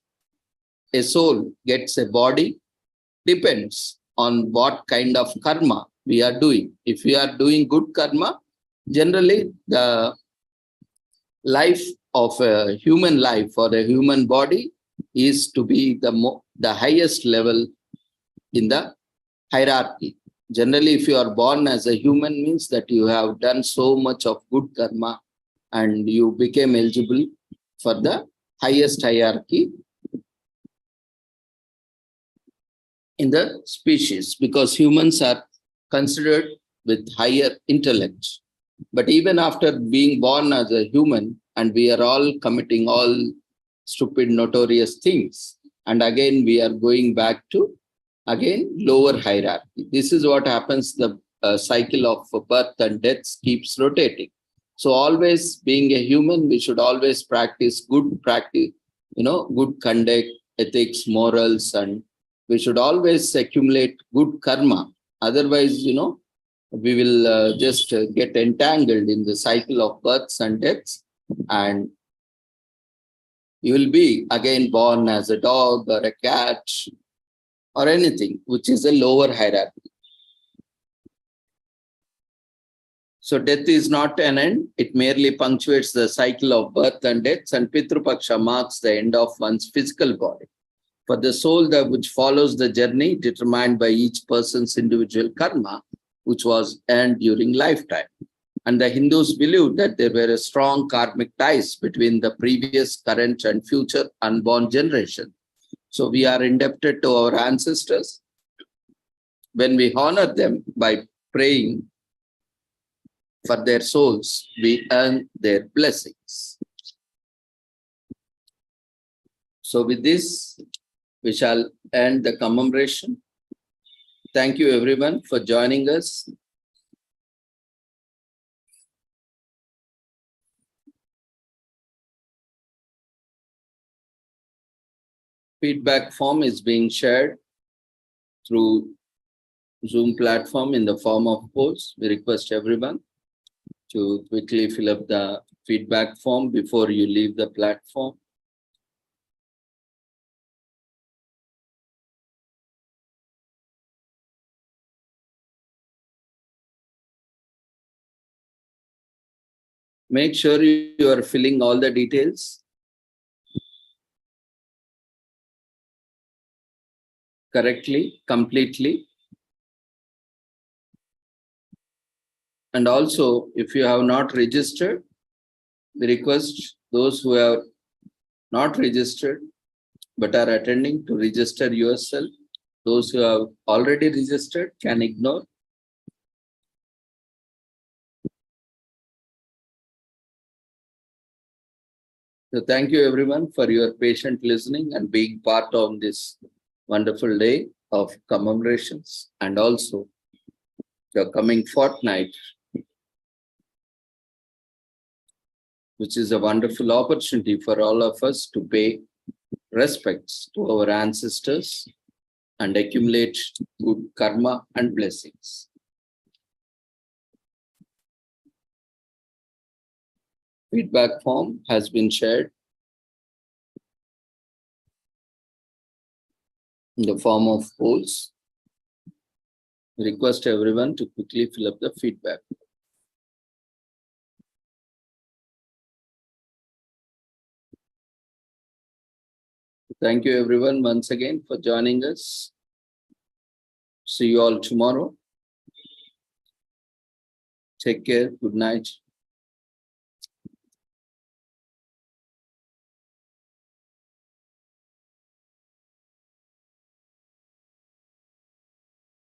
Speaker 1: a soul gets a body depends on what kind of karma we are doing. If we are doing good karma, generally the life of a human life or a human body is to be the highest level in the hierarchy. Generally, if you are born as a human, means that you have done so much of good karma and you became eligible for the highest hierarchy in the species, because humans are considered with higher intellect. But even after being born as a human, and we are all committing all stupid, notorious things, and again we are going back to lower hierarchy. This is what happens. The cycle of birth and death keeps rotating. So always being a human, we should always practice good practice, good conduct, ethics, morals, and we should always accumulate good karma. Otherwise, we will just get entangled in the cycle of births and deaths, and you will be again born as a dog or a cat or anything which is a lower hierarchy. So death is not an end, it merely punctuates the cycle of birth and deaths, and Pitrupaksha marks the end of one's physical body. For the soul which follows the journey determined by each person's individual karma, which was earned during lifetime. And the Hindus believed that there were strong karmic ties between the previous, current, and future unborn generation. So we are indebted to our ancestors. When we honor them by praying for their souls, we earn their blessings. So with this, we shall end the commemoration. Thank you everyone for joining us. Feedback form is being shared through Zoom platform in the form of polls. We request everyone to quickly fill up the feedback form before you leave the platform. Make sure you are filling all the details correctly, completely. And also, if you have not registered, we request those who have not registered but are attending to register yourself. Those who have already registered can ignore. So thank you everyone for your patient listening and being part of this wonderful day of commemorations, and also the coming fortnight, which is a wonderful opportunity for all of us to pay respects to our ancestors and accumulate good karma and blessings. Feedback form has been shared in the form of polls. Request everyone to quickly fill up the feedback. Thank you everyone once again for joining us. See you all tomorrow. Take care. Good night.